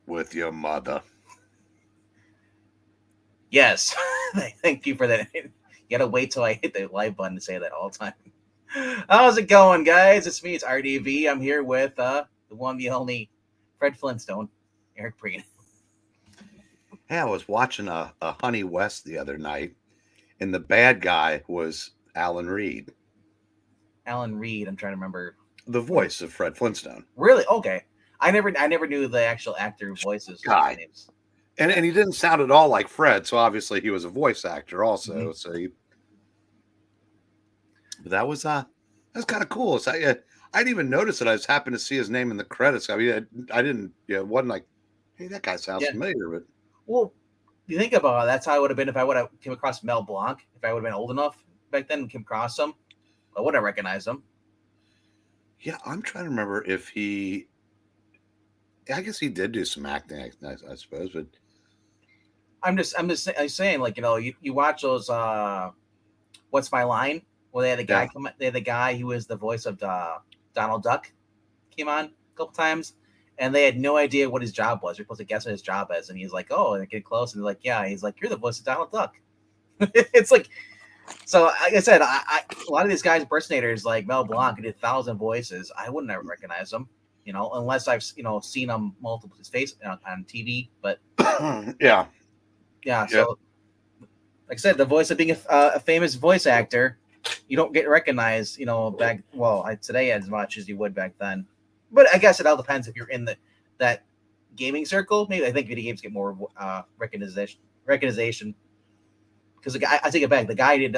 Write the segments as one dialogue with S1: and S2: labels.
S1: with your mother.
S2: Yes. Thank you for that. You gotta wait till I hit the live button to say that all the time. How's it going, guys? It's me, it's RDV. I'm here with the one, the only Fred Flintstone, Eric Breen.
S1: Hey, I was watching a Honey West the other night, and the bad guy was Alan Reed,
S2: Alan Reed, I'm trying to remember.
S1: the voice of Fred Flintstone.
S2: Really? Okay. I never knew the actual actor voices
S1: Guy.
S2: names.
S1: And
S2: Okay.
S1: he didn't sound at all like Fred, so obviously he was a voice actor
S2: Hmm.
S1: also. But that was kind of cool. I didn't even notice it. I just happened to see his name in the credits. I mean, I didn't. It wasn't like, hey, that guy sounds
S2: Yeah.
S1: familiar. But
S2: Well, you think about it, that's how it would have been if I would have came across Mel Blanc. If I would have been old enough back then and came across him, I would have recognized him.
S1: yeah, I'm trying to remember if he. I guess he did do some acting, I suppose. But
S2: I'm saying, like, you watch those What's My Line? Where they had the guy
S1: yeah,
S2: come. They had the guy who was the voice of Donald Duck came on a couple times, and they had no idea what his job was. You're supposed to guess what his job is, and he's like, "Oh," and they get close, and they're like, "Yeah." He's like, "You're the voice of Donald Duck." It's like, so. Like I said, a lot of these guys impersonators like Mel Blanc who did 1,000 voices. I wouldn't ever recognize them, unless I've seen them multiple his face on TV. But
S1: yeah,
S2: yeah,
S1: yeah.
S2: so like I said, the voice of being a famous voice actor, you don't get recognized, back today as much as you would back then. But I guess it all depends if you're in the that gaming circle. Maybe I think video games get more recognition because the guy, I take it back. The guy did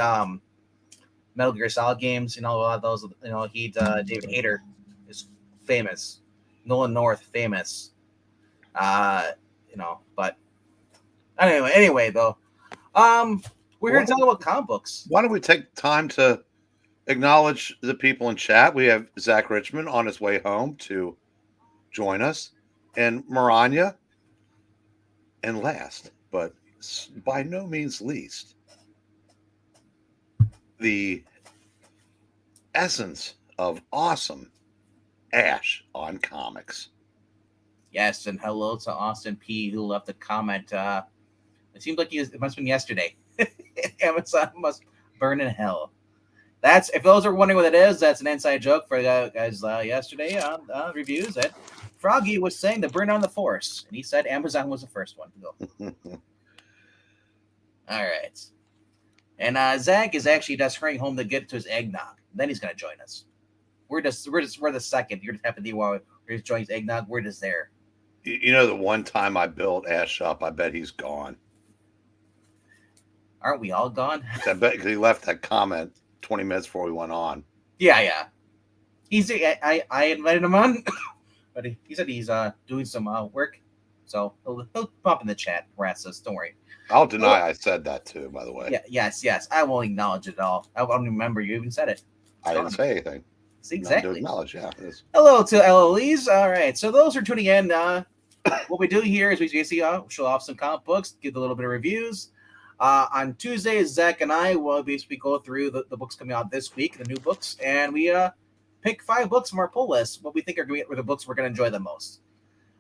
S2: Metal Gear Solid games, a lot of those. He David Hayter is famous, Nolan North famous. But anyway though, um, we're here
S1: Why
S2: to talk
S1: don't,
S2: about comic books.
S1: why don't we take time to acknowledge the people in chat? We have Zach Richmond on his way home to join us, and Maranya, and last, but by no means least, the essence of awesome Ash on comics.
S2: Yes, and hello to Austin P, who left a comment. It seemed like it must have been yesterday. Amazon must burn in hell. That's if those are wondering what it is. That's an inside joke for guys yesterday on reviews. That Froggy was saying to burn down the force, and he said Amazon was the first one to go. All right, and Zach is actually just hurrying home to get to his eggnog. Then he's gonna join us. We're the second. You're just happening while we're just joining his eggnog. We're just there.
S1: The one time I built Ash up, I bet he's gone.
S2: Aren't we all gone?
S1: 'Cause I bet because he left that comment 20 minutes before we went on.
S2: Yeah. I invited him on, but he said he's doing some work, so he'll pop in the chat. Harass us. Don't worry.
S1: I'll
S2: Oh,
S1: deny I said that too, by the way.
S2: yeah, yes. I won't acknowledge it at all. I don't remember you even said it. It's
S1: I didn't
S2: gone.
S1: say anything.
S2: See,
S1: None to
S2: exactly.
S1: acknowledge. Yeah. It is.
S2: Hello to LOLs. All right. So those who are tuning in, what we do here is we basically show off some comic books, give a little bit of reviews. On Tuesdays, Zach and I will basically go through the books coming out this week, the new books, and we pick 5 books from our pull list, what we think are the books we're going to enjoy the most.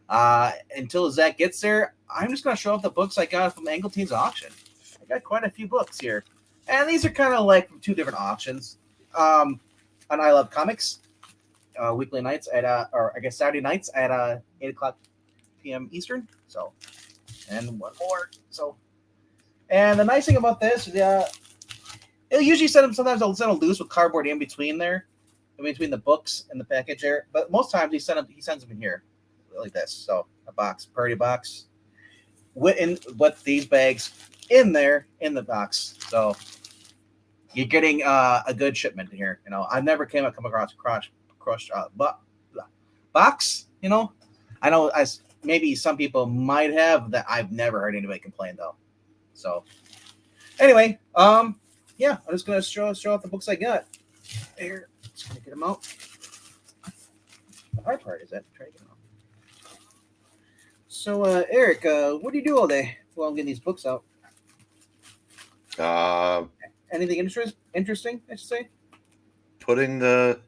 S2: Until Zach gets there, I'm just going to show off the books I got from Angleton's auction. I got quite a few books here. And these are kind of like from 2 different auctions. On I Love Comics, weekly nights or I guess Saturday nights at 8 o'clock p.m. Eastern. So, and one more. So, and the nice thing about this is, it'll usually sometimes I'll send them loose with cardboard in between the books and the package there. But most times he sends them in here, like this. So a box, party box, with these bags in there in the box. So you're getting a good shipment here. I've never come across crushed box. I know as maybe some people might have that. I've never heard anybody complain though. So anyway, yeah, I'm just gonna show off the books I got. Here, just gonna get them out. The hard part is that trying to get them out. So, Eric, what do you do all day while I'm getting these books out?
S1: Uh,
S2: Anything interesting? I should say.
S1: Putting the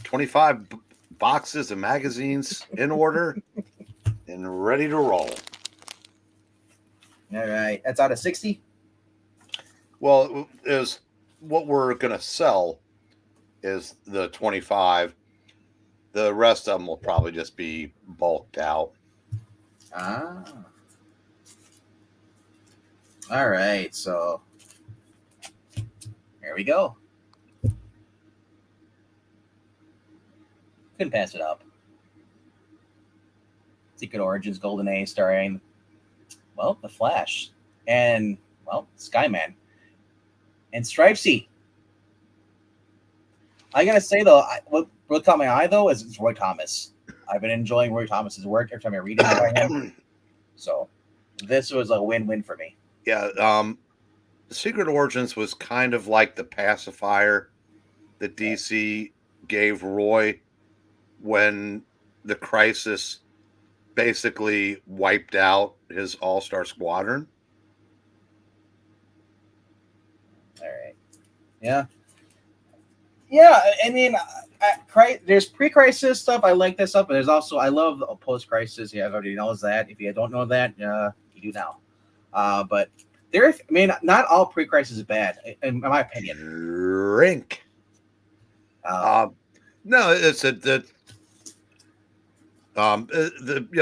S1: 25 boxes of magazines in order and ready to roll.
S2: All right, that's out of 60.
S1: Well, is what we're gonna sell is the 25. The rest of them will probably just be bulked out.
S2: Ah. All right, so here we go. Couldn't pass it up. Secret Origins Golden Age starring, well, The Flash and, well, Skyman and Stripesy. I gotta say though, what caught my eye though is Roy Thomas. I've been enjoying Roy Thomas's work every time I read it by him. So this was a win-win for me.
S1: Yeah, Secret Origins was kind of like the pacifier that DC gave Roy when the Crisis basically wiped out his All-Star Squadron.
S2: All right. Yeah. Yeah, I mean, there's pre-crisis stuff. I like that stuff, but there's also I love the post-crisis. Yeah, everybody knows that. If you don't know that, you do now. But I mean, not all pre-crisis is bad, in my opinion.
S1: Drink. No, it's the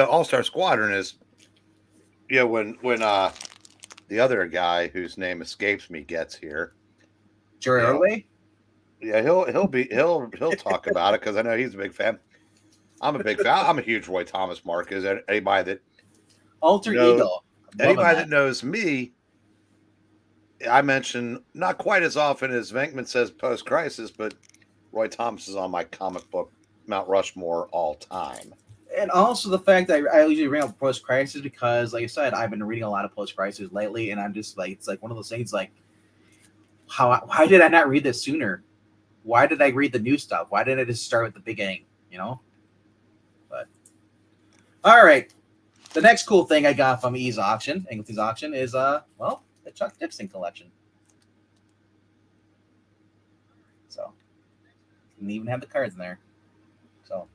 S1: All-Star Squadron is when the other guy whose name escapes me gets here.
S2: Jerry Orway.
S1: Yeah, he'll talk about it because I know he's a big fan. I'm a big fan. I'm a huge Roy Thomas mark. Is anybody that
S2: Alter Ego?
S1: Anybody that knows me, I mention not quite as often as Venkman says post crisis, but Roy Thomas is on my comic book Mount Rushmore all time.
S2: And also the fact that I usually bring up post crisis because, like I said, I've been reading a lot of post crisis lately, and I'm just like, it's like one of those things like, why did I not read this sooner? Why did I read the new stuff? Why didn't I just start with the beginning? But all right, the next cool thing I got from English auction is the Chuck Dixon collection. So didn't even have the cards in there. So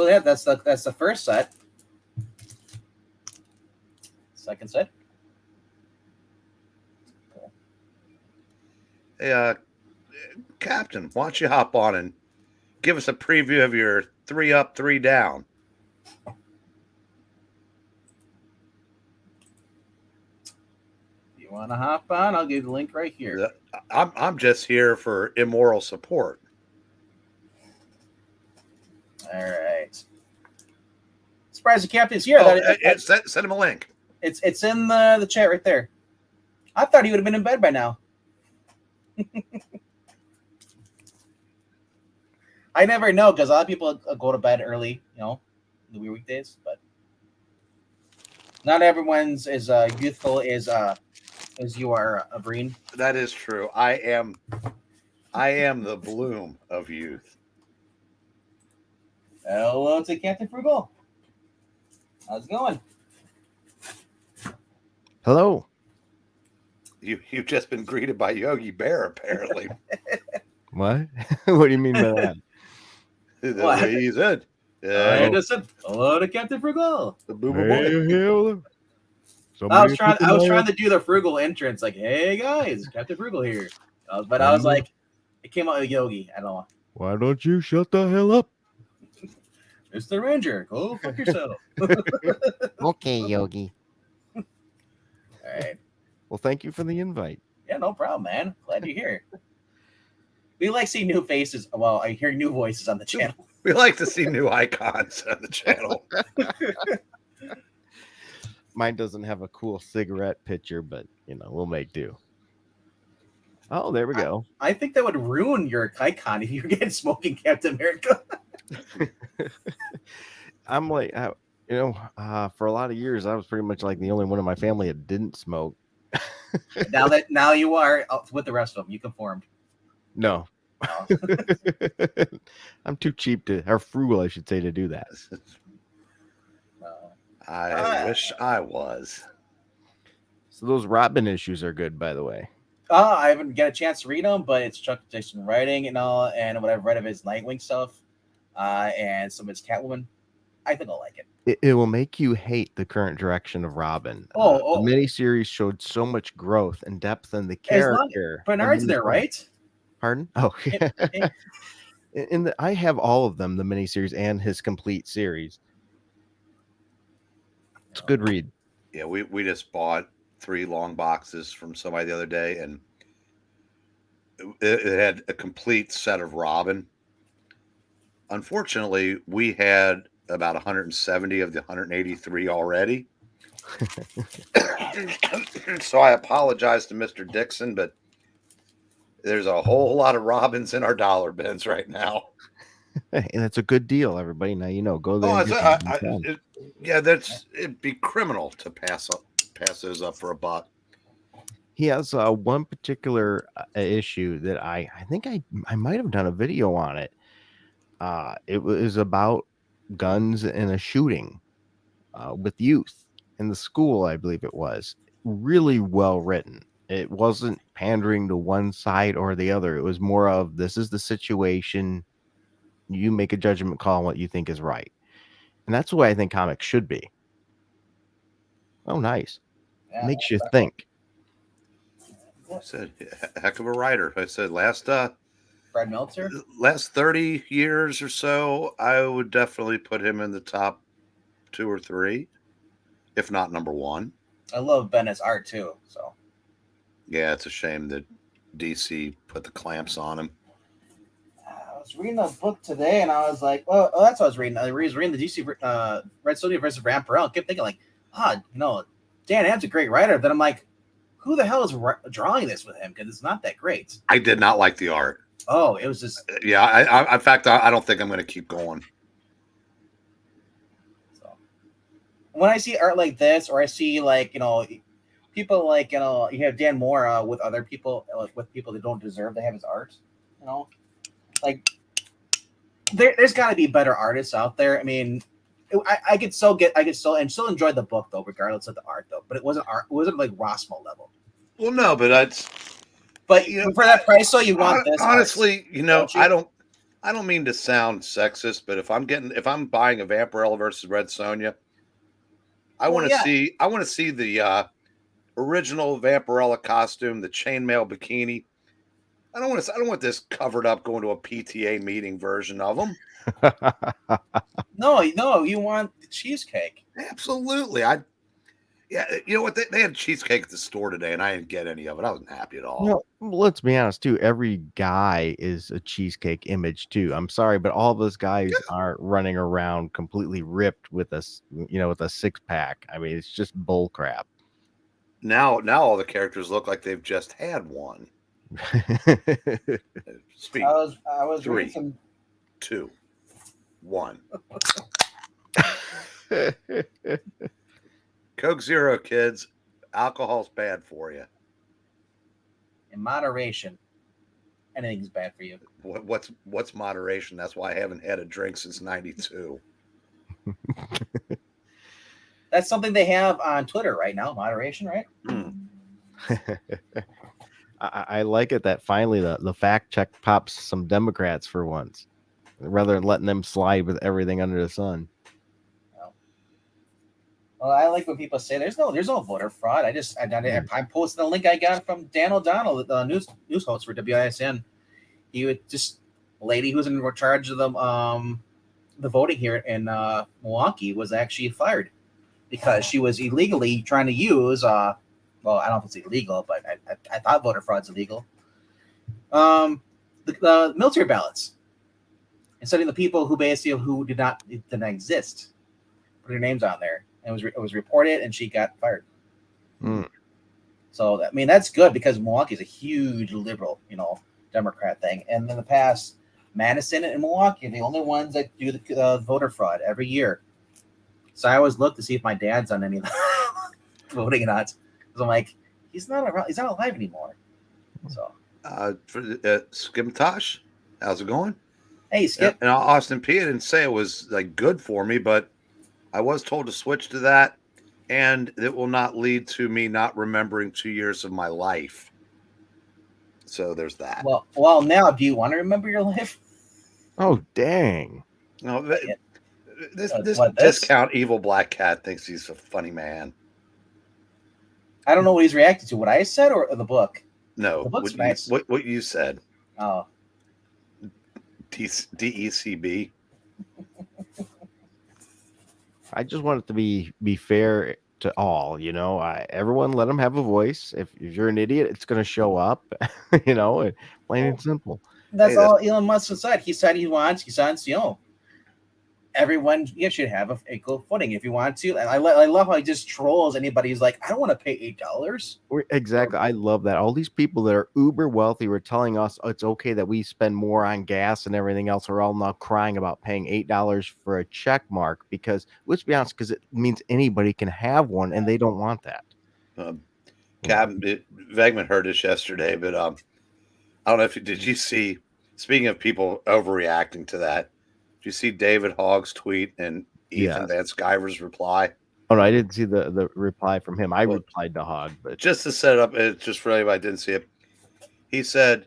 S2: yeah, that's the first set. Second set.
S1: Hey, Captain, why don't you hop on and give us a preview of your 3 up, 3 down?
S2: You want to hop on? I'll give you the link right here.
S1: I'm just here for immoral support.
S2: All right. Surprised the captain's here.
S1: Send him a link.
S2: It's in the chat right there. I thought he would have been in bed by now. I never know because a lot of people go to bed early, the weekdays, but not everyone's as youthful as you are, Breen.
S1: That is true. I am the bloom of youth.
S2: Hello to Captain Frugal. How's it going?
S3: Hello.
S1: You've just been greeted by Yogi Bear, apparently.
S3: What? What do you mean by that?
S1: The way he's in.
S2: I just said hello to Captain Frugal.
S1: The boomer boy.
S2: I was trying to do the Frugal entrance, like, hey guys, Captain Frugal here. But I was like, it came out with Yogi. I don't know.
S3: Why don't you shut the hell up?
S2: Mr. Ranger, go fuck yourself.
S3: Okay, Yogi.
S2: All right.
S3: Well, thank you for the invite.
S2: Yeah, no problem, man. Glad you're here. We like seeing new faces. Well, I hear new voices on the channel.
S1: We like to see new icons on the channel.
S3: Mine doesn't have a cool cigarette picture, but we'll make do. Oh, there we go.
S2: I think that would ruin your icon if you get smoking Captain America.
S3: I'm like, for a lot of years, I was pretty much like the only one in my family that didn't smoke.
S2: now you are with the rest of them. You conformed.
S3: No. I'm too cheap or frugal, I should say, to do that.
S1: I wish I was.
S3: So those Robin issues are good, by the way.
S2: I haven't got a chance to read them, but it's Chuck Dixon writing and all, and what I've read of his Nightwing stuff, and some of his Catwoman I think I'll like it.
S3: It will make you hate the current direction of Robin.
S2: Oh,
S3: The miniseries showed so much growth and depth in the
S2: as long
S3: character. and
S2: Bernard's
S3: then
S2: there,
S3: this one-
S2: right?
S3: Pardon? Oh,
S2: Eh, eh,
S3: I have all of them, the miniseries and his complete series. It's a good read.
S1: Yeah, we just bought 3 long boxes from somebody the other day, and it had a complete set of Robin. Unfortunately, we had about 170 of the 183 already. So I apologize to Mr. Dixon, but there's a whole lot of Robins in our dollar bins right now.
S3: Hey, and it's a good deal, everybody. Now you know. Go there.
S1: Oh,
S3: and get them.
S1: yeah, it'd be criminal to pass those up for a buck.
S3: He has one particular issue that I think I might have done a video on it. It was about guns and a shooting with youth in the school, I believe it was. Really well written. It wasn't pandering to one side or the other. It was more of, this is the situation. You make a judgment call on what you think is right. And that's the way I think comics should be. Oh, nice.
S2: yeah,
S3: Makes you think.
S1: I said, heck of a writer. I said last
S2: Fred Meltzer.
S1: 30 years or so, I would definitely put him in the top 2 or 3, if not number 1.
S2: I love Bennett's art too. So
S1: Yeah, it's a shame that DC put the clamps on him.
S2: I was reading a book today, and I was like, "Oh, that's what I was reading." I was reading the DC Red Sonja versus Vampirella. I kept thinking, like, Dan Abbott's a great writer. Then I'm like, who the hell is drawing this with him? Because it's not that great.
S1: I did not like the art.
S2: Oh, it was just.
S1: Yeah, I in fact, I don't think I'm going to keep going.
S2: So when I see art like this, or I see people like you have Dan Moore with other people, with people that don't deserve to have his art, like there's got to be better artists out there. I mean, I could still enjoy the book though, regardless of the art though. But it wasn't art. It wasn't like Rossmo level.
S1: Well, no, but
S2: But for that price, so you want this?
S1: Honestly,
S2: don't you?
S1: I don't mean to sound sexist, but if I'm buying a Vampirella versus Red Sonja, I want to see the original Vampirella costume, the chainmail bikini. I don't want this covered up going to a PTA meeting version of them.
S2: No, you want the cheesecake.
S1: Absolutely. You know what? They had cheesecake at the store today, and I didn't get any of it. I wasn't happy at all.
S3: Well, let's be honest too. Every guy is a cheesecake image too. I'm sorry, but all those guys aren't running around completely ripped with a 6-pack. I mean, it's just bull crap.
S1: Now all the characters look like they've just had one. Speed.
S2: I was
S1: 3,
S2: reading some.
S1: 2, 1. Coke Zero, kids. Alcohol's bad for you.
S2: In moderation. Anything's bad for you.
S1: What's moderation? That's why I haven't had a drink since '92.
S2: That's something they have on Twitter right now. Moderation, right?
S3: I like it that finally the fact check pops some Democrats for once, rather than letting them slide with everything under the sun.
S2: Well, I like when people say there's no voter fraud. I posted a link I got from Dan O'Donnell, the news host for WISN. He would just a lady who was in charge of the voting here in Milwaukee was actually fired because she was illegally trying to use well, I don't know if it's illegal, but I thought voter fraud's illegal. The military ballots, and setting the people who didn't exist, put their names on there, and it was reported, and she got fired. So I mean that's good because Milwaukee is a huge liberal, Democrat thing, and in the past, Madison and Milwaukee are the only ones that do the voter fraud every year. So I always look to see if my dad's on any of the voting or not. Because I'm like, he's not alive anymore. So
S1: Skimtosh, how's it going?
S2: hey, Skip.
S1: And Austin P, I didn't say it was like good for me, but I was told to switch to that, and it will not lead to me not remembering 2 years of my life. So there's that.
S2: Well, now, do you want to remember your life?
S3: Oh, dang.
S1: No, This
S2: What, this?
S1: discount evil black cat thinks he's a funny man.
S2: I don't know what he's reacting to. What I said or the book?
S1: No,
S2: The book's
S1: what
S2: nice.
S1: what you said.
S2: Oh,
S1: DECB.
S3: I just want it to be fair to all, you know. Everyone let them have a voice. If you're an idiot, it's going to show up, you know, plain and simple.
S2: that's
S1: Hey,
S2: all Elon Musk said. He said he wants, everyone should have a equal footing if you want to. And I love how he just trolls anybody who's like, I don't want to pay $8.
S3: Exactly. I love that. All these people that are uber wealthy were telling us it's okay that we spend more on gas and everything else are all now crying about paying $8 for a check mark because, let's be honest, because it means anybody can have one and they don't want that.
S1: Vegman heard this yesterday, but I don't know if did you see, speaking of people overreacting to that, did you see David Hogg's tweet and Ethan Van Sciver's reply?
S3: Oh, no, I didn't see the reply from him. I replied to Hogg, but
S1: just to set it up, just for anybody didn't see it, he said,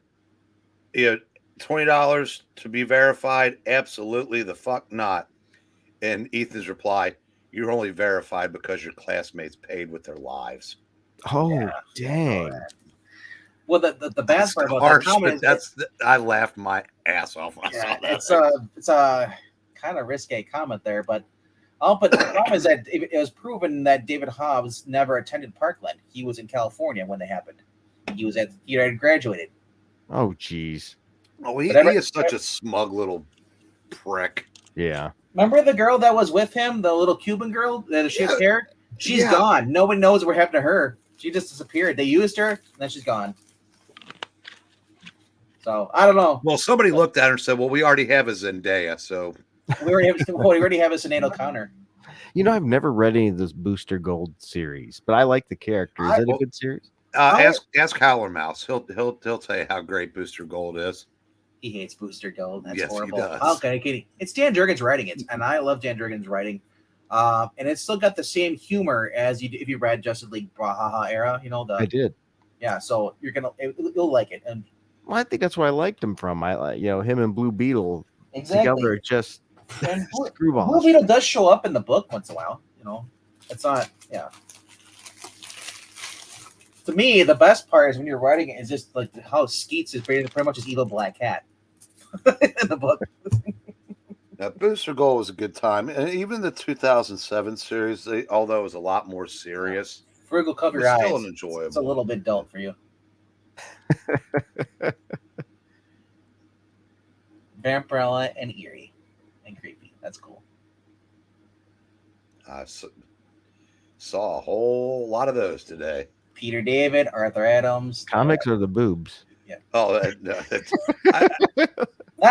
S1: $20 to be verified? Absolutely the fuck not. And Ethan's reply, you're only verified because your classmates paid with their lives.
S3: Oh, dang.
S2: Well, the bad part about
S1: harsh,
S2: that comment is
S1: I laughed my ass off when I saw that.
S2: It's a kind of risque comment there, but the problem is that it was proven that David Hobbs never attended Parkland. He was in California when they happened. He had graduated.
S3: Oh, geez.
S1: Oh, he is such a smug little prick.
S3: Yeah.
S2: Remember the girl that was with him, the little Cuban girl that she has hair? She's gone. Nobody knows what happened to her. She just disappeared. They used her, and then she's gone. So I don't know.
S1: Well, somebody looked at her and said, "Well, we already have a Zendaya, so
S2: we already have a Sinead O'Connor."
S3: You know, I've never read any of this Booster Gold series, but I like the character. Is it a good series?
S1: Ask Howler Mouse. He'll tell you how great Booster Gold is.
S2: He hates Booster Gold. That's
S1: yes,
S2: horrible.
S1: He does.
S2: Okay, kidding. It's Dan Jurgens writing it, and I love Dan Jurgens writing. And it's still got the same humor as if you read Justice League Brawlhalla era. You know
S3: I did.
S2: Yeah, so you'll like it. And
S3: well, I think that's where I liked him from. I like him and Blue Beetle together just screwballs.
S2: Blue Beetle does show up in the book once in a while. You know, it's not. Yeah. To me, the best part is when you're writing it is just like how Skeets is pretty much his evil black cat in the book.
S1: Now, Booster Gold was a good time, and even the 2007 series, although it was a lot more serious,
S2: Frugal, cover your eyes.
S1: Still enjoyable.
S2: It's a little bit dull for you. Vampirella and eerie and creepy. That's cool.
S1: I saw a whole lot of those today.
S2: Peter David, Arthur Adams.
S3: Comics or the boobs?
S2: Yeah.
S1: Oh,
S2: not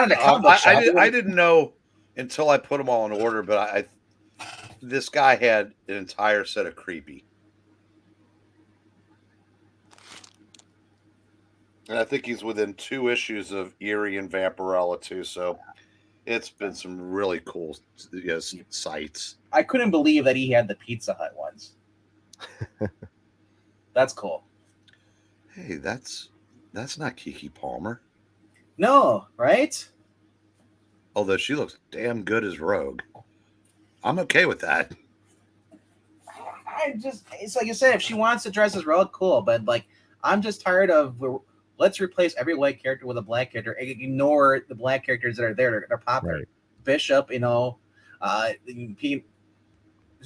S2: in the comic shop.
S1: I didn't know until I put them all in order, but this guy had an entire set of creepy. And I think he's within 2 issues of Eerie and Vampirella too, so it's been some really cool sights.
S2: I couldn't believe that he had the Pizza Hut ones. That's cool.
S1: Hey, that's not Kiki Palmer.
S2: No, right?
S1: Although she looks damn good as Rogue. I'm okay with that.
S2: It's like you said, if she wants to dress as Rogue, cool. But like, I'm just tired of let's replace every white character with a black character and ignore the black characters that are there. They're popular. Right. Bishop, you're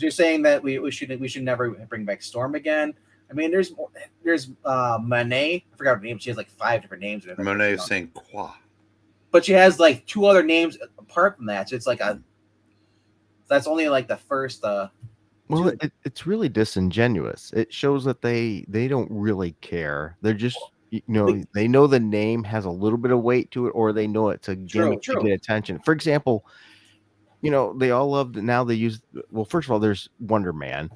S2: saying that we should never bring back Storm again. I mean, there's Monet. I forgot her name. She has like 5 different names.
S1: Monet Saint Croix.
S2: But she has like 2 other names apart from that. So it's like that's only like the first.
S3: Well, it's really disingenuous. It shows that they don't really care. They're just they know the name has a little bit of weight to it, or they know it's a gimmick to get attention. For example, they all love that now they use. Well, first of all, there's Wonder Man,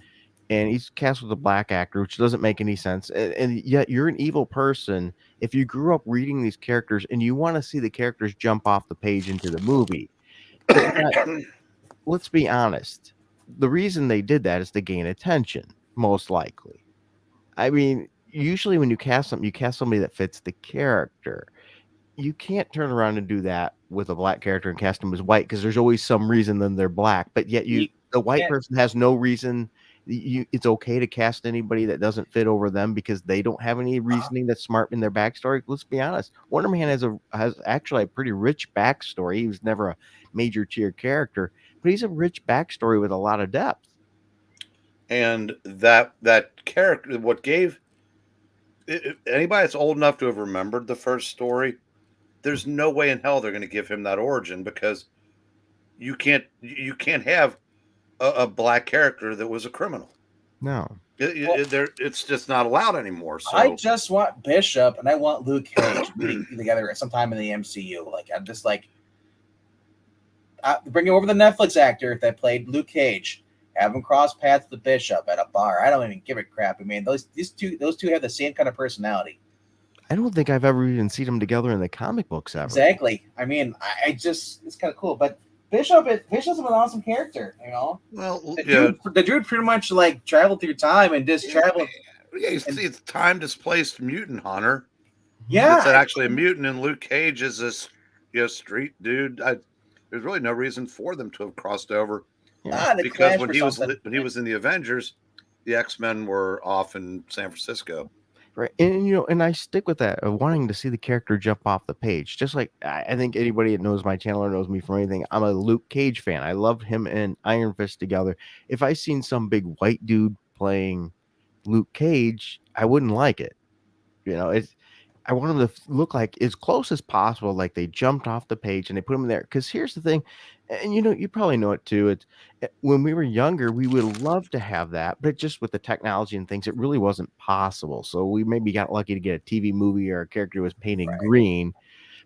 S3: and he's cast with a black actor, which doesn't make any sense. And yet you're an evil person if you grew up reading these characters and you want to see the characters jump off the page into the movie. Let's be honest. The reason they did that is to gain attention, most likely. I mean, usually when you cast something, you cast somebody that fits the character. you can't turn around and do that with a black character and cast them as white because there's always some reason then they're black. But yet
S2: You
S3: the white
S2: can't.
S3: person has no reason. It's okay to cast anybody that doesn't fit over them because they don't have any reasoning that's smart in their backstory. Let's be honest. Wonder Man has actually a pretty rich backstory. He was never a major tier character, but he's a rich backstory with a lot of depth.
S1: And that character, what gave anybody that's old enough to have remembered the first story, there's no way in hell they're going to give him that origin because you can't have a black character that was a criminal.
S3: No.
S1: It's just not allowed anymore.
S2: I
S1: So
S2: just want Bishop and I want Luke Cage meeting together at some time in the MCU. Like I'm just like, bring over the Netflix actor that played Luke Cage. Have him cross paths with Bishop at a bar. I don't even give a crap. I mean, those two have the same kind of personality.
S3: I don't think I've ever even seen them together in the comic books ever.
S2: Exactly. I mean, I just it's kind of cool. But Bishop's an awesome character. You know,
S1: well,
S2: the dude pretty much like traveled through time and just traveled.
S1: Yeah, it's time displaced mutant hunter.
S2: Yeah,
S1: it's actually a mutant, and Luke Cage is this street dude. There's really no reason for them to have crossed over.
S3: Yeah.
S1: Because when he was in the Avengers, the X-Men were off in San Francisco.
S3: Right. And and I stick with that of wanting to see the character jump off the page. Just like I think anybody that knows my channel or knows me from anything, I'm a Luke Cage fan. I love him and Iron Fist together. If I seen some big white dude playing Luke Cage, I wouldn't like it. I want them to look like as close as possible, like they jumped off the page and they put them there. Because here's the thing, and you probably know it too. It's when we were younger, we would love to have that, but just with the technology and things, it really wasn't possible. So we maybe got lucky to get a TV movie or a character who was painted green.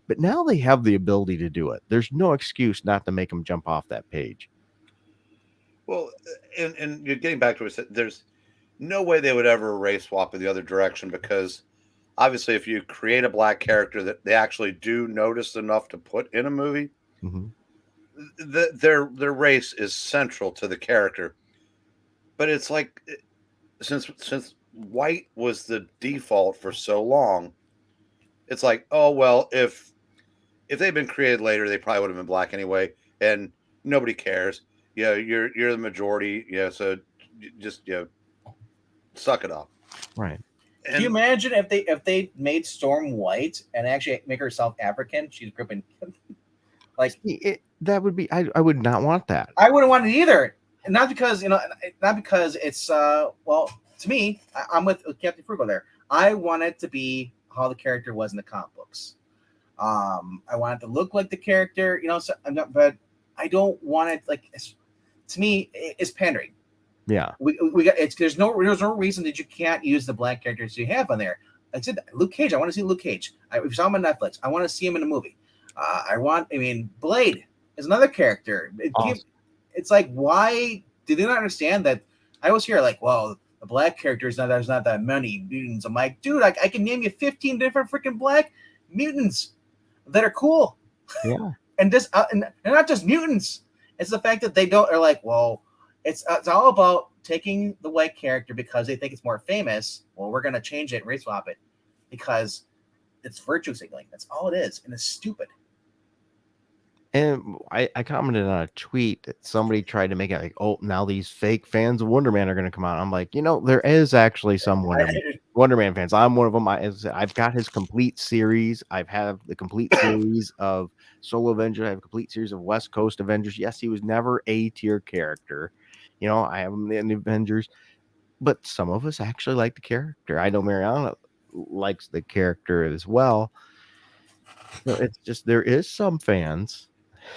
S3: But now they have the ability to do it. There's no excuse not to make them jump off that page.
S1: Well, and you're getting back to it. There's no way they would ever race swap in the other direction because obviously, if you create a black character that they actually do notice enough to put in a movie, their race is central to the character. But it's like since white was the default for so long, it's like, oh well, if they'd been created later, they probably would have been black anyway, and nobody cares. You're the majority. So just suck it up.
S3: Right.
S2: Can you imagine if they made Storm white and actually make herself African? She's gripping like
S3: that would be. I would not want that.
S2: I wouldn't want it either. Not because not because it's well to me. I'm with Captain Frugal there. I want it to be how the character was in the comic books. I want it to look like the character, So but I don't want it like. To me, it's pandering.
S3: Yeah,
S2: we got it's there's no reason that you can't use the black characters you have on there. I said Luke Cage. I want to see Luke Cage. We saw him on Netflix. I want to see him in a movie. Blade is another character.
S3: Awesome.
S2: It's like, why did they not understand that? I always hear like, well, the black characters there's not that many mutants. I'm like, dude, I can name you 15 different freaking black mutants that are cool.
S3: Yeah,
S2: and they're not just mutants. It's the fact that they don't are like, well. It's all about taking the white character because they think it's more famous. Well, we're going to change it and race swap it because it's virtue signaling. That's all it is. And it's stupid.
S3: And I commented on a tweet that somebody tried to make it like, oh, now these fake fans of Wonder Man are going to come out. I'm like, there is actually some Wonder Man fans. I'm one of them. I've got his complete series. I've had the complete series of Solo Avengers. I have a complete series of West Coast Avengers. Yes, he was never a tier character. I have him in the Avengers, but some of us actually like the character. I know Mariana likes the character as well. It's just there is some fans,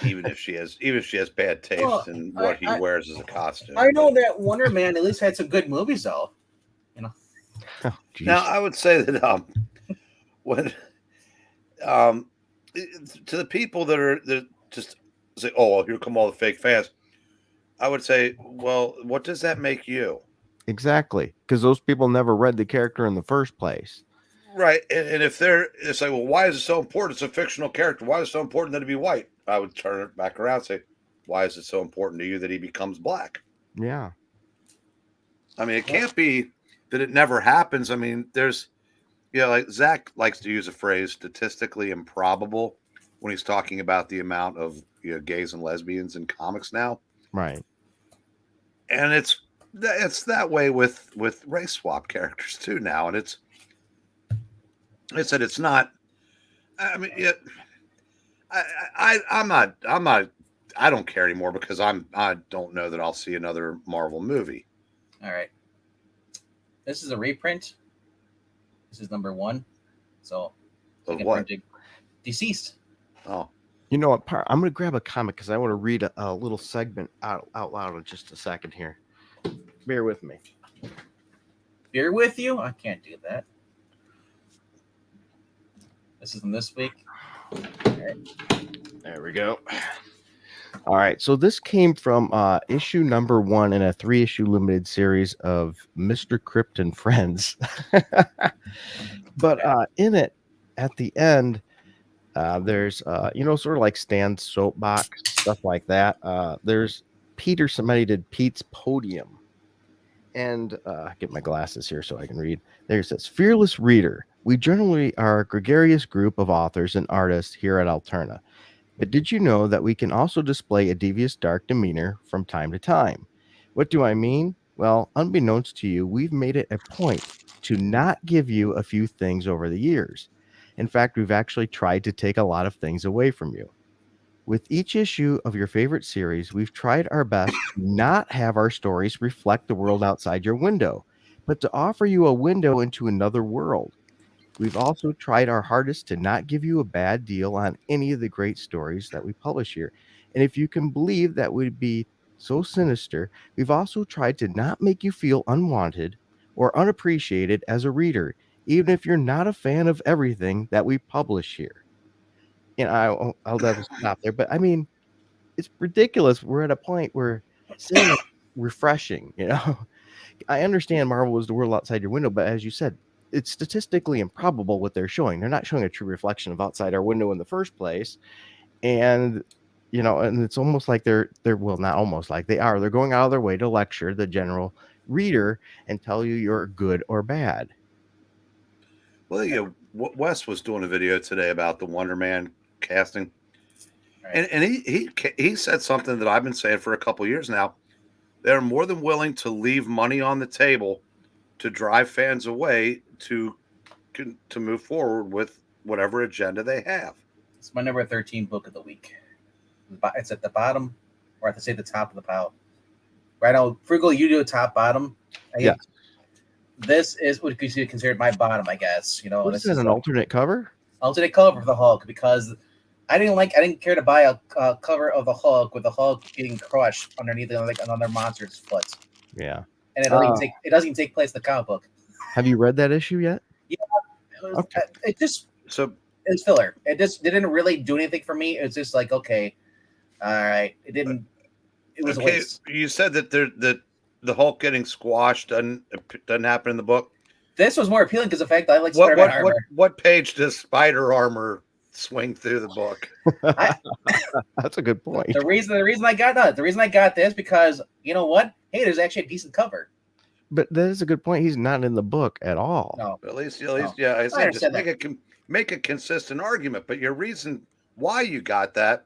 S1: even if she has bad taste in what he wears as a costume.
S2: I know that Wonder Man at least had some good movies, though.
S3: Oh,
S1: now I would say that when to the people that just say, oh, well, here come all the fake fans. I would say, well, what does that make you?
S3: Exactly, because those people never read the character in the first place.
S1: Right, and if it's like, well, why is it so important? It's a fictional character. Why is it so important that he be white? I would turn it back around and say, why is it so important to you that he becomes black?
S3: Yeah.
S1: I mean, it can't be that it never happens. I mean, there's Yeah, like Zach likes to use a phrase statistically improbable when he's talking about the amount of gays and lesbians in comics now.
S3: Right.
S1: And it's that way with race swap characters too now. And it's not. I mean, I'm not. I don't care anymore because I don't know that I'll see another Marvel movie.
S2: All right. This is a reprint. This is number 1. So,
S1: Of what?
S2: printing. Deceased.
S1: Oh,
S3: You know what? I'm going to grab a comic because I want to read a little segment out loud in just a second here. Bear with me.
S2: Beer with you? I can't do that. This is from this week.
S3: There we go. All right. So this came from issue number 1 in a 3-issue limited series of Mr. Crypt and Friends. But in it, at the end, there's, sort of like Stan's soapbox, stuff like that. There's Peter, somebody did Pete's podium. And get my glasses here so I can read. There it says, Fearless Reader. We generally are a gregarious group of authors and artists here at Alterna. But did you know that we can also display a devious, dark demeanor from time to time? What do I mean? Well, unbeknownst to you, we've made it a point to not give you a few things over the years. In fact, we've actually tried to take a lot of things away from you. With each issue of your favorite series, we've tried our best to not have our stories reflect the world outside your window, but to offer you a window into another world. We've also tried our hardest to not give you a bad deal on any of the great stories that we publish here. And if you can believe that would be so sinister, we've also tried to not make you feel unwanted or unappreciated as a reader, even if you're not a fan of everything that we publish here. And I'll never stop there. But I mean, it's ridiculous. We're at a point where saying it's refreshing, I understand Marvel is the world outside your window, but as you said, it's statistically improbable what they're showing. They're not showing a true reflection of outside our window in the first place. And, and it's almost like they're well, not almost like they are. They're going out of their way to lecture the general reader and tell you you're good or bad.
S1: well, Wes was doing a video today about the Wonder Man casting,
S2: Right.
S1: and he said something that I've been saying for a couple years now. They're more than willing to leave money on the table to drive fans away to move forward with whatever agenda they have.
S2: It's my number 13 book of the week. It's at the bottom, or I have to say the top of the pile. Right now, Frugal, you do a top bottom.
S3: Yeah.
S2: This is what could be considered my bottom, I guess.
S3: What
S2: This
S3: is an alternate cover?
S2: alternate cover for the Hulk because I didn't care to buy a cover of the Hulk with the Hulk getting crushed underneath another monster's foot,
S3: Yeah.
S2: and it doesn't even take place in the comic book.
S3: Have you read that issue yet? Okay.
S2: It just
S1: So
S2: it's filler. It didn't really do anything for me. It's just like, okay, all right. It didn't. It was a waste.
S1: you said that the Hulk getting squashed doesn't happen in the book.
S2: This was more appealing because the fact that I like Spider-Man armor.
S1: What page does Spider armor swing through the book?
S3: That's a good point.
S2: The reason I got this because you know what? Hey, there's actually a decent cover.
S3: But that is a good point. He's not in the book at all.
S2: No,
S1: At least,
S2: No.
S1: yeah. I said just
S2: understand
S1: make a consistent argument. But your reason why you got that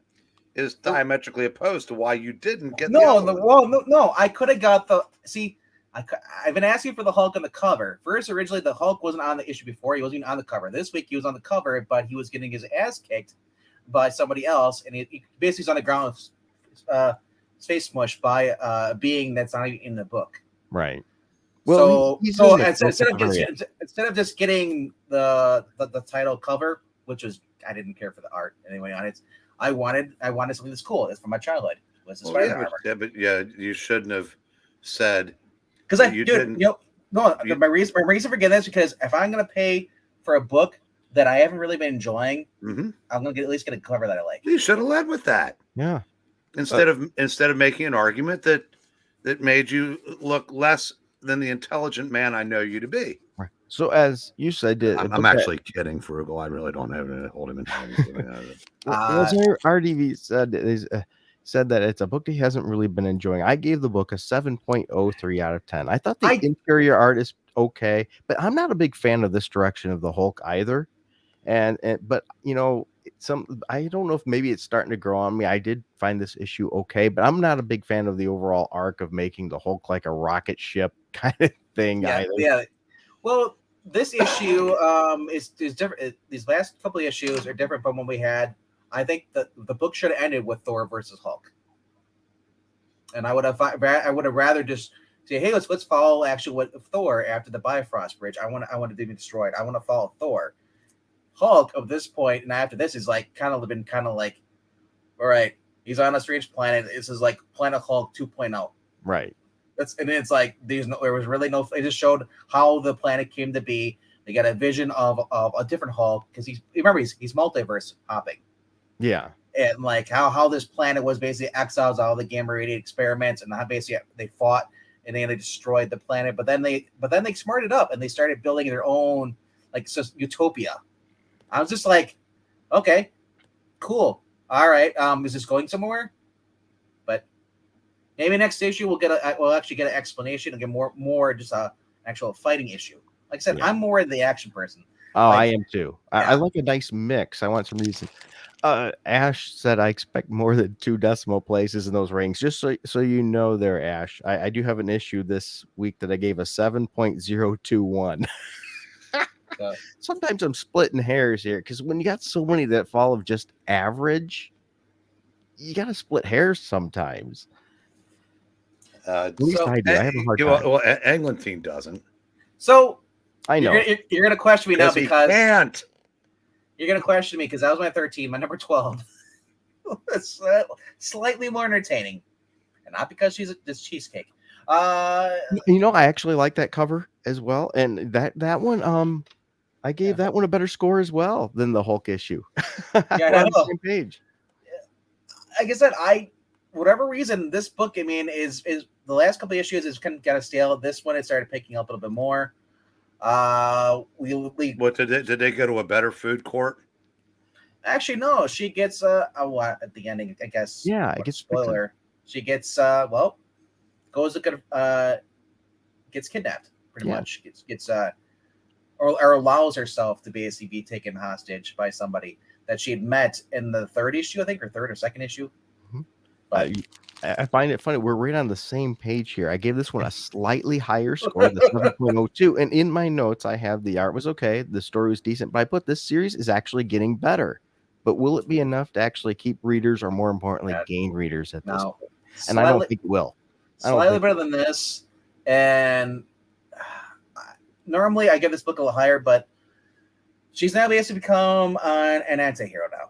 S1: is diametrically opposed to why you didn't get.
S2: No. I could have got the. See, I've been asking for the Hulk on the cover. First, originally the Hulk wasn't on the face before. He wasn't even on the cover. This week he was on the cover, but he was getting his ass kicked by somebody else, and he basically is on the ground, his face smushed by a being that's not even in the book.
S3: Right.
S2: Well,
S3: he's
S2: so
S3: in the
S2: instead of just getting the title cover, which was I didn't care for the art anyway on it. I wanted something that's cool. It's from my childhood. It was the Spider-Man armor.
S1: You shouldn't have said
S2: Because my reason for getting this is because if I'm gonna pay for a book that I haven't really been enjoying,
S1: mm-hmm.
S2: I'm gonna at least get a cover that I like.
S1: You should have led with that.
S3: Yeah.
S1: Instead of making an argument that made you look less than the intelligent man I know you to be.
S3: Right. So as you said,
S1: I'm actually kidding, Frugal. I really don't have to hold him in.
S3: as RDV said, said that it's a book that he hasn't really been enjoying. I gave the book a 7.03 out of 10. I thought the
S2: I
S3: interior art is okay, but I'm not a big fan of this direction of the Hulk either. And but some I don't know if maybe it's starting to grow on me. I did find this issue okay, but I'm not a big fan of the overall arc of making the Hulk like a rocket ship kind of thing
S2: yeah
S3: either.
S2: yeah. Well, this issue is different. These last couple of issues are different from what we had. I think the book should have ended with Thor versus Hulk, and I would have rather just say, hey, let's follow actually what Thor after the Bifrost Bridge. I want to be destroyed. I want to follow Thor. Hulk of this point and after this is like kind of like, all right, he's on a strange planet. This is like Planet Hulk 2.0.
S3: Right.
S2: It's like there was really no. It just showed how the planet came to be. They got a vision of a different Hulk because he's multiverse hopping.
S3: Yeah.
S2: And like how this planet was basically exiled all the gamma radiated experiments and how basically they fought and then they destroyed the planet. But then they smarted up and they started building their own like utopia. I was just like, okay, cool, all right. Is this going somewhere? But maybe next issue we'll actually get an explanation and get more just a actual fighting issue. Like I said,
S3: Yeah.
S2: I'm more the action person.
S3: Oh,
S2: Like,
S3: I am too. I like a nice mix. I want some reason. Ash said I expect more than 2 decimal places in those rings. Just so you know there, Ash. I do have an issue this week that I gave a 7.021. Sometimes I'm splitting hairs here because when you got so many that fall of just average, you got to split hairs sometimes. At least I do. I have a hard time.
S1: Well, Eglantine doesn't.
S2: So
S3: I know.
S2: you're gonna question me now because
S1: he can't.
S2: you're gonna question me because that was my 13, my number 12. It's slightly more entertaining, and not because she's this cheesecake.
S3: I actually like that cover as well, and that one, I gave that one a better score as well than the Hulk issue.
S2: Yeah,
S3: We're on the same page.
S2: Like I said, whatever reason, this book, I mean, is the last couple of issues is kind of stale. This one, it started picking up a little bit more.
S1: What did they go to a better food court?
S2: Actually, no. She gets what at the ending, I guess.
S3: Yeah, I guess
S2: spoiler. She gets goes gets kidnapped pretty much. Gets or allows herself to basically be taken hostage by somebody that she had met in the third issue, I think, or third or second issue.
S3: Mm-hmm.
S2: But
S3: I find it funny. We're right on the same page here. I gave this one a slightly higher score, the 7.02. And in my notes, I have the art was okay. The story was decent, but I put this series is actually getting better. But will it be enough to actually keep readers or more importantly, gain readers at this point? And I don't think it will.
S2: Slightly better than this. And normally I give this book a little higher, but she's now basically become an anti-hero now.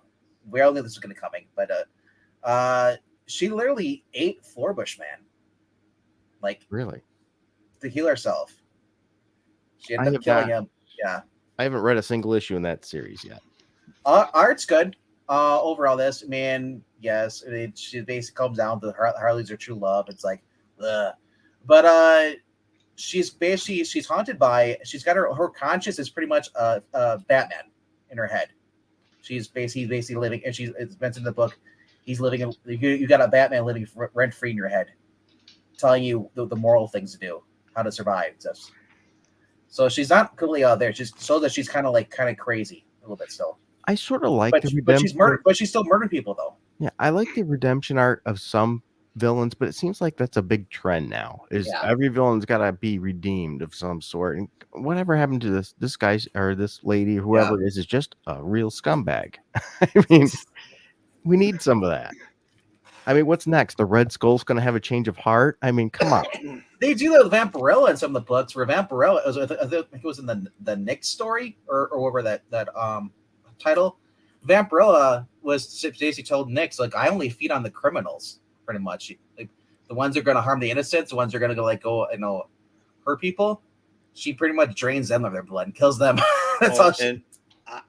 S2: We all knew this was going to be coming, but she literally ate Floorbush Man. Like,
S3: really?
S2: To heal herself. She ended up killing him. Yeah.
S3: I haven't read a single issue in that series yet.
S2: Art's good. Overall, this, man, yes. She basically comes down to Harley's her true love. It's like, ugh. But she's haunted by, she's got her conscious is pretty much Batman in her head. She's basically living, and it's mentioned in the book, he's living, you got a Batman living rent free in your head, telling you the moral things to do, how to survive. So she's not completely out there. Just so that she's kind of crazy a little bit still.
S3: I sort of like the
S2: redemption. But she's still murdering people though.
S3: Yeah, I like the redemption art of some villains, but it seems like that's a big trend now. Every villain's got to be redeemed of some sort, and whatever happened to this guy's or this lady, whoever it is just a real scumbag. I mean, we need some of that. I mean, what's next? The Red Skull's going to have a change of heart? I mean, come on.
S2: They do that with Vampirella in some of the books. Where Vampirella, I think it was in the Nick story or whatever that title. Vampirella was basically told Nick's like, I only feed on the criminals, pretty much. Like the ones that are going to harm the innocents, the ones that are going to go hurt people. She pretty much drains them of their blood and kills them. That's all.
S1: And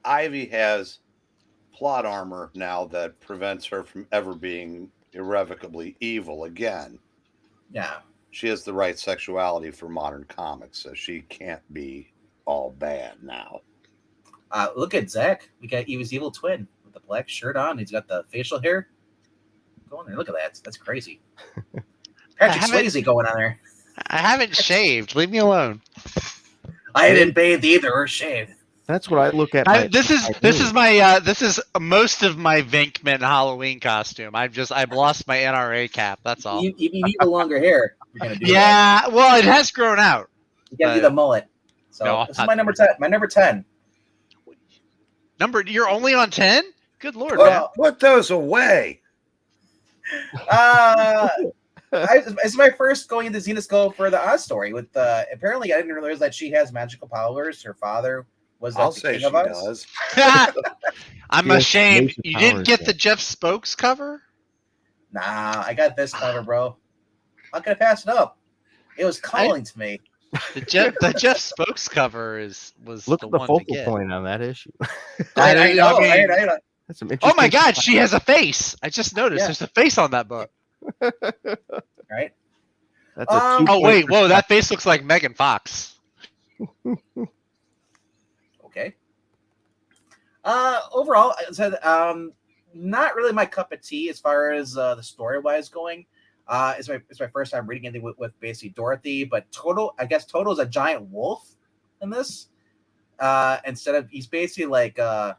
S1: Ivy has plot armor now that prevents her from ever being irrevocably evil again.
S2: Yeah.
S1: She has the right sexuality for modern comics, so she can't be all bad now.
S2: Look at Zach. We got Eva's evil twin with the black shirt on. He's got the facial hair. Go in there. Look at that. That's crazy. Patrick
S4: haven't-
S2: Swayze going on there.
S4: I haven't shaved. Leave me alone.
S2: I didn't bathe either or shave.
S3: That's what I look at.
S4: This is most of my Venkman Halloween costume. I've lost my NRA cap. That's all.
S2: You need the longer hair. You're gonna do that.
S4: Yeah, well, it has grown out.
S2: You gotta do the mullet. So
S4: No,
S2: this is my number 10. My number 10.
S4: You're only on 10? Good lord, man.
S2: Well,
S1: Put those away.
S2: It's my first going into Xenoscope for the Oz story. With apparently, I didn't realize that she has magical powers. Her father was
S1: I'll
S2: the
S1: say
S2: king
S1: she
S2: of Oz.
S1: does.
S4: I'm
S3: Yes,
S4: ashamed.
S3: major
S4: You didn't
S3: powers,
S4: get
S3: yeah.
S4: the Jeff Spokes cover?
S2: Nah, I got this cover, bro. How could I pass it up? It was calling to me.
S4: The Jeff Spokes cover was
S3: Look
S4: the
S3: at the
S4: one to
S3: focal
S4: get.
S3: point on that issue.
S2: I know.
S4: mean-
S2: I know.
S3: That's some
S4: Oh
S3: interesting.
S4: my God, she has a face. I just noticed.
S2: Yeah.
S4: There's a face on that book.
S2: Right?
S3: That's a
S2: Oh,
S3: 2
S4: wait,
S3: point
S4: whoa, that face looks like Megan Fox.
S2: Okay. Overall, I said not really my cup of tea as far as the story wise going. It's my first time reading anything with basically Dorothy, but Toto is a giant wolf in this. Instead of he's basically like kind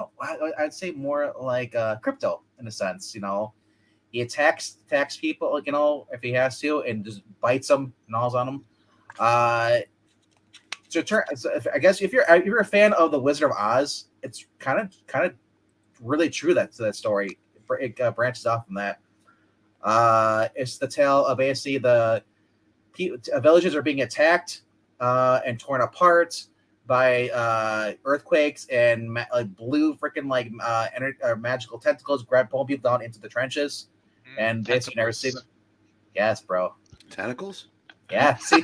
S2: of I'd say more like Crypto in a sense. You know, he attacks people, like, you know, if he has to, and just bites them, gnaws on them. I guess if you're a fan of the Wizard of Oz, it's kind of really true that story. It branches off from that. It's the tale of basically the villages are being attacked and torn apart by earthquakes and blue freaking magical tentacles pulling people down into the trenches, and basically never see them. Yes, bro.
S1: Tentacles?
S2: Yeah. See.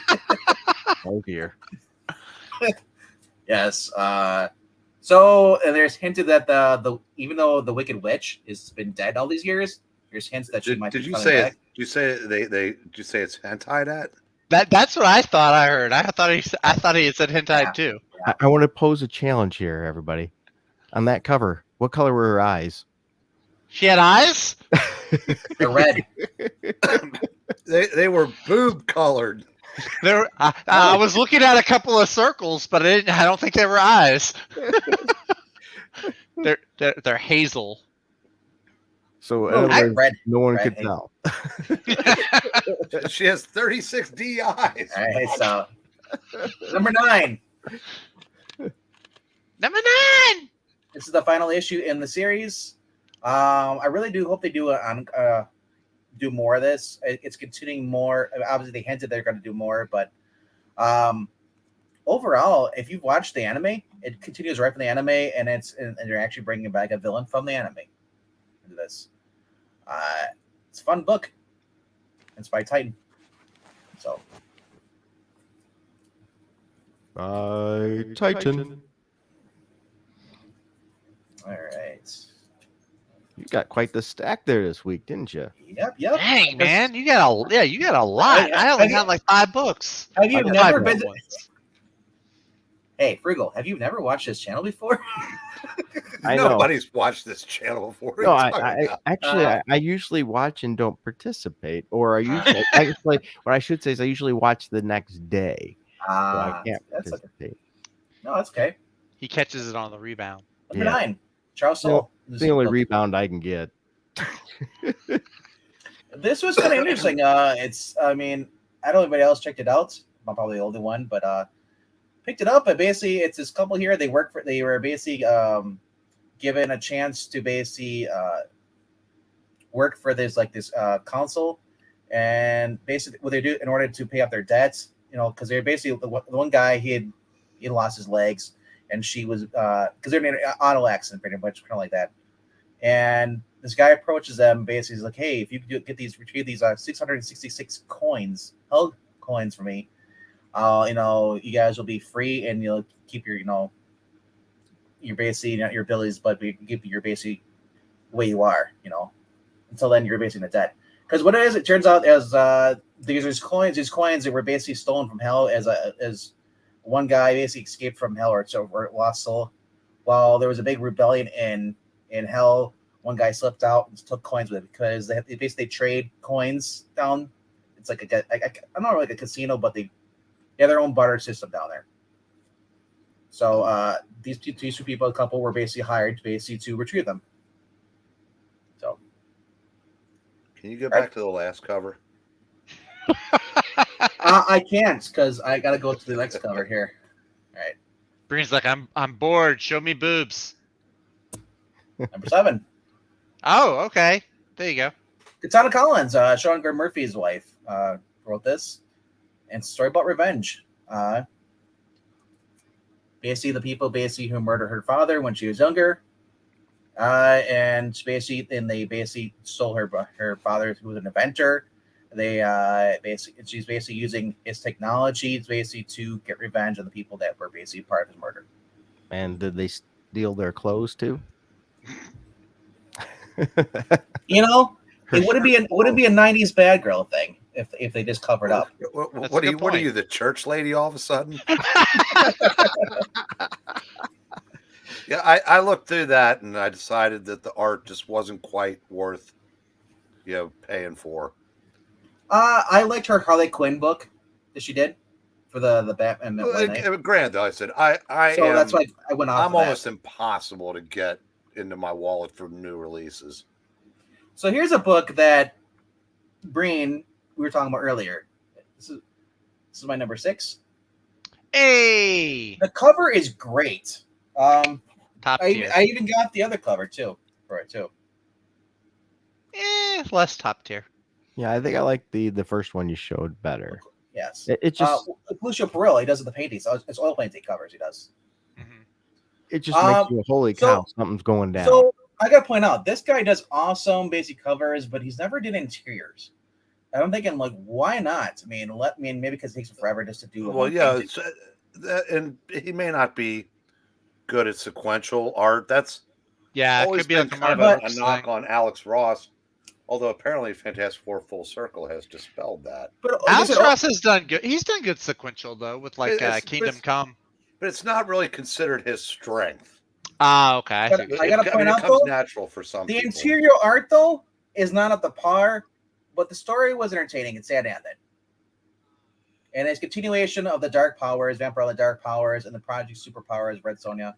S3: Oh dear.
S2: Yes. So and there's hinted that the even though the Wicked Witch has been dead all these years, there's hints that she might.
S1: Did
S2: be
S1: you
S2: coming
S1: say
S2: back.
S1: it? Did you say did you say it's hentai at?
S4: That's what I thought I heard. I thought he had said hentai
S2: Yeah.
S4: too.
S3: I want to pose a challenge here, everybody. On that cover, what color were her eyes?
S4: She had eyes?
S2: They're red.
S1: They were boob colored.
S4: I was looking at a couple of circles, but I don't think they were eyes. They're hazel.
S3: So in other words,
S2: Red.
S3: no one
S2: red
S3: could
S2: hazel.
S3: tell.
S1: She has 36 DIs.
S2: All right. So number 9.
S4: Number 9.
S2: This is the final issue in the series. I really do hope they do do more of this. It's continuing more. Obviously, they hinted they're going to do more, but overall, if you've watched the anime, it continues right from the anime, and they're actually bringing back a villain from the anime into this. It's a fun book. It's by Titan. So
S3: Titan.
S2: all right.
S3: You got quite the stack there this week, didn't you?
S2: Yep.
S4: Dang, man, you got a lot. I only had like 5 books.
S2: Have you
S3: I got
S2: never
S3: 5
S2: been?
S3: ones.
S2: Hey, Frugal, have you never watched this channel before?
S3: I know.
S1: Nobody's watched this channel before.
S3: No, I usually watch and don't participate, or I usually actually what I should say is I usually watch the next day. So I can't
S2: that's okay.
S3: participate.
S2: No, that's okay.
S4: He catches it on the rebound.
S2: Number
S3: Yeah.
S2: 9, Charles Soule.
S3: It's the only rebound I can get.
S2: This was kind of interesting. I mean, I don't know if anybody else checked it out. I'm probably the only one, but picked it up. But basically, it's this couple here. They were basically given a chance to basically work for this council, and basically what they do in order to pay off their debts, you know, because they're basically the one guy he lost his legs, and she was because they're in an auto accident, pretty much, kind of like that. And this guy approaches them, basically, he's like, "Hey, if you could retrieve these 666 coins, held coins for me, you know, you guys will be free, and you'll keep your, you know, your basically not your abilities, but give you your basic way you are, you know. Until then, you're basically in the debt. Because what it is, it turns out as these coins that were basically stolen from hell as one guy basically escaped from hell or lost soul, while there was a big rebellion in hell one guy slipped out and took coins with it because they basically trade coins down. It's like I don't know, like a casino, but they have their own barter system down there. So these two people, a couple, were basically hired to retrieve them. So
S1: Can you go back to the last cover?
S2: I can't because I got to go to the next cover here. All right,
S4: Breen's like, I'm bored. Show me boobs.
S2: number 7.
S4: Oh, okay. There you go.
S2: Katana Collins, Sean Gordon Murphy's wife, wrote this, and it's a story about revenge. Basically, the people who murdered her father when she was younger, and they basically stole her father, who was an inventor. She's basically using his technology to get revenge on the people that were basically part of his murder.
S3: And did they steal their clothes too?
S2: You know, it wouldn't be a '90s bad girl thing if they just covered up.
S1: What are you, the church lady all of a sudden? Yeah, I looked through that and I decided that the art just wasn't quite worth, paying for.
S2: I liked her Harley Quinn book that she did for the Batman.
S1: Granted, I said
S2: that's why I went off.
S1: I'm almost impossible to get into my wallet for new releases.
S2: So here's a book that Breen we were talking about earlier. This is my number 6.
S4: Hey,
S2: The cover is great.
S4: top tier.
S2: I even got the other cover too for it too.
S4: Less top tier.
S3: Yeah, I think I like the first one you showed better.
S2: Yes,
S3: It just
S2: Lucio Perillo, he does the paintings. It's oil painting covers he does.
S4: Mhm.
S3: it just makes you holy cow, something's going down.
S2: So I gotta point out, this guy does awesome basic covers, but he's never did interiors. I'm thinking, like, why not? I mean, maybe because it takes him forever just to do.
S1: Well, yeah, and he may not be good at sequential art. That's
S4: Yeah, it
S1: always
S4: could be
S1: been
S4: like
S1: kind
S4: more
S1: of a knock on Alex Ross. Although apparently Fantastic Four Full Circle has dispelled that.
S2: But
S4: Alex Ross has done good. He's done good sequential though, with like Kingdom Come.
S1: But it's not really considered his strength.
S4: Ah, okay. I
S2: But
S4: see what
S2: I
S4: you're
S2: gotta
S1: It
S2: point out,
S1: comes
S2: though,
S1: natural for some
S2: the
S1: people.
S2: interior art though is not up to par, but the story was entertaining and sad ended. And it's continuation of the Dark Powers, Vampirella Dark Powers, and the Project Superpowers, Red Sonja.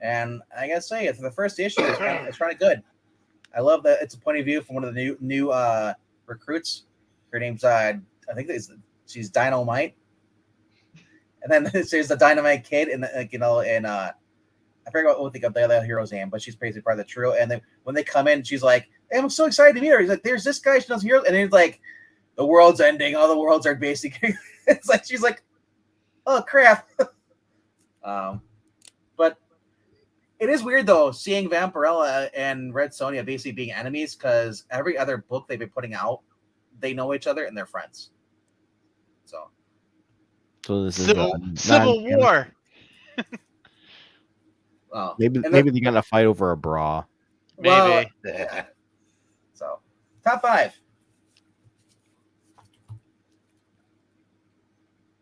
S2: And I gotta say, for the first issue, it's kind of good. I love that it's a point of view from one of the new recruits. Her name's I think she's Dynamite, and then there's the Dynamite Kid, and I forget what the other hero's name, but she's basically part of the trio. And then when they come in, she's like, "Hey, I'm so excited to meet her." He's like, "There's this guy, she knows heroes," and he's like, "The world's ending. All the worlds are basically." It's like she's like, "Oh crap." But it is weird though seeing Vampirella and Red Sonja basically being enemies, because every other book they've been putting out, they know each other and they're friends.
S3: So this is
S4: Civil War.
S3: Maybe they're gonna fight over a bra.
S4: Maybe.
S1: Yeah.
S2: So top 5.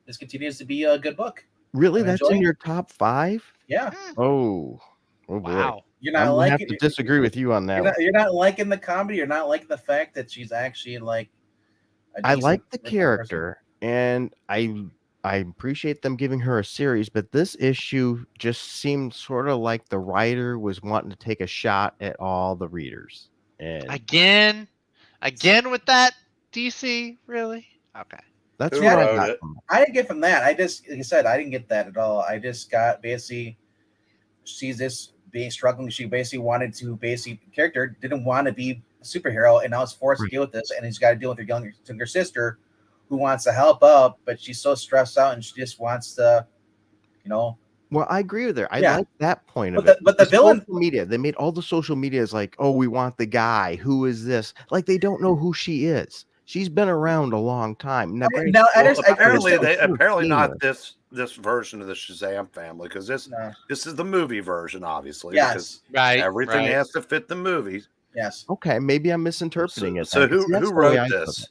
S2: This continues to be a good book.
S3: Really,
S2: I'm
S3: that's
S2: enjoying
S3: in your top 5?
S2: Yeah,
S3: Oh boy.
S4: Wow.
S2: you're
S3: I'm
S2: not
S3: gonna have
S2: liking.
S3: to disagree with you on that.
S2: You're not liking the comedy. You're not liking the fact that she's actually like.
S3: I like the character, and I appreciate them giving her a series, but this issue just seemed sort of like the writer was wanting to take a shot at all the readers. And
S4: Again with that DC, really? Okay.
S3: that's
S1: Who
S3: what I
S1: wrote
S3: got
S1: it?
S3: from it.
S2: I didn't get from that. Like I said, I didn't get that at all. I just got basically she's just being struggling. She basically wanted to character didn't want to be a superhero, and now is forced to deal with this, and he's got to deal with her younger sister, who wants to help up, but she's so stressed out and she just wants to,
S3: Well, I agree with her. I
S2: Yeah.
S3: like that point of
S2: But
S3: it.
S2: the villain.
S3: Social media, they made all the social media is like, oh, we want the guy. Who is this? Like they don't know who she is. She's been around a long time. Now, granted,
S2: Now,
S1: Well,
S2: I
S1: apparently,
S2: understand.
S1: apparently
S3: seen
S1: not
S3: this.
S1: this version of the Shazam family, because this
S2: No.
S1: is the movie version, obviously.
S2: Yes.
S4: Right.
S1: Because everything
S4: right.
S1: has to fit the movie.
S2: Yes.
S3: Okay, maybe I'm misinterpreting it.
S1: So
S3: then, 'cause
S1: who
S3: that's the
S1: wrote
S3: way I took
S1: this?
S3: it.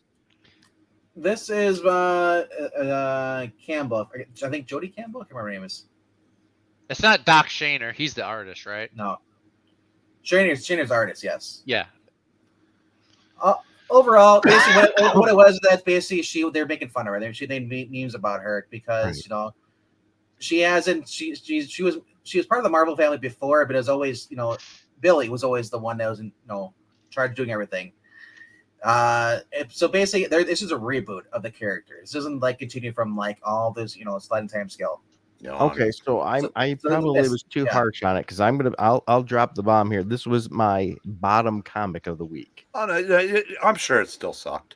S2: This is Campbell. I think Jody Campbell. I can't remember her name is.
S4: It's not Doc Shaner. He's the artist, right?
S2: No. Shayna's artist, yes.
S4: Yeah.
S2: Overall, basically, what it was that basically they're making fun of her. They made memes about her because
S3: Right.
S2: you know she hasn't she was part of the Marvel family before, but it was always Billy was always the one that was in charge of doing everything. So basically, this is a reboot of the character. This isn't like continue from like all this sliding time scale.
S3: Okay, so I probably was too harsh on it because I'll drop the bomb here. This was my bottom comic of the week.
S1: Oh, no, I'm sure it still sucked.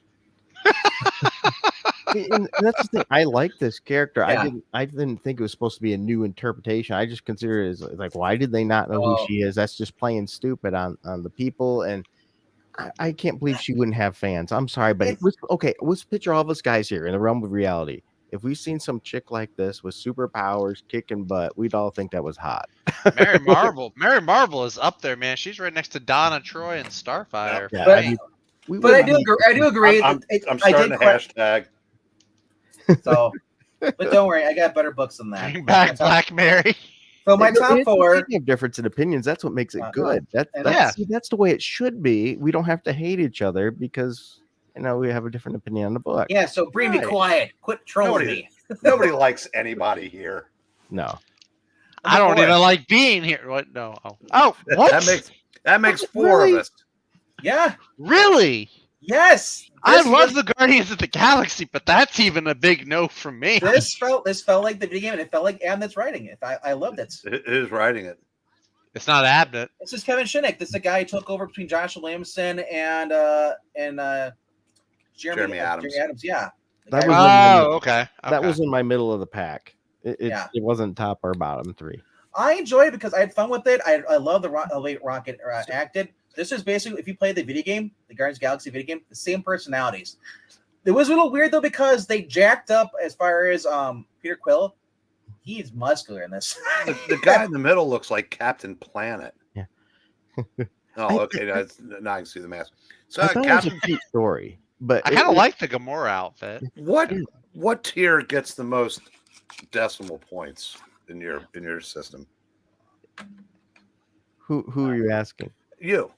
S3: And that's the thing. I like this character.
S2: Yeah.
S3: I didn't think it was supposed to be a new interpretation. I just consider it as like, why did they not know who she is? That's just playing stupid on the people. And I can't believe she wouldn't have fans. I'm sorry, but let's picture all of us guys here in the realm of reality. If we've seen some chick like this with superpowers kicking butt, we'd all think that was hot.
S4: Mary Marvel is up there, man. She's right next to Donna Troy and Starfire.
S3: Yeah,
S2: but I do agree.
S1: I'm starting a hashtag.
S2: So, but don't worry, I got better books than that.
S4: Bring back Black Mary.
S2: So my top four.
S3: We have difference in opinions. That's what makes it good.
S2: Yeah.
S3: That's the way it should be. We don't have to hate each other because we have a different opinion on the book.
S2: Yeah. So Bree, be quiet. Quit trolling me.
S1: Nobody likes anybody here.
S3: No.
S4: I don't even like being here. What? No. Oh, what?
S1: That makes four of us.
S2: Yeah.
S4: Really?
S2: Yes.
S4: I love the Guardians of the Galaxy, but that's even a big no from me.
S2: This felt like the video game, and it felt like Abnett's writing it. I loved it.
S1: Who's writing it?
S4: It's not Abnett.
S2: This is Kevin Shinnick. This is the guy who took over between Josh Williamson and Jeremy Adams. Yeah.
S4: Okay.
S3: That was in my middle of the pack. It wasn't top or bottom three.
S2: I enjoy it because I had fun with it. I love the way Rocket acted. This is basically, if you play the video game, the Guardians of the Galaxy video game, the same personalities. It was a little weird though because they jacked up as far as Peter Quill. He's muscular in this.
S1: The guy in the middle looks like Captain Planet.
S3: Yeah.
S1: Oh, okay. Now I can see the mask. So
S3: Captain, it was a cute story, but
S4: I kind of like the Gamora outfit.
S1: What tier gets the most decimal points in your system?
S3: Who are you asking?
S1: You.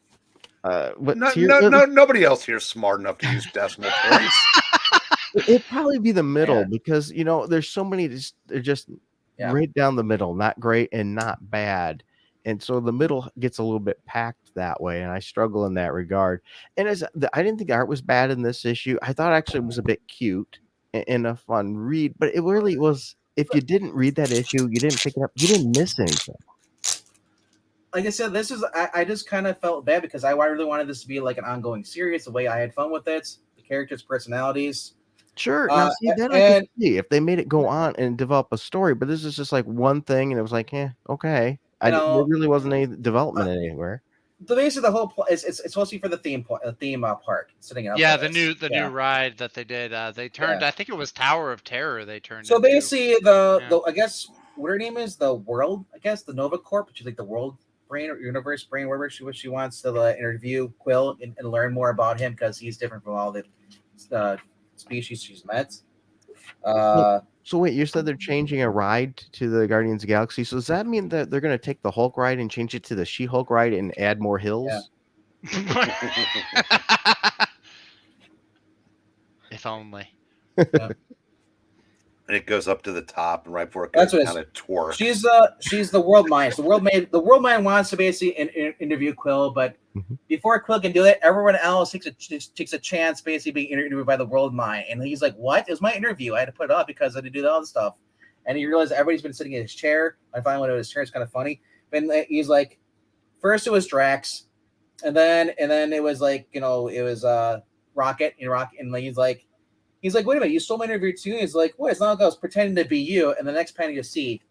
S3: Tier?
S1: Nobody else here is smart enough to use decimal points.
S3: It'd probably be the middle because there's so many. They're just right down the middle, not great and not bad, and so the middle gets a little bit packed that way, and I struggle in that regard. And I didn't think the art was bad in this issue. I thought actually it was a bit cute and a fun read, but it really was. If you didn't read that issue, you didn't pick it up, you didn't miss anything.
S2: Like I said, I just kind of felt bad because I really wanted this to be like an ongoing series. The way I had fun with it, the characters' personalities.
S3: Sure. Now, see, I could see if they made it go on and develop a story, but this is just like one thing, and it was like, okay. There really wasn't any development anywhere.
S2: Basically, the whole it's supposed to be for the theme park sitting up.
S4: Yeah, the new ride that they did. They turned. I think it was Tower of Terror. They turned.
S2: So basically, the I guess what her name is, the World. I guess the Nova Corp, which is like the World Brain or Universe Brain, whatever she wants to interview Quill and learn more about him because he's different from all the species she's met.
S3: So wait, you said they're changing a ride to the Guardians of the Galaxy. So does that mean that they're going to take the Hulk ride and change it to the She-Hulk ride and add more hills?
S4: Yeah. If only.
S2: Yeah.
S1: And it goes up to the top, and right before it goes down, it twerks.
S2: She's the World Mind. So the World Mind wants to basically interview Quill, but before Quill can do that, everyone else takes a chance basically being interviewed by the World Mind. And he's like, "What? It was my interview. I had to put it up because I had to do all this stuff." And he realized everybody's been sitting in his chair. I finally went to his chair. It's kind of funny. And he's like, first it was Drax, and then it was like it was Rocket, and he's like, wait a minute, you stole my interview too? He's like, what? It's not like I was pretending to be you. And the next panel you see,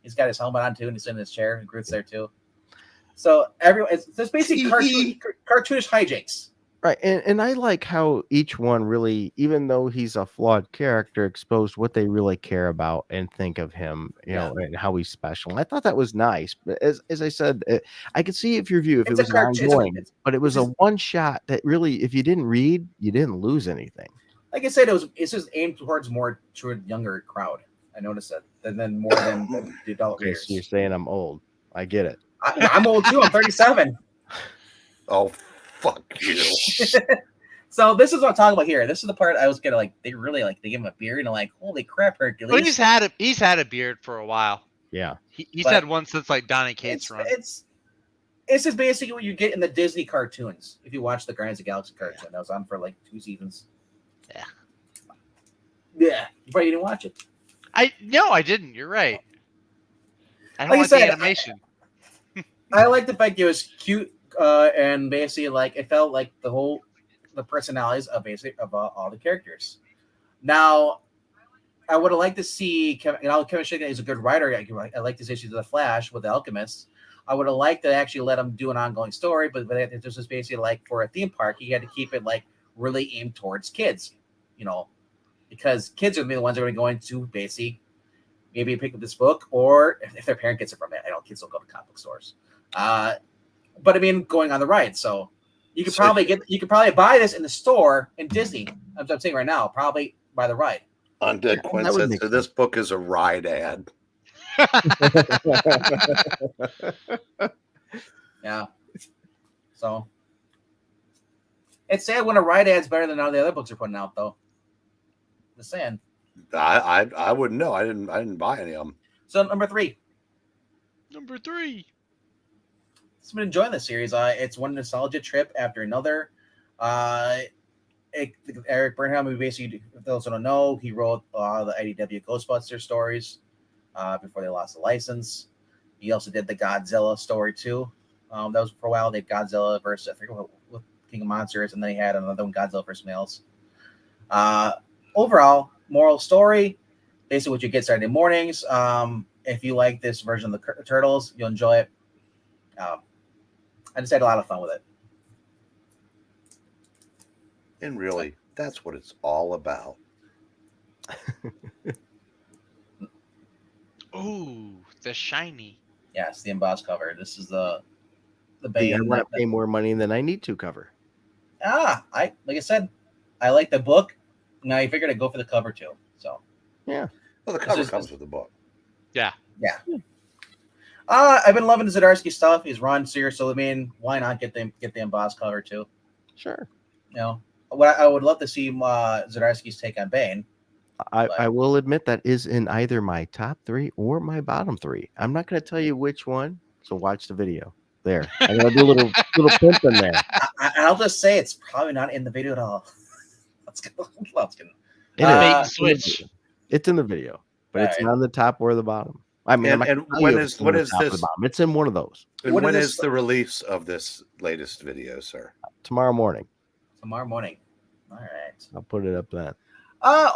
S2: he's got his helmet on too, and he's in his chair, and Groot's there too. So it's basically cartoonish hijinks.
S3: Right, and I like how each one really, even though he's a flawed character, exposed what they really care about and think of him, and how he's special. And I thought that was nice. But as I said, I could see if your view, if it was ongoing, but it was a one shot that really, if you didn't read, you didn't lose anything.
S2: Like I said, it's just aimed towards more to a younger crowd. I noticed that, than more than the adult readers.
S3: So you're saying I'm old. I get it.
S2: I'm old too. I'm 37.
S1: Oh, fuck you.
S2: So this is what I'm talking about here. This is the part I was gonna like. They really like they give him a beard and I'm like, holy crap, Hercules.
S4: Well, he's had a beard for a while.
S3: Yeah.
S4: He's
S2: But
S4: had one since like Donny Cates run.
S2: It's just basically what you get in the Disney cartoons. If you watch the Guardians of the Galaxy cartoon, that was on for like 2 seasons.
S4: Yeah.
S2: Yeah, but you didn't watch it.
S4: No, I didn't. You're right. I don't
S2: Like I
S4: like
S2: said,
S4: the animation.
S2: I like the fact it was cute and basically like it felt like the personalities of all the characters. Now, I would have liked to see Kevin Shaggy is a good writer. I like this issue of the Flash with the Alchemist. I would have liked to actually let him do an ongoing story, but this was basically like for a theme park, he had to keep it like really aimed towards kids, because kids are the ones that are going to basically maybe pick up this book, or if their parent gets it from it. I know kids don't go to comic book stores, but I mean going on the ride. So you could probably buy this in the store in Disney. I'm saying right now, probably buy the ride.
S1: Undead Quinn
S3: that would
S1: says
S3: make
S1: so this book is a ride ad.
S2: Yeah. So it's sad when a ride ad's better than all the other books are putting out, though. Just saying.
S1: I wouldn't know. I didn't buy any of them.
S2: So number 3.
S4: Number 3.
S2: I've been enjoying this series. It's one nostalgia trip after another. Eric Burnham, who basically, for those who don't know, he wrote the IDW Ghostbusters stories before they lost the license. He also did the Godzilla story too. That was for a while. They had Godzilla versus, I forget what King of Monsters, and then he had another one, Godzilla versus Males. Overall, moral story, basically what you get Saturday mornings. If you like this version of the Turtles, you'll enjoy it. I just had a lot of fun with it.
S1: And really, that's what it's all about.
S4: Ooh, the shiny.
S2: Yes, the embossed cover. This is the
S3: I
S2: Bane.
S3: want to pay more money than I need to cover.
S2: Like I said, I like the book. Now I figured I'd go for the cover too. So
S3: Yeah.
S1: Well, the cover comes with the book.
S4: Yeah.
S2: I've been loving the Zdarsky stuff. He's run serious, so I mean, why not get the embossed cover too?
S3: Sure.
S2: What I would love to see Zdarsky's take on Bane.
S3: I will admit that is in either my top 3 or my bottom 3. I'm not going to tell you which one, so watch the video. There, I'm going to do a little pimp in there.
S2: I'll just say it's probably not in the video at all. Let's go.
S3: It
S4: Bait
S3: is.
S4: switch.
S3: It's in the video, but it's
S2: All right.
S3: not on the top or the bottom. I mean, I'm not
S1: And
S3: gonna tell
S1: when
S3: you if
S1: is-
S3: it's on
S1: what
S3: the
S1: is
S3: top or the
S1: this?
S3: bottom. It's in one of those
S1: And
S2: What
S1: when
S2: is
S1: is
S2: this-
S1: the release of this latest video, sir?
S3: tomorrow morning.
S2: Tomorrow morning. All right.
S3: I'll put it up then.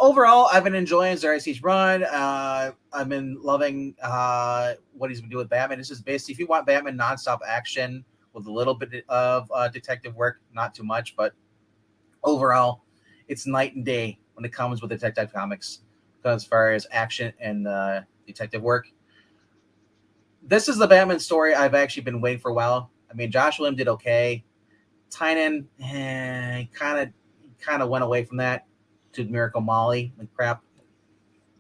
S2: Overall, I've been enjoying Zdarsky's run. I've been loving what he's been doing with Batman. This is basically, if you want Batman nonstop action with a little bit of detective work, not too much, but overall, it's night and day when it comes with Detective Comics as far as action and detective work. This is the Batman story I've actually been waiting for a while. I mean, Josh Lim did okay. Tynan kind of went away from that to Miracle Molly and crap.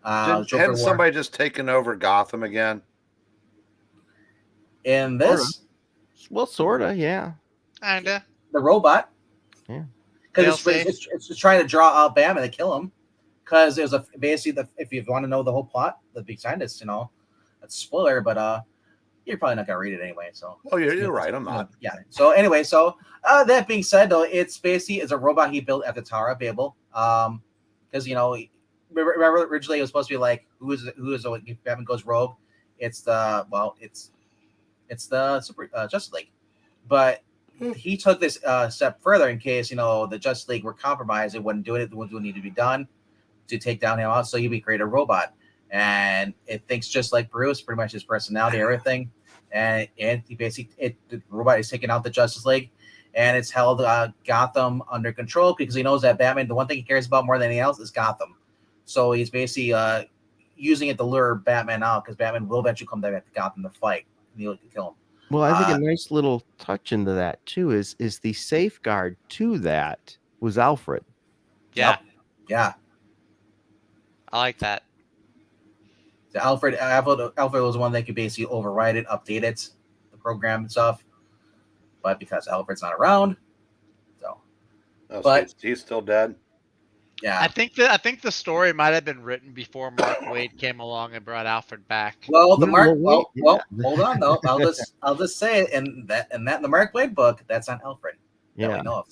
S2: Joker
S1: Hadn't
S2: War.
S1: somebody just taken over Gotham again?
S2: In this,
S3: Well, sorta, yeah.
S4: Kinda.
S2: the robot.
S3: Yeah.
S2: Because
S4: They'll
S2: it's trying to draw out Batman to kill him. Because there's basically if you want to know the whole plot, the big scientist, that's a spoiler, but you're probably not gonna read it anyway. So
S1: Oh, you're right. I'm not.
S2: Yeah. So anyway, that being said, though, it's basically a robot he built at the Tower of Babel. Because remember originally it was supposed to be like who is if Batman goes rogue, it's the Super Justice League, but he took this step further in case the Justice League were compromised. It wouldn't do it. It wouldn't need to be done to take down him out. So he create a robot, and it thinks just like Bruce, pretty much his personality, everything. And he basically the robot is taking out the Justice League, and it's held Gotham under control because he knows that Batman, the one thing he cares about more than anything else is Gotham. So he's basically using it to lure Batman out because Batman will eventually come back to Gotham to fight. And he'll kill him.
S3: Well, I think a nice little touch into that too is the safeguard to that was Alfred.
S4: Yeah,
S2: Yeah.
S4: I like that.
S2: So Alfred was one that could basically override it, update it, program and stuff. But because Alfred's not around, so
S1: Oh,
S2: But-
S1: so he's still dead.
S2: yeah.
S4: I think the story might have been written before Mark Wade came along and brought Alfred back.
S2: Well, the
S3: No,
S2: Mark.
S3: well, wait,
S2: Well,
S3: yeah.
S2: hold on though. I'll just say it. In the Mark Wade book, that's on Alfred. That
S3: Yeah.
S2: we know of.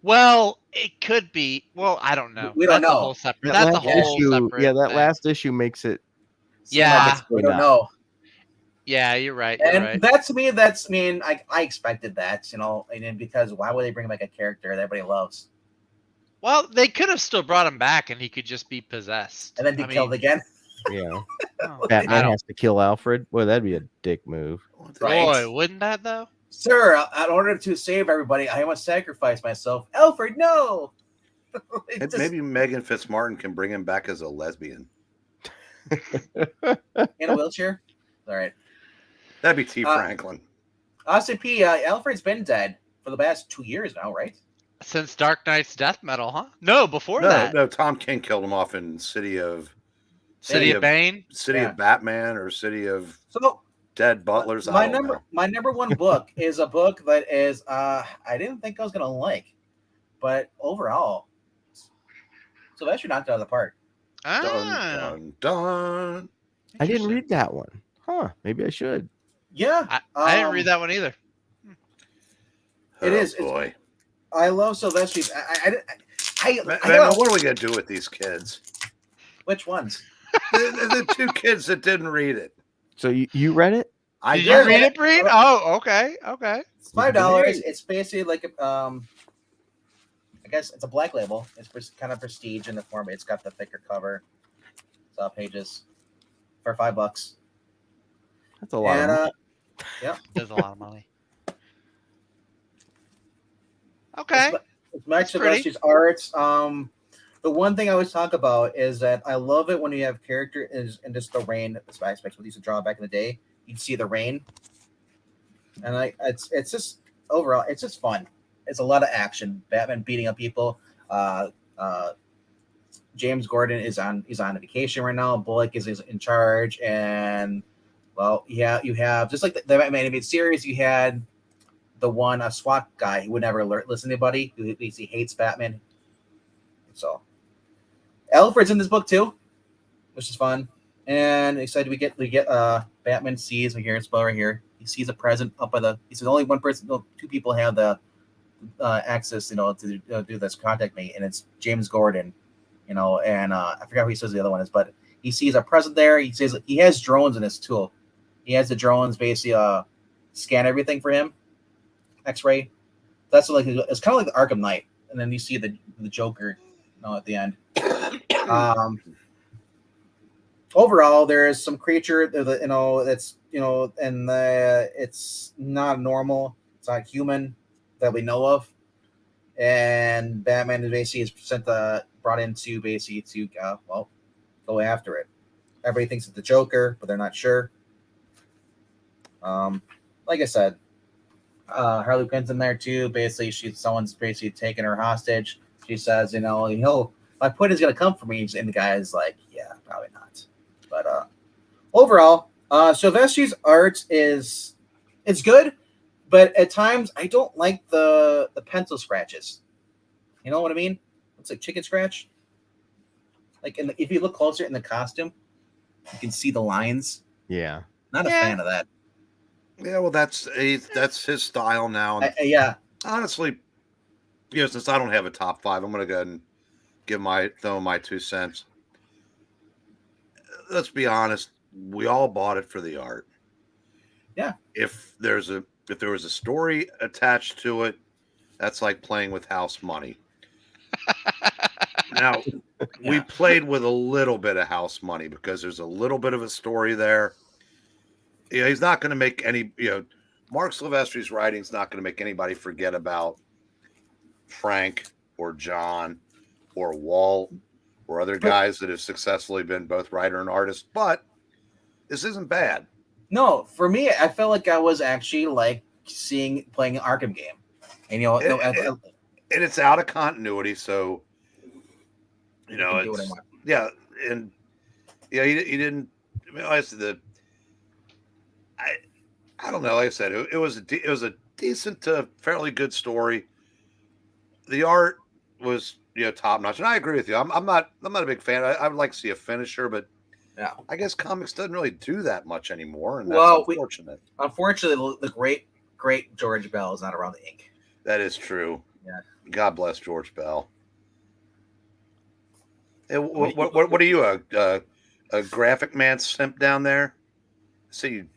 S4: Well, it could be. Well, I don't know.
S2: We don't
S4: That's a
S2: know.
S4: whole separate.
S3: That
S4: That's a
S3: last
S4: whole
S3: issue,
S4: separate.
S3: yeah, that
S4: thing.
S3: last issue makes it.
S2: Seem
S4: Yeah.
S2: like we don't
S3: Not.
S2: know.
S4: Yeah, you're right. You're
S2: And
S4: right.
S2: that to me, that's I mean, I expected that, and then because why would they bring back a character that everybody loves
S4: Well, they could have still brought him back, and he could just be possessed.
S2: and then be
S4: I
S2: killed
S4: mean,
S2: again?
S3: Yeah.
S4: oh, I
S3: Batman
S4: don't-
S3: has to kill Alfred. Well, that'd be a dick move.
S2: Right.
S4: Boy, wouldn't that though?
S2: Sir, in order to save everybody, I must sacrifice myself. Alfred, no. It just-
S1: Maybe Megan Fitzmartin can bring him back as a lesbian.
S2: in a wheelchair. All right.
S1: That'd be T.
S2: Uh,
S1: Franklin.
S2: Austin P. Alfred's been dead for the past 2 years now, right?
S4: Since Dark Knight's death metal, huh? No, before
S1: No,
S4: that.
S1: no. Tom King killed him off in City of
S4: City of Bane.
S1: City
S2: Yeah.
S1: of Batman or City of
S2: So
S1: Dead Butlers.
S2: my
S1: I don't know.
S2: my number one book is a book that is I didn't think I was gonna like, but overall, Sylvester knocked it out of the park.
S1: Dun,
S4: Ah,
S1: dun, dun.
S3: I didn't
S4: interesting.
S3: read that one. Huh? Maybe I should.
S2: Yeah,
S4: I didn't read that one either.
S2: It is. It's-
S1: Boy.
S2: I love Sylvester's.
S1: Man,
S2: I know
S1: what are we gonna do with these kids?
S2: which ones.
S1: The two kids that didn't read it.
S3: So you read it?
S1: I
S4: Did
S1: did.
S4: you read it, Breen? Oh, okay, okay.
S2: It's $5. It's basically like I guess it's a black label. It's kind of prestige in the form. It's got the thicker cover. It's all pages for $5.
S3: That's a lot.
S2: And
S3: of money.
S4: There's a lot of money. Okay.
S2: It's Max
S4: That's pretty.
S2: Sylvester's art. The one thing I always talk about is that I love it when you have character is and just the rain aspects. What used to draw back in the day, you'd see the rain, and it's just overall it's just fun. It's a lot of action. Batman beating up people. James Gordon is on vacation right now. Bullock is in charge, and well, yeah, you have just like the Batman animated series. You had the one a SWAT guy who would never listen to anybody who he hates Batman. So Alfred's in this book too, which is fun. And excited we get Batman sees we hear it spell right here. He sees a present up by the. He says only one person, no, two people have the access, to do this. Contact me, and it's James Gordon, and I forgot who he says the other one is, but he sees a present there. He says he has drones in his tool. He has the drones basically scan everything for him. X-ray. That's like it's kind of like the Arkham Knight, and then you see the Joker, at the end. Overall, there is some creature, that's and it's not normal. It's not human that we know of, and Batman is basically brought in to basically to go after it. Everybody thinks it's the Joker, but they're not sure. Like I said, Harley Quinn's in there too. Basically, someone's basically taking her hostage. She says, my point is gonna come for me, and the guy is like, yeah, probably not. But overall, Sylvester's art it's good, but at times I don't like the pencil scratches. You know what I mean? It's like chicken scratch. Like, if you look closer in the costume, you can see the lines.
S3: Yeah.
S2: Not a fan of that.
S1: Yeah, well, that's his style now. And
S2: Yeah.
S1: honestly, since I don't have a top 5, I'm going to go ahead and throw my 2 cents. Let's be honest, we all bought it for the art.
S2: Yeah.
S1: If there was a story attached to it, that's like playing with house money. Now, we played with a little bit of house money because there's a little bit of a story there. He's not going to make any, Mark Silvestri's writing's not going to make anybody forget about Frank or John or Walt or other guys that have successfully been both writer and artist, but this isn't bad.
S2: No, for me, I felt like I was actually like playing an Arkham game. And
S1: And it's out of continuity, so
S2: can do what I
S1: it's,
S2: want.
S1: yeah, and he didn't. I mean, honestly, I don't know. Like I said, it was it was a decent to fairly good story. The art was top notch, and I agree with you. I'm not a big fan. I would like to see a finisher, but
S2: Yeah.
S1: I guess comics doesn't really do that much anymore, and that's
S2: Well,
S1: unfortunate.
S2: Unfortunately, the great George Bell is not around the ink.
S1: That is true.
S2: Yeah.
S1: God bless George Bell. Hey, what are you, a graphic man simp down there? I see you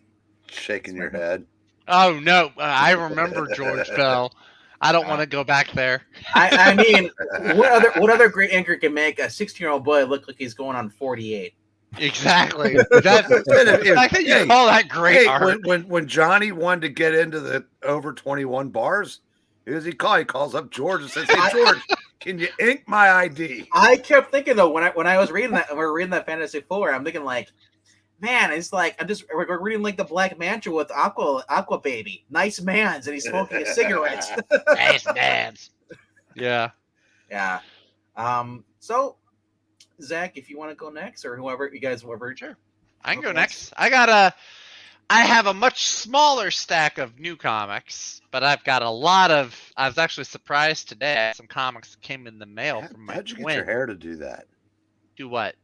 S1: shaking your head.
S4: Oh no, I remember George Bell. I don't want to go back there.
S2: I mean, what other great anchor can make a 16-year-old boy look like he's going on 48?
S4: Exactly. That's I think you call that great art.
S1: When Johnny wanted to get into the over 21 bars, who does he call? He calls up George and says, "Hey George, can you ink my ID?"
S2: I kept thinking though when I was reading that, we were reading that Fantasy Four, I'm thinking like, man, it's like we're reading like the Black Manta with Aqua Baby, nice man's, and he's smoking a cigarette.
S4: Nice man's. Yeah.
S2: Yeah. So, Zach, if you want to go next, or whoever you guys, whoever.
S4: Sure. I can go next. I have a much smaller stack of new comics, but I've got a lot of. I was actually surprised today. Some comics came in the mail from my
S1: How'd you get
S4: twin.
S1: your hair to do that?
S4: Do what?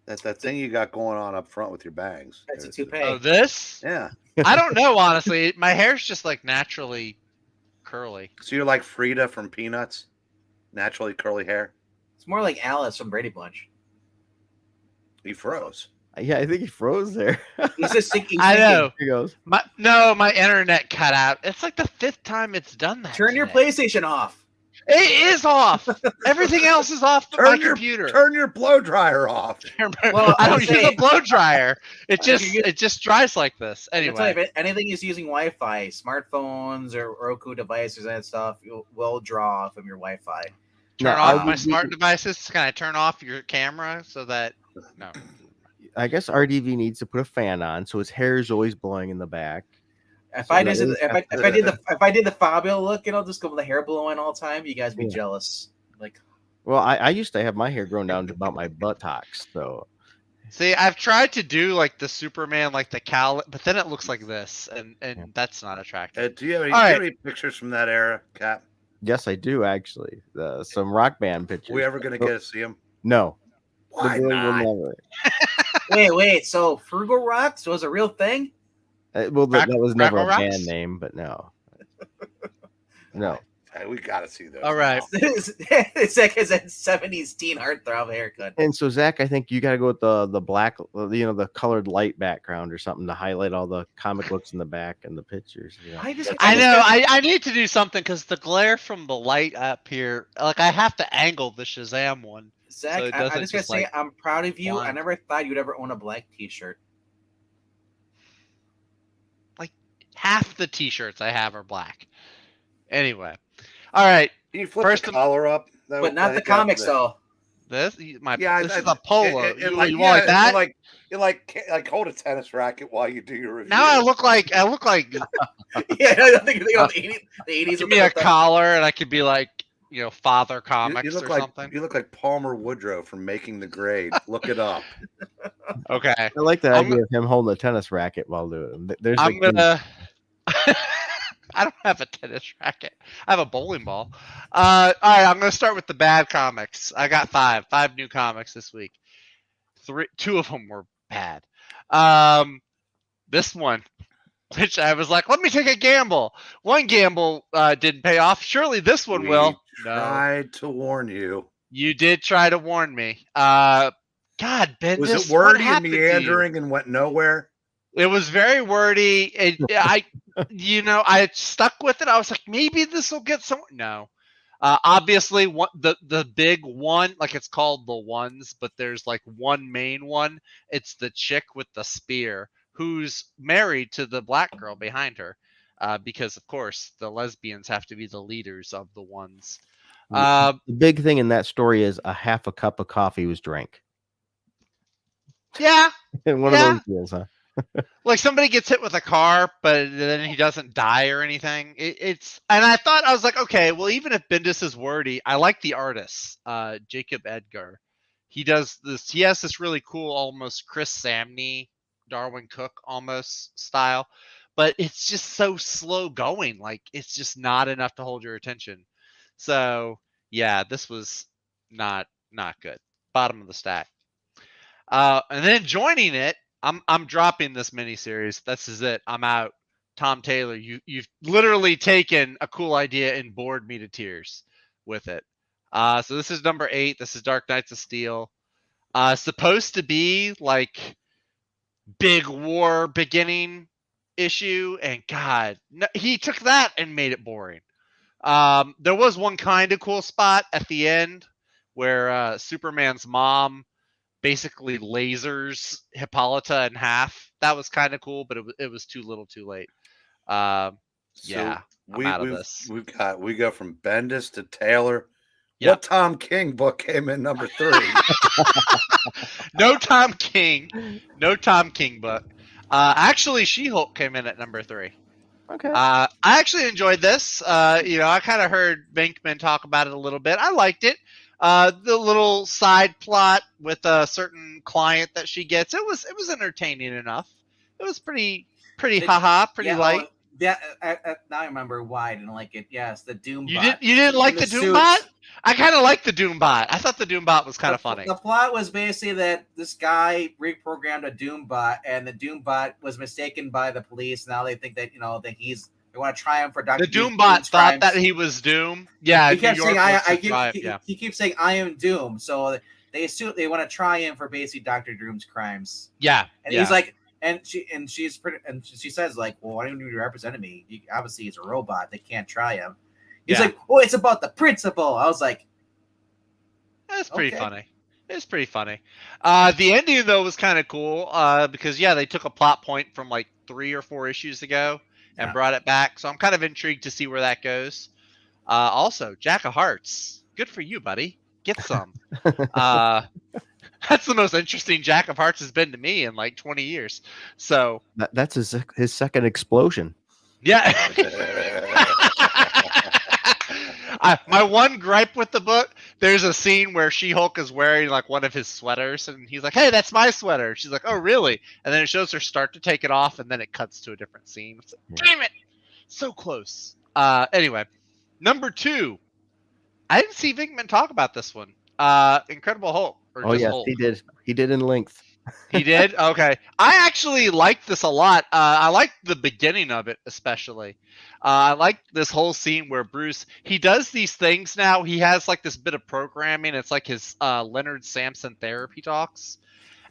S1: That thing you got going on up front with your bangs.
S2: That's a toupee.
S4: Oh, this?
S1: Yeah.
S4: I don't know, honestly. My hair's just like naturally curly.
S1: So you're like Frida from Peanuts, naturally curly hair.
S2: It's more like Alice from Brady Bunch.
S1: He froze.
S3: Yeah, I think he froze there.
S2: He's just thinking.
S4: I know.
S3: He goes.
S4: My internet cut out. It's like the 5th time it's done that.
S2: Turn your
S4: today.
S2: PlayStation off.
S4: It is off. Everything else is off my computer.
S1: Turn your blow dryer off.
S2: Well,
S4: I don't
S2: I'd say-
S4: use a blow dryer. It just dries like this.
S2: I'll tell
S4: Anyway,
S2: you, anything is using Wi-Fi, smartphones or Roku devices and stuff, will draw from your Wi-Fi.
S4: turn
S3: No,
S4: off
S3: I
S4: my
S3: would
S4: smart devices. Can I turn off your camera so that no?
S3: I guess RDV needs to put a fan on, so his hair is always blowing in the back.
S2: If
S3: So
S2: I
S3: that
S2: did
S3: is-
S2: if I did the Fabio look, just go with the hair blowing all the time, you guys be
S3: Yeah.
S2: jealous. Like,
S3: Well, I used to have my hair grown down to about my buttocks, so
S4: See, I've tried to do like the Superman, like the cowl, but then it looks like this, and
S3: Yeah.
S4: that's not attractive.
S1: Do you have
S4: All right.
S1: any pictures from that era, Cap?
S3: yes, I do actually. Some rock band pictures.
S1: We ever gonna get to see him?
S3: No,
S1: Why
S3: literally
S1: not?
S3: will never.
S2: wait, so Frugal Rocks was a real thing?
S3: Well, that was never a
S4: Crackle
S3: band
S4: Rocks?
S3: name, but no, no.
S1: Hey, we gotta see those.
S4: All right.
S1: now.
S2: It's like his 70s teen heartthrob haircut.
S3: And so, Zach, I think you got to go with the black, the colored light background or something to highlight all the comic books in the back and the pictures. You know.
S4: I know. I need to do something because the glare from the light up here, like I have to angle the Shazam one.
S2: Zach,
S4: So it
S2: I
S4: doesn't
S2: just gotta
S4: just,
S2: say,
S4: like,
S2: I'm proud of you. I
S4: want-
S2: never thought you'd ever own a black T-shirt.
S4: Half the T-shirts I have are black. Anyway, all right.
S1: Can you flip
S4: First
S1: the
S4: of-
S1: collar up? That
S2: But
S1: would-
S2: not
S1: I
S2: the
S1: think that-
S2: comics, though.
S4: This
S1: Yeah,
S4: this is a polo. You
S1: like,
S4: want like that?
S1: You like hold a tennis racket while you do your review.
S4: Now I look like
S2: Yeah, I think of the 80s.
S4: give me a collar and I could be like Father Comics
S1: You look
S4: or
S1: like
S4: something.
S1: you look like Palmer Woodrow from Making the Grade. Look it up.
S4: Okay,
S3: I like the
S4: I'm-
S3: idea of him holding a tennis racket while doing it. There's
S4: I'm
S3: like
S4: gonna. I don't have a tennis racket. I have a bowling ball. All right, I'm gonna start with the bad comics. I got five new comics this week. Two of them were bad. This one, which I was like, let me take a gamble. One gamble didn't pay off. Surely this one will.
S1: We tried to warn you.
S4: You did try to warn me. God, Bendis,
S1: Was it
S4: what
S1: wordy and
S4: happened to you?
S1: meandering and went nowhere?
S4: It was very wordy. I stuck with it. I was like, maybe this will get some. No, obviously, the big one, like it's called the Ones, but there's like one main one. It's the chick with the spear who's married to the black girl behind her, because of course the lesbians have to be the leaders of the Ones.
S3: the big thing in that story is a half a cup of coffee was drank.
S4: Yeah,
S3: One
S4: Yeah.
S3: of those deals, huh?
S4: like somebody gets hit with a car, but then he doesn't die or anything. And I thought, I was like, okay, well, even if Bendis is wordy, I like the artist, Jacob Edgar. He does this. He has this really cool, almost Chris Samney, Darwin Cook almost style, but it's just so slow going. Like it's just not enough to hold your attention. So yeah, this was not good. Bottom of the stack. And then joining it, I'm dropping this miniseries. This is it. I'm out. Tom Taylor, you've literally taken a cool idea and bored me to tears with it. So this is number 8. This is Dark Knights of Steel. Supposed to be like big war beginning issue, and God, no, he took that and made it boring. There was one kind of cool spot at the end where Superman's mom basically lasers Hippolyta in half. That was kind of cool, but it was too little, too late. Yeah, I'm out of this.
S1: We go from Bendis to Taylor.
S4: Yep.
S1: What Tom King book came in number 3?
S4: No Tom King book. Actually, She-Hulk came in at number 3.
S3: Okay.
S4: I actually enjoyed this. I kind of heard Venkman talk about it a little bit. I liked it. The little side plot with a certain client that she gets, it was entertaining enough. It was pretty haha, pretty light.
S2: Yeah, now I remember why I didn't like it. Yes, the Doom.
S4: You didn't like the Doom bot? I kind of liked the Doom bot. I thought the Doom bot was kind of funny.
S2: The plot was basically that this guy reprogrammed a Doom bot, and the Doom bot was mistaken by the police. Now they think that that they want to try him for Dr.
S4: The Doom bot thought that he was Doom. Yeah,
S2: he kept saying he keeps saying I am Doom. So they assume they want to try him for basically Dr. Doom's crimes.
S4: Yeah,
S2: and he's like. And she says like, well, why don't you represent me? Obviously, he's a robot. They can't try him. He's like, oh, it's about the principle. I was like,
S4: that's pretty funny. It's pretty funny. The ending though was kind of cool because they took a plot point from like 3 or 4 issues ago and brought it back. So I'm kind of intrigued to see where that goes. Also, Jack of Hearts, good for you, buddy. Get some. That's the most interesting Jack of Hearts has been to me in like 20 years. So
S3: that's his second explosion.
S4: Yeah. My one gripe with the book, there's a scene where She-Hulk is wearing like one of his sweaters and he's like, hey, that's my sweater. She's like, oh, really? And then it shows her start to take it off and then it cuts to a different scene. It's like, damn it. So close. Anyway, number 2. I didn't see Venkman talk about this one. Incredible Hulk.
S3: Oh yes, Hulk. He did in length.
S4: He did? Okay. I actually liked this a lot. I liked the beginning of it especially. I like this whole scene where Bruce, he does these things now. He has like this bit of programming. It's like his Leonard Samson therapy talks.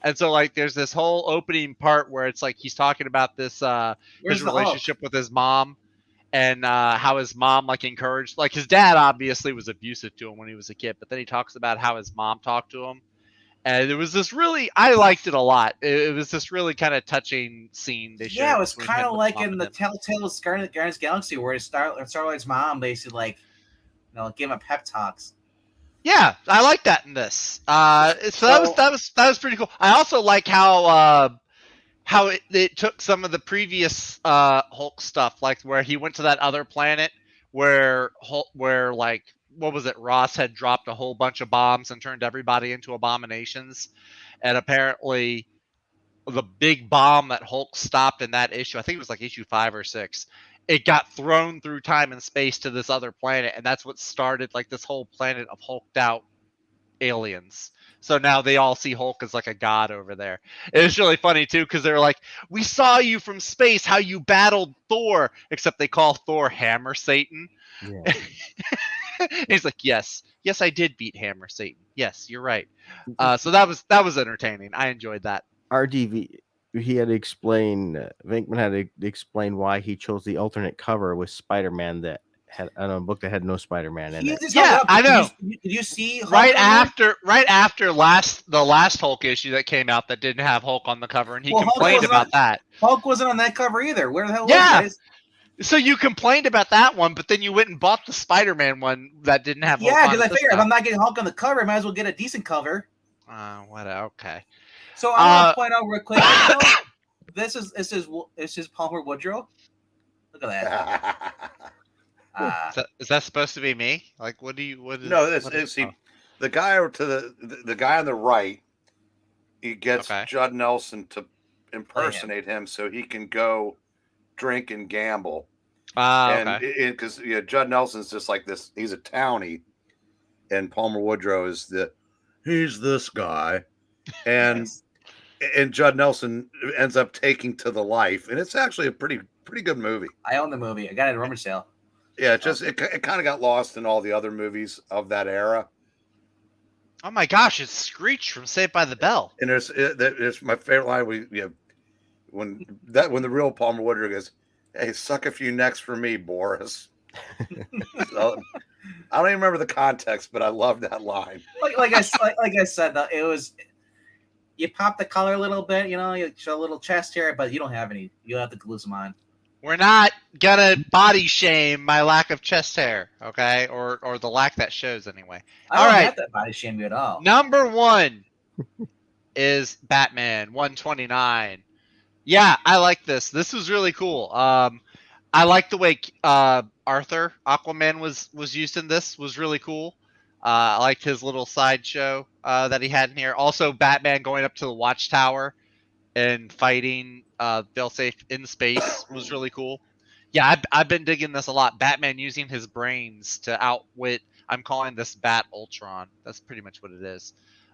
S4: And so like there's this whole opening part where it's like he's talking about this his relationship with his mom. And how his mom like encouraged, like his dad obviously was abusive to him when he was a kid, but then he talks about how his mom talked to him, and it was this really, I liked it a lot. It was this really kind of touching scene. They
S2: it was kind of like in the Telltale Guardians Galaxy where Star-Lord's mom basically like, gave him pep talks.
S4: Yeah, I like that in this. So that was pretty cool. I also like how it took some of the previous Hulk stuff, like where he went to that other planet where like, what was it? Ross had dropped a whole bunch of bombs and turned everybody into abominations. And apparently the big bomb that Hulk stopped in that issue, I think it was like issue 5 or 6, it got thrown through time and space to this other planet. And that's what started like this whole planet of hulked out aliens. So now they all see Hulk as like a god over there. It was really funny too, because they're like, we saw you from space, how you battled Thor, except they call Thor Hammer Satan. Yeah. He's like, yes, I did beat Hammer Satan. Yes, you're right. So that was entertaining. I enjoyed that.
S3: RDV, he had to explain, Venkman had to explain why he chose the alternate cover with Spider-Man that had a book that had no Spider-Man in it.
S4: Yeah, I know.
S2: Did you see Hulk
S4: right after the last Hulk issue that came out that didn't have Hulk on the cover, and he complained about that.
S2: Hulk wasn't on that cover either. Where the hell
S4: was it? So you complained about that one, but then you went and bought the Spider-Man one that didn't have Hulk on it.
S2: Yeah, because I figured if I'm not getting Hulk on the cover, I might as well get a decent cover.
S4: Okay.
S2: So I want to point out real quick. This is Palmer Woodrow. Look at that.
S4: Is that supposed to be me? Like, what?
S1: No, the guy the guy on the right. He gets Judd Nelson to impersonate him so he can go drink and gamble.
S4: Okay.
S1: And because Judd Nelson's just like this, he's a townie, and Palmer Woodrow is he's this guy, and
S2: Nice.
S1: Judd Nelson ends up taking to the life, and it's actually a pretty good movie.
S2: I own the movie. I got it at a rummage sale.
S1: Yeah, it kind of got lost in all the other movies of that era.
S4: Oh my gosh, it's Screech from Saved by the Bell.
S1: And there's my favorite line. When the real Palmer Woodrow goes, "Hey, suck a few necks for me, Boris." So, I don't even remember the context, but I love that line.
S2: Like I said, though, it was you pop the collar a little bit, you show a little chest hair, but you don't have any. You have to glue some on.
S4: We're not gonna body shame my lack of chest hair, okay, or the lack that shows anyway.
S2: I
S4: All
S2: don't
S4: right.
S2: have that body shame you at all.
S4: Number 1 is Batman 129. Yeah, I like this. This was really cool. I like the way Arthur Aquaman was used in this. Was really cool. I liked his little sideshow that he had in here. Also, Batman going up to the Watchtower and fighting Failsafe in space was really cool. Yeah, I've been digging this a lot. Batman using his brains to outwit. I'm calling this Bat Ultron. That's pretty much what it is.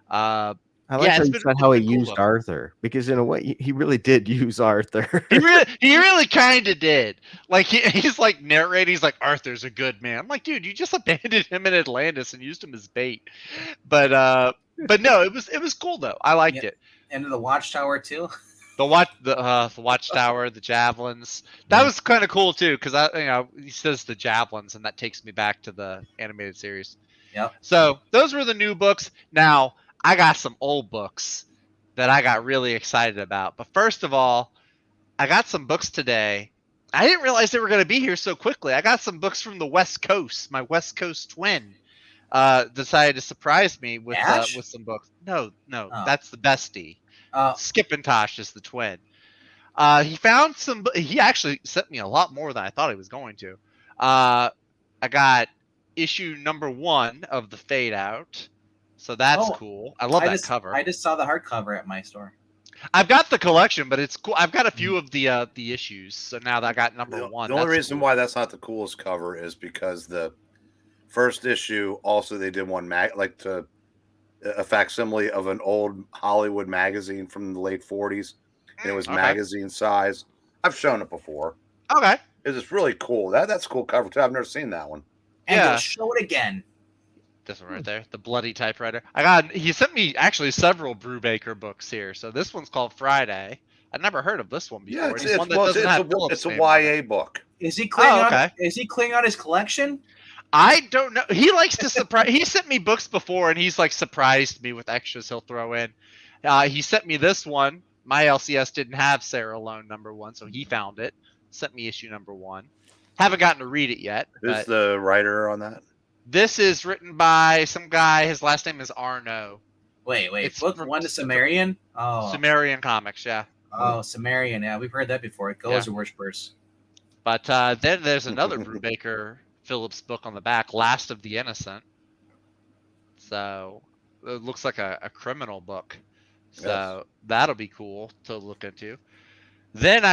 S3: I like how you said how he used Arthur, because in a way he really did use Arthur.
S4: he really kind of did. Like he's like narrating. He's like, Arthur's a good man. I'm like, dude, you just abandoned him in Atlantis and used him as bait. But no, it was cool though. I liked it.
S2: And the Watchtower too.
S4: The Watchtower, the javelins. That was kind of cool too, because he says the javelins, and that takes me back to the animated series.
S2: Yep.
S4: So those were the new books. Now I got some old books that I got really excited about. But first of all, I got some books today. I didn't realize they were going to be here so quickly. I got some books from the West Coast. My West Coast twin decided to surprise me with some books. No, that's the bestie. Skipintosh is the twin. He found some. He actually sent me a lot more than I thought he was going to. I got issue number 1 of the Fade Out. So that's cool. I love that cover.
S2: I just saw the hardcover at my store.
S4: I've got the collection, but it's cool. I've got a few of the issues. So now that I got number 1.
S1: The only reason why that's not the coolest cover is because the first issue also they did one a facsimile of an old Hollywood magazine from the late 40s, and it was magazine size. I've shown it before.
S4: Okay.
S1: It's just really cool. That's a cool cover too. I've never seen that one.
S2: And you'll show it again.
S4: This one right there, the bloody typewriter. He sent me actually several Brubaker books here. So this one's called Friday. I've never heard of this one before.
S1: Yeah, it's a YA book.
S2: Is he clearing out his collection?
S4: I don't know. He likes to surprise. He sent me books before, and he's like surprised me with extras he'll throw in. He sent me this one. My LCS didn't have Sarah Lone number 1, so he found it. Sent me issue number 1. Haven't gotten to read it yet.
S1: Who's the writer on that?
S4: This is written by some guy. His last name is Arno.
S2: Wait. It's book 1 to Sumerian? Oh.
S4: Sumerian Comics, yeah.
S2: Oh, Sumerian. Yeah, we've heard that before. It goes to Worshipers.
S4: But then there's another Brubaker Phillips book on the back, Last of the Innocent. So it looks like a criminal book. So that'll be cool to look into. Then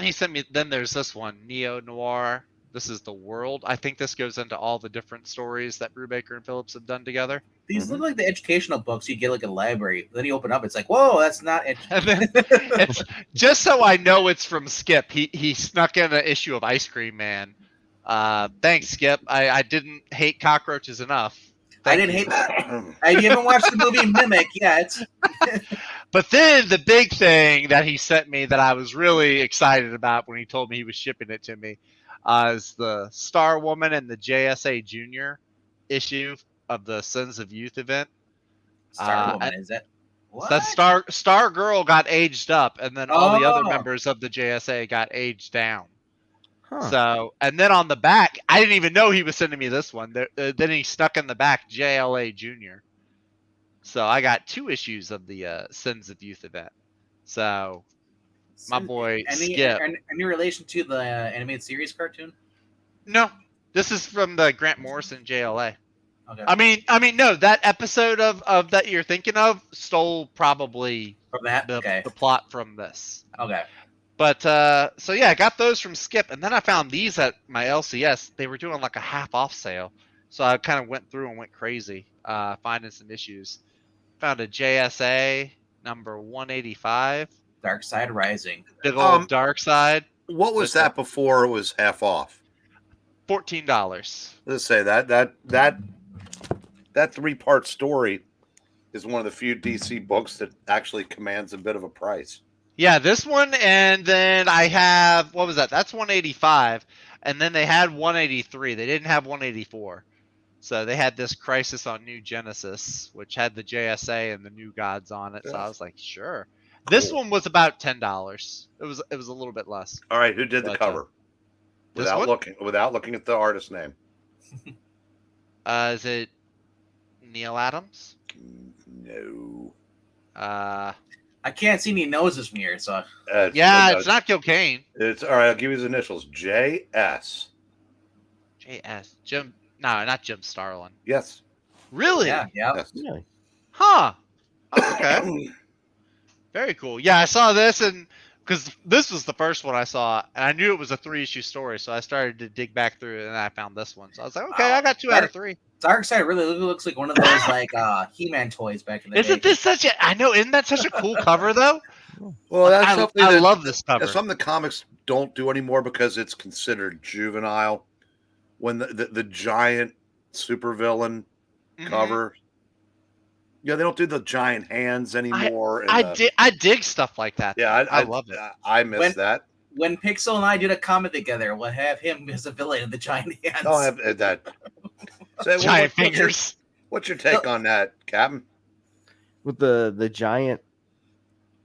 S4: he sent me, then there's this one, Neo Noir. This is The World. I think this goes into all the different stories that Brubaker and Phillips have done together.
S2: These look like the educational books you get like a library. Then you open up, it's like, whoa, that's not
S4: it's, just so I know it's from Skip. He snuck in an issue of Ice Cream Man. Thanks, Skip. I didn't hate cockroaches enough.
S2: I didn't hate that. You haven't watched the movie Mimic yet.
S4: But then the big thing that he sent me that I was really excited about when he told me he was shipping it to me is the Star Woman and the JSA Junior issue of the Sons of Youth event.
S2: Star Woman, is that? What?
S4: That Star Girl got aged up, and then all the other members of the JSA got aged down. Huh. So, and then on the back, I didn't even know he was sending me this one. Then he snuck in the back JLA Junior. So I got 2 issues of the Sons of Youth event. So my boy Skip.
S2: Any relation to the animated series cartoon?
S4: No, this is from the Grant Morrison JLA.
S2: Okay.
S4: I mean, no, that episode of that you're thinking of stole probably
S2: from that.
S4: the plot from this.
S2: Okay.
S4: But so yeah, I got those from Skip, and then I found these at my LCS. They were doing like a half off sale, so I kind of went through and went crazy, finding some issues. Found a JSA number 185,
S2: Dark Side Rising.
S4: big old Dark Side,
S1: What was
S4: With
S1: that before it was half off?
S4: $14.
S1: Let's say that 3-part story is one of the few DC books that actually commands a bit of a price.
S4: Yeah, this one, and then I have, what was that? That's 185, and then they had 183. They didn't have 184. So they had this Crisis on New Genesis, which had the JSA and the New Gods on it. So I was like, sure. This one was about $10. It was a little bit less.
S1: All right, who did the
S4: But,
S1: cover?
S4: this
S1: Without
S4: one?
S1: looking at the artist name.
S4: Is it Neil Adams?
S1: No.
S2: I can't see any noses from here, so
S4: Yeah, it's not Gil Kane.
S1: It's all right. I'll give you his initials. JS.
S4: JS. Jim. No, not Jim Starlin.
S1: Yes.
S4: Really?
S2: yeah.
S1: Yes.
S3: Really?
S4: Huh. Okay. Very cool. Yeah, I saw this, and because this was the first one I saw, and I knew it was a 3-issue story, so I started to dig back through it, and I found this one. So I was like, okay,
S2: Wow.
S4: I got 2 out of 3.
S2: Dark Side really looks like one of those like He-Man toys back in the day.
S4: Isn't this such a? I know. Isn't that such a cool cover though?
S1: Well, that's
S4: I
S1: something
S4: I
S1: that,
S4: love this cover.
S1: that's something the comics don't do anymore because it's considered juvenile. When the giant supervillain
S4: Mhm.
S1: cover, yeah, they don't do the giant hands anymore. and
S4: I dig stuff like that.
S1: Yeah,
S4: I love it.
S1: I miss
S2: When-
S1: that.
S2: When Pixel and I did a comic together, we'll have him as a villain in the giant hands.
S1: I'll have that. So,
S4: Giant
S1: what's your-
S4: fingers.
S1: What's your take on that, Captain?
S3: With the giant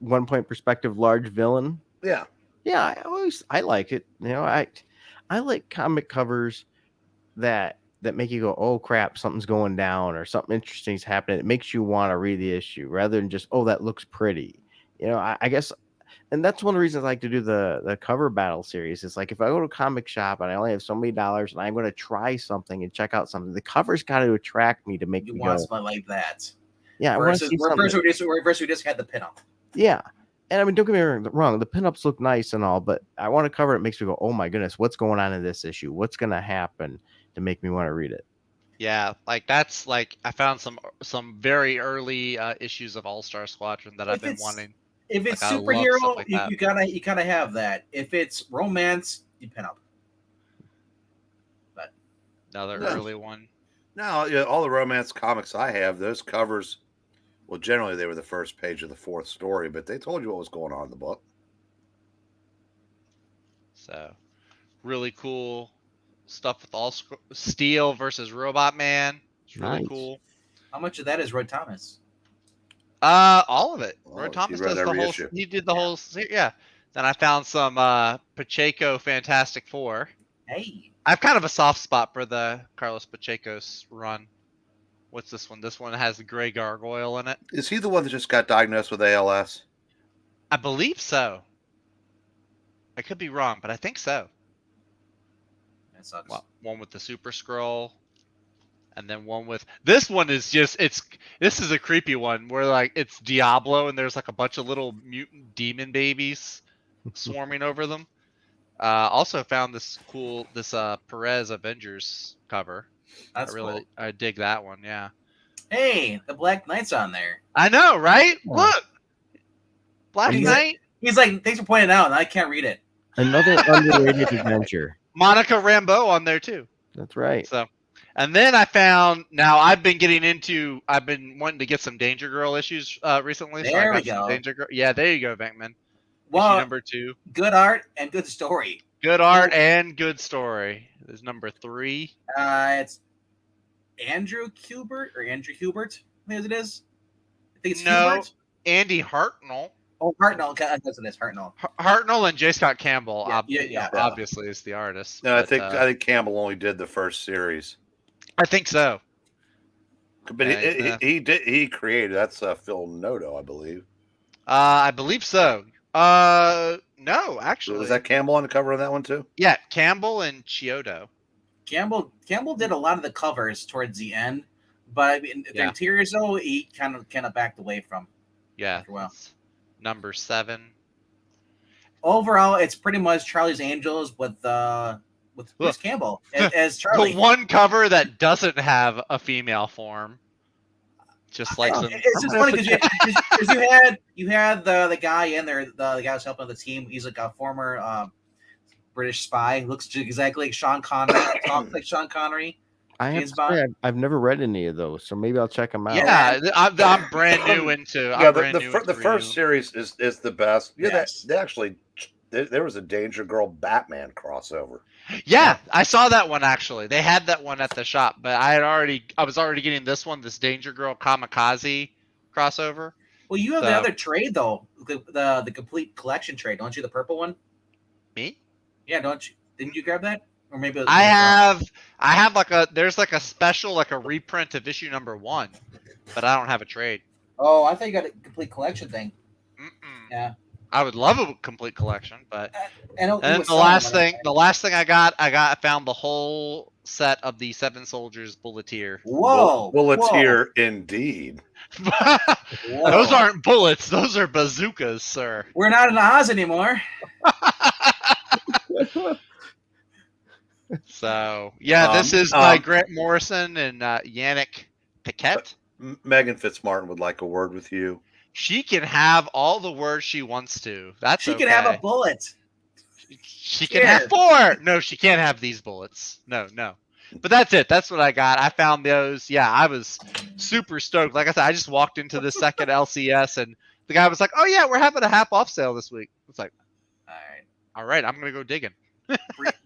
S3: 1-point perspective large villain.
S1: Yeah.
S3: Yeah, I like it. You know, I like comic covers that make you go, oh crap, something's going down or something interesting's happening. It makes you want to read the issue rather than just, oh, that looks pretty. You know, I guess, and that's one of the reasons I like to do the cover battle series. It's like if I go to a comic shop and I only have so many dollars and I'm going to try something and check out something, the cover's got to attract me to make
S2: You
S3: me
S2: want
S3: go,
S2: something like that.
S3: yeah, I want to
S2: Versus,
S3: see something.
S2: versus we just had the pinup.
S3: Yeah. And I mean, don't get me wrong, the pinups look nice and all, but I want to cover it. Makes me go, oh my goodness, what's going on in this issue? What's going to happen to make me want to read it?
S4: Yeah, like that's like I found some very early issues of All Star Squadron that I've
S2: If
S4: been
S2: it's-
S4: wanting.
S2: If it's
S4: Like, I love
S2: superhero,
S4: stuff like that.
S2: you gotta have that. If it's romance, you pin up.
S4: Another
S1: Yeah.
S4: early one.
S1: No, yeah, all the romance comics I have, those covers, well, generally they were the first page of the 4th story, but they told you what was going on in the book.
S4: So really cool stuff with Steel versus Robot Man. It's really
S3: Nice.
S4: cool.
S2: How much of that is Roy Thomas?
S4: All of it.
S1: Oh,
S4: Roy
S1: he
S4: Thomas
S1: read
S4: does the
S1: every
S4: whole.
S1: issue.
S4: He did the whole. Yeah. Then I found some Pacheco Fantastic Four.
S2: Hey,
S4: I have kind of a soft spot for the Carlos Pacheco's run. What's this one? This one has the Gray Gargoyle in it.
S1: Is he the one that just got diagnosed with ALS?
S4: I believe so. I could be wrong, but I think so.
S2: that sucks.
S4: One with the Super Scroll, and then one with this one is just this is a creepy one where like it's Diablo and there's like a bunch of little mutant demon babies swarming over them. Also found this Perez Avengers cover.
S2: That's cool.
S4: I dig that one. Yeah,
S2: Hey, the Black Knight's on there.
S4: I know, right?
S3: Yeah.
S4: Look, Black
S2: He's
S4: Knight,
S2: He's like, thanks for pointing it out, and I can't read it.
S3: Another underrated adventure.
S4: Monica Rambeau on there too.
S3: That's right.
S4: So, and then I found. Now I've been wanting to get some Danger Girl issues recently. So I
S2: There we
S4: got some
S2: go.
S4: Danger Girl. Yeah, there you go, Venkman. Issue
S2: Well,
S4: number 2.
S2: good art and good story.
S4: Good art and good story. There's number 3.
S2: It's Andrew Hubert. I think it is. I think it's
S4: No.
S2: Hubert.
S4: Andy Hartnell.
S2: Oh, Hartnell. That's what it is, Hartnell.
S4: Hartnell and J. Scott Campbell.
S2: Yeah.
S4: Obviously, is the artist.
S1: No,
S4: but,
S1: I think Campbell only did the first series,
S4: I think so.
S1: but
S4: Yeah,
S1: he created. That's Phil Noto, I believe.
S4: I believe so. No, actually.
S1: Was that Campbell on the cover of that one too?
S4: Yeah, Campbell and Chiodo.
S2: Campbell did a lot of the covers towards the end, but I mean, the
S4: Yeah.
S2: interiors though he kind of backed away from.
S4: Yeah.
S2: After a while.
S4: it's number 7.
S2: overall, it's pretty much Charlie's Angels with Bruce Campbell as Charlie.
S4: The one cover that doesn't have a female form. Just like some.
S2: It's just funny because you had the guy in there, the guy who's helping the team. He's like a former British spy. Looks exactly like Sean Connery. Talks like Sean Connery.
S3: I have
S2: James
S3: to
S2: Bond.
S3: say, I've never read any of those, so maybe I'll check them out.
S4: Yeah, I'm brand new into.
S1: Yeah,
S4: I'm brand new
S1: the
S4: into
S1: first series is the best. Yeah,
S2: Yes.
S1: they actually there was a Danger Girl Batman crossover.
S4: Yeah, I saw that one actually. They had that one at the shop, but I was already getting this one, this Danger Girl Kamikaze crossover.
S2: Well, you have the
S4: So-
S2: other trade though, the complete collection trade, don't you? The purple one.
S4: Me?
S2: Yeah, don't you? Didn't you grab that? Or maybe it was
S4: I have there's like a special, like a reprint of issue number 1, but I don't have a trade.
S2: Oh, I thought you got a complete collection thing.
S4: Mm-mm.
S2: Yeah.
S4: I would love a complete collection, but
S2: And
S4: and the last thing I found the whole set of the 7 Soldiers Bulleteer.
S2: Whoa!
S1: Bulleteer indeed.
S2: Whoa.
S4: Those aren't bullets; those are bazookas, sir.
S2: We're not in Oz anymore.
S4: So yeah, this is by
S1: um,
S4: Grant Morrison and Yannick Paquette.
S1: Megan Fitzmartin would like a word with you.
S4: She can have all the words she wants to. That's
S2: She
S4: okay.
S2: can have a bullet.
S4: She can have 4. No, she can't have these bullets. No. But that's it. That's what I got. I found those. Yeah, I was super stoked. Like I said, I just walked into the second LCS and the guy was like, "Oh yeah, we're having a half off sale this week." It's like, all right, I'm gonna go digging.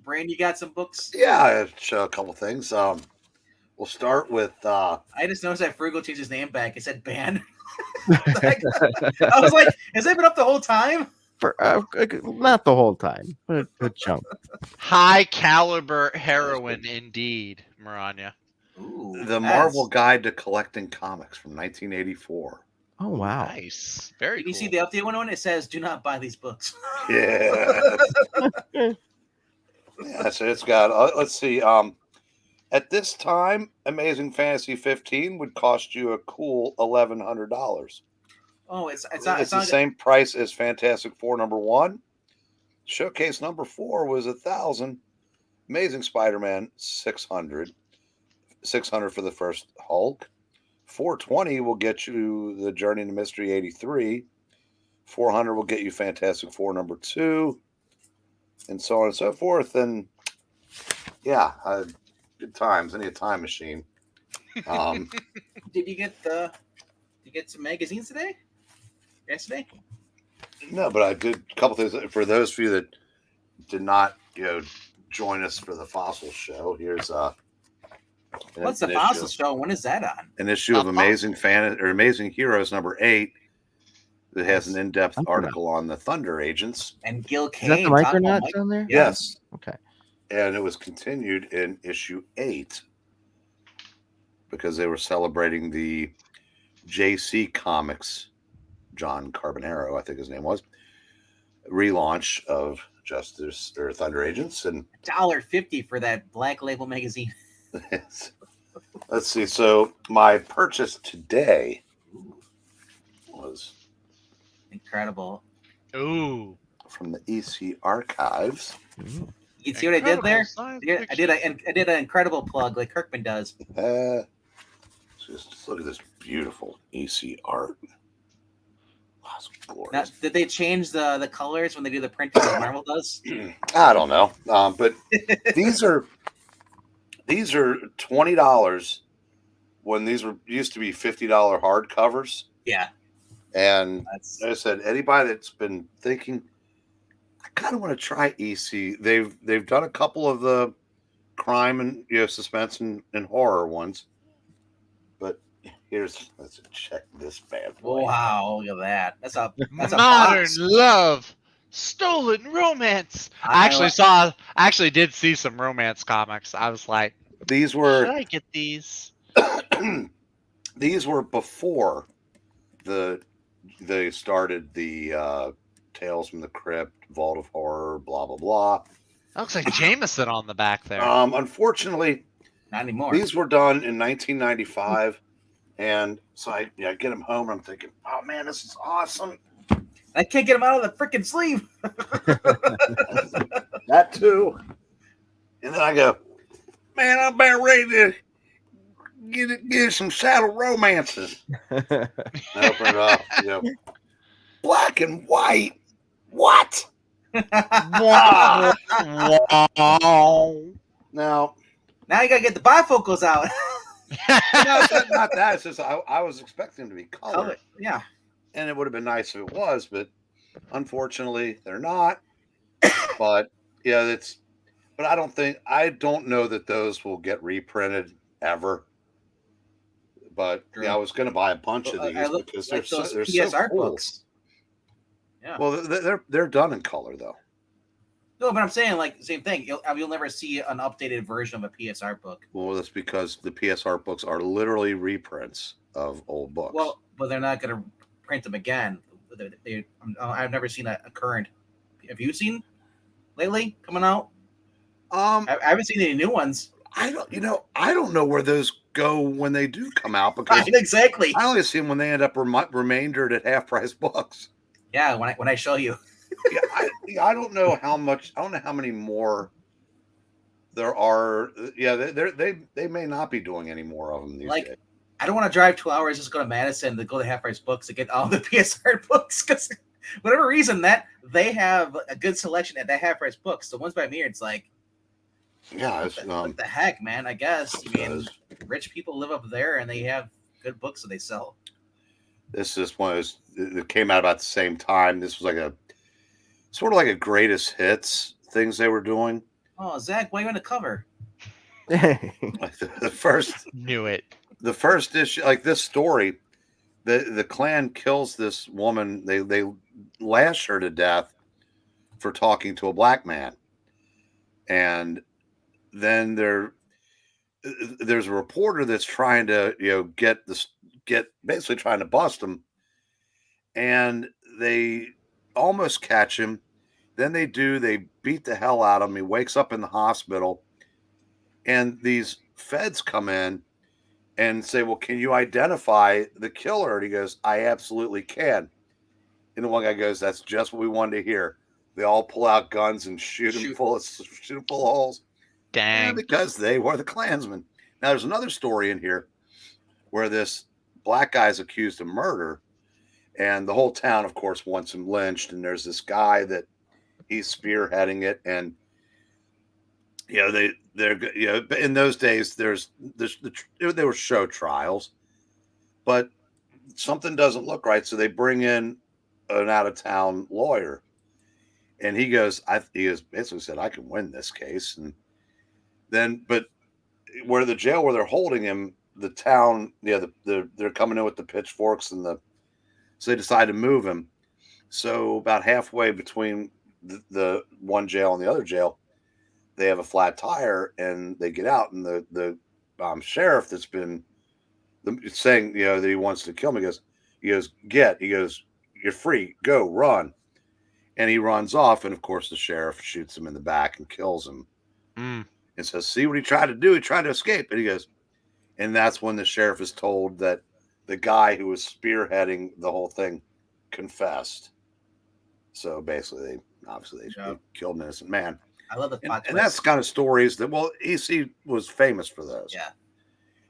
S2: Brain, you got some books?
S1: Yeah, I'll show a couple things. We'll start with
S2: I just noticed that Frugal changed his name back. It said ban. I was like, has it been up the whole time?
S3: For, not the whole time, but a good chunk.
S4: High caliber heroin indeed, Maranya.
S2: Ooh,
S1: the
S2: that's-
S1: Marvel Guide to Collecting Comics from 1984.
S3: Oh wow!
S4: Nice. Very
S2: Did
S4: cool.
S2: you see the update one on it? It says, "Do not buy these books."
S1: Yeah. Yeah, so it's got. Let's see. At this time, Amazing Fantasy 15 would cost you a cool $1,100.
S2: Oh, it's
S1: It's
S2: not.
S1: the same price as Fantastic Four #1. Showcase #4 was 1,000. Amazing Spider-Man 600. 600 for the first Hulk. 420 will get you the Journey to Mystery 83. 400 will get you Fantastic Four #2, and so on and so forth. And yeah, good times. I need a time machine.
S2: Did you get some magazines today? Yesterday?
S1: No, but I did a couple things for those of you that did not, join us for the Fossil Show. Here's
S2: What's the
S1: an
S2: Fossil
S1: issue,
S2: Show? When is that on?
S1: an issue of Amazing Heroes #8 that has an in-depth
S3: Thunder.
S1: article on the Thunder Agents.
S2: And Gil
S3: Is
S2: Kane.
S3: that the
S2: talking about
S3: Micronauts on there?
S2: Yeah.
S1: Yes,
S3: Okay.
S1: and it was continued in issue 8 because they were celebrating the JC Comics, John Carbonaro, I think his name was, relaunch of Justice or Thunder Agents. And
S2: $1.50 for that Black Label magazine.
S1: let's see. So my purchase today was
S2: Incredible.
S4: Ooh.
S1: from the EC Archives.
S3: Ooh.
S2: You see what I did there?
S4: Incredible
S2: Yeah,
S4: science
S2: I did an incredible plug like Kirkman does.
S1: Just look at this beautiful EC art. Wow, it's
S2: Now,
S1: glorious.
S2: did they change the colors when they do the printing like Marvel does?
S1: I don't know, but these are $20 when these used to be $50 hardcovers.
S2: Yeah,
S1: And
S2: that's
S1: like I said, anybody that's been thinking, I kind of want to try EC. They've done a couple of the crime and suspense and horror ones, but let's check this bad boy.
S2: wow. Look at that. That's a
S4: Modern
S2: box.
S4: love, stolen romance. I actually did see some romance comics. I was like,
S1: These
S4: should
S1: were
S4: I get these?
S1: these were before they started the Tales from the Crypt, Vault of Horror, blah blah blah.
S4: That looks like Jameson on the back there.
S1: Unfortunately,
S2: Not anymore.
S1: these were done in 1995, and so I get them home. And I'm thinking, oh man, this is awesome.
S2: I can't get him out of the freaking sleeve.
S1: That too. And then I go, man, I'm about ready to get some saddle romances. I open it up. You know, black and white. What?
S4: Wow.
S1: Now,
S2: Now you gotta get the bifocals out.
S1: no, it's not that. It's just I was expecting them to be colored.
S2: Yeah.
S1: And it would have been nice if it was, but unfortunately they're not. But yeah, but I don't know that those will get reprinted ever. But
S2: True.
S1: yeah, I was going to buy a bunch of these because they're
S2: those
S1: so
S2: PSR
S1: cool.
S2: books. Yeah.
S1: Well, they're done in color though.
S2: No, but I'm saying like same thing. You'll never see an updated version of a PSR book.
S1: Well, that's because the PSR books are literally reprints of old books.
S2: Well, but they're not going to print them again. I've never seen a current. Have you seen lately coming out? I haven't seen any new ones.
S1: I don't know where those go when they do come out because
S2: Exactly.
S1: I only see them when they end up remaindered at half price books.
S2: Yeah, when I show you.
S1: I don't know how much. I don't know how many more there are. Yeah, they may not be doing any more of them these days.
S2: I don't want to drive 2 hours just go to Madison to go to Half Price Books to get all the PSR books because whatever reason that they have a good selection at that Half Price Books. The ones by me, it's like,
S1: yeah,
S2: what the heck, man? I guess rich people live up there and they have good books that they sell.
S1: This is one of those that came out about the same time. This was like a sort of like a greatest hits things they were doing.
S2: Oh, Zach, why are you on the cover?
S1: Like the first
S4: Knew it.
S1: The first issue, like this story, the Klan kills this woman. They lash her to death for talking to a black man, and then there's a reporter that's trying to basically trying to bust him, and they almost catch him. Then they beat the hell out of him. He wakes up in the hospital, and these feds come in and say, well, can you identify the killer? And he goes, I absolutely can. And the one guy goes, that's just what we wanted to hear. They all pull out guns and shoot him full of holes.
S4: Dang.
S1: Yeah, because they were the Klansmen. Now, there's another story in here where this black guy is accused of murder, and the whole town, of course, wants him lynched. And there's this guy that he's spearheading it, and they're in those days there were show trials, but something doesn't look right, so they bring in an out-of-town lawyer, and he basically said, I can win this case. And then, but where the jail where they're holding him, the town, they're coming in with the pitchforks so they decide to move him. So about halfway between the one jail and the other jail, they have a flat tire, and they get out, and the sheriff that's been saying that he wants to kill me he goes you're free, go, run. And he runs off, and of course the sheriff shoots him in the back and kills him. And says, see what he tried to do? He tried to escape. And he goes, and that's when the sheriff is told that the guy who was spearheading the whole thing confessed. So basically they killed an innocent man.
S2: I love the
S1: and that's the kind of stories that, well, EC was famous for those.
S2: Yeah.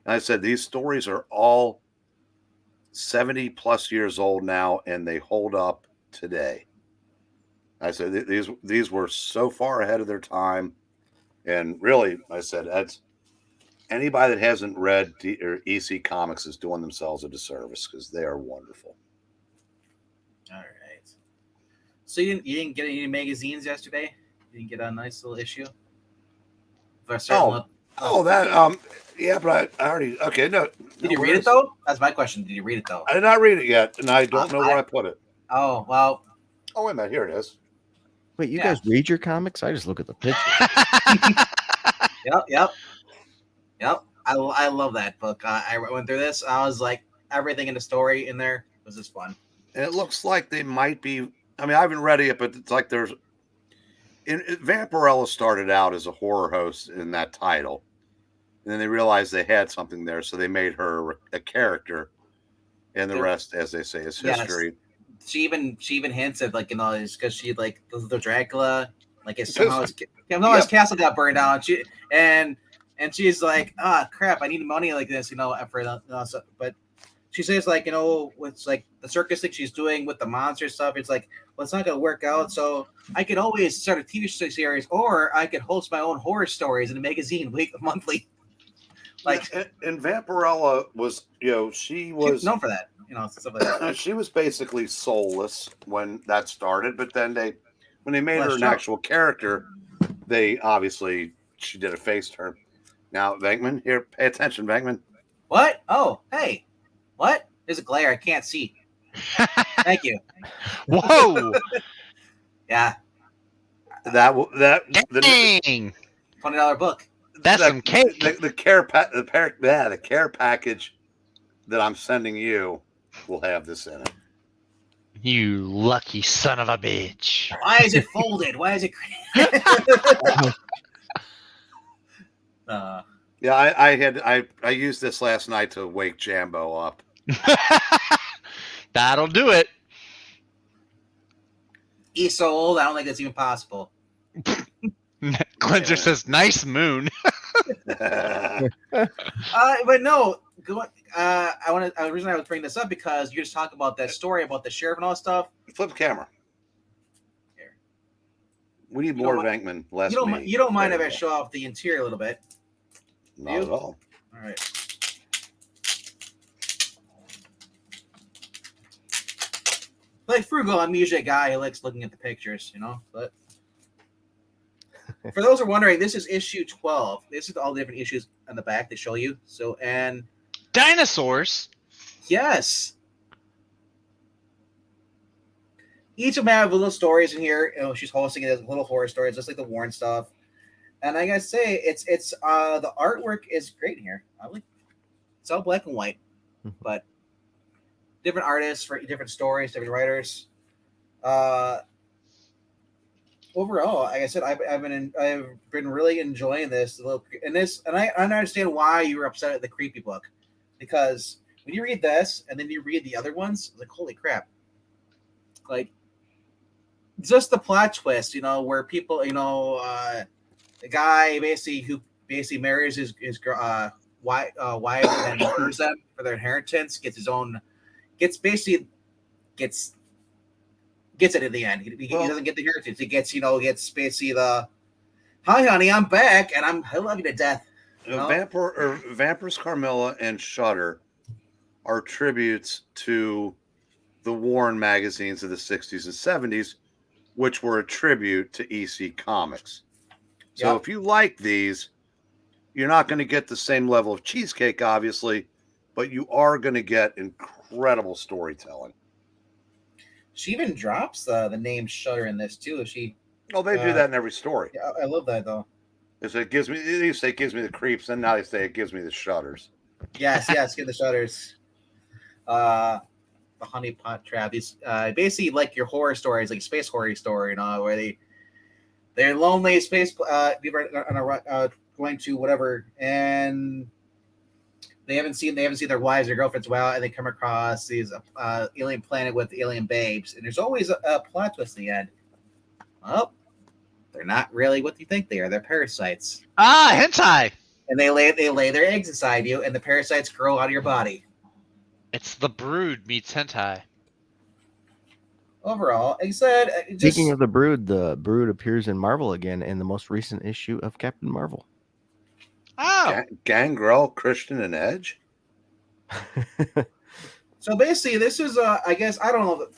S1: And I said, these stories are all 70 plus years old now, and they hold up today. I said, these were so far ahead of their time. And really, I said, that's anybody that hasn't read EC Comics is doing themselves a disservice because they are wonderful.
S2: All right. So you didn't get any magazines yesterday? You didn't get a nice little issue?
S1: Yeah, but I already, okay, no.
S2: Did you read it, though? That's my question. Did you read it, though?
S1: I did not read it yet, and I don't know where I put it.
S2: Oh, well.
S1: Oh, wait a minute. Here it is.
S3: Wait, you guys read your comics? I just look at the picture.
S2: Yep. I love that book. I went through this. I was like, everything in the story in there was just fun.
S1: And it looks like they might be, I mean, I haven't read it yet, but it's like Vampirella started out as a horror host in that title. And then they realized they had something there, so they made her a character. And the rest, as they say, is history.
S2: she even hints at like it's because she like the Dracula like it's somehow his castle got burned down. And she's like, crap, I need money like this, for but she says like with like the circus thing she's doing with the monster stuff, it's like, well, it's not gonna work out. So I could always start a TV series, or I could host my own horror stories in a magazine monthly. Like,
S1: and Vampirella was, she was
S2: known for that, stuff like that.
S1: She was basically soulless when that started, but then when they made her an
S2: true.
S1: actual character, she did a face turn. Now, Venkman, here, pay attention, Venkman.
S2: What? Oh, hey, what? There's a glare. I can't see. Thank you.
S4: Whoa!
S2: Yeah.
S1: Dang.
S2: $20 book.
S4: That's some cake.
S1: The care package that I'm sending you will have this in it.
S4: You lucky son of a bitch.
S2: Why is it folded? Why is it?
S1: Yeah, I used this last night to wake Jambo up.
S4: That'll do it.
S2: He's so old, I don't think that's even possible.
S4: Cleanser says, "Nice moon."
S2: But no, the reason I was bringing this up because you just talk about that story about the sheriff and all that stuff.
S1: Flip the camera.
S2: Here.
S1: We need more Venkman, less me.
S2: You don't mind if I show off the interior a little bit?
S1: Not at all.
S2: All right. Like frugal, I'm usually a guy who likes looking at the pictures, but for those who are wondering, this is issue 12. This is all the different issues on the back they show you. So, and
S4: dinosaurs.
S2: Yes. Each of them have little stories in here. She's hosting it as little horror stories, just like the Warren stuff. And I gotta say, it's the artwork is great in here. It's all black and white, but different artists for different stories, different writers. Overall, like I said, I've been really enjoying this. And I understand why you were upset at the creepy book, because when you read this and then you read the other ones, like holy crap, like just the plot twist, where people, the guy who marries his wife and murders them for their inheritance, gets it in the end. He doesn't get the inheritance. He gets basically the, hi honey, I'm back and I love you to death.
S1: Vampirous Carmilla and Shudder are tributes to the Warren magazines of the 60s and 70s, which were a tribute to EC Comics. So if you like these, you're not going to get the same level of cheesecake, obviously, but you are going to get incredible storytelling.
S2: She even drops the name Shudder in this too.
S1: They do that in every story.
S2: Yeah, I love that though.
S1: It gives me the creeps, and now they say it gives me the shudders.
S2: Yes, get the shudders. The honey pot trap. These basically like your horror stories, like space horror story, where they're lonely space people are going to whatever, and they haven't seen their wives or girlfriends in a while, and they come across these alien planet with alien babes, and there's always a plot twist in the end. Well, they're not really what you think they are. They're parasites.
S4: Hentai.
S2: And they lay their eggs inside you, and the parasites grow out of your body.
S4: It's The Brood meets hentai.
S2: Overall, like I said,
S3: speaking of the Brood appears in Marvel again in the most recent issue of Captain Marvel.
S4: Oh,
S1: Gangrel, Christian, and Edge.
S2: So basically, this is I guess I don't know if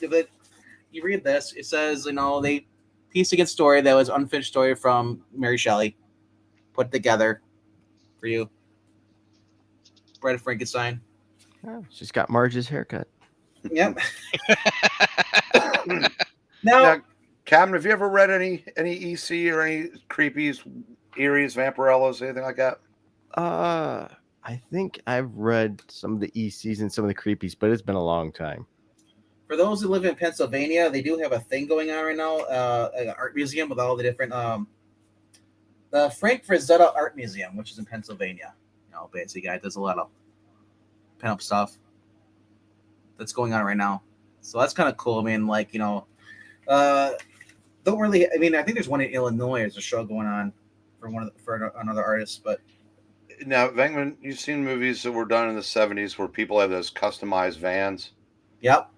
S2: you read this. It says they pieced together story that was unfinished story from Mary Shelley, put together for you. Bride of Frankenstein.
S3: Oh, she's got Marge's haircut.
S2: Yep. Now,
S1: Captain, have you ever read any EC or any creepies, Eries, Vampirellas, anything like that?
S3: I think I've read some of the ECs and some of the creepies, but it's been a long time.
S2: for those who live in Pennsylvania, they do have a thing going on right now, an art museum with all the different the Frank Frazetta Art Museum, which is in Pennsylvania. Basically, guy does a lot of pinup stuff that's going on right now. So that's kind of cool. I mean, like, don't really. I mean, I think there's one in Illinois. There's a show going on for another artist, but
S1: Now, Venkman, you've seen movies that were done in the 70s where people have those customized vans.
S2: yep.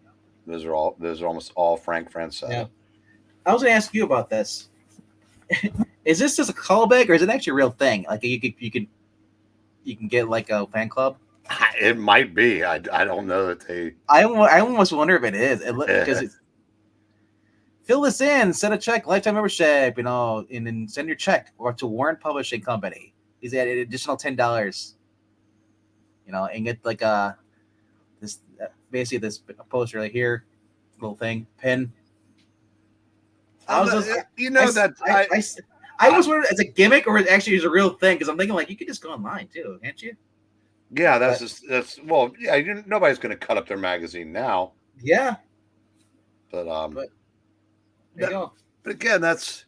S1: Those are almost all Frank Francetta.
S2: Yeah. I was going to ask you about this. Is this just a callback, or is it actually a real thing? Like you can get like a fan club.
S1: It might be. I don't know that they.
S2: I almost wonder if it is because it's. Fill this in, send a check, lifetime membership, and then send your check or to Warren Publishing Company. He's at an additional $10, and get like this basically this poster right here, little thing, pin. I was wondering it's a gimmick or it actually is a real thing because I'm thinking like you could just go online too, can't you?
S1: Yeah, that's nobody's going to cut up their magazine now.
S2: Yeah,
S1: but
S2: there you go.
S1: But again, that's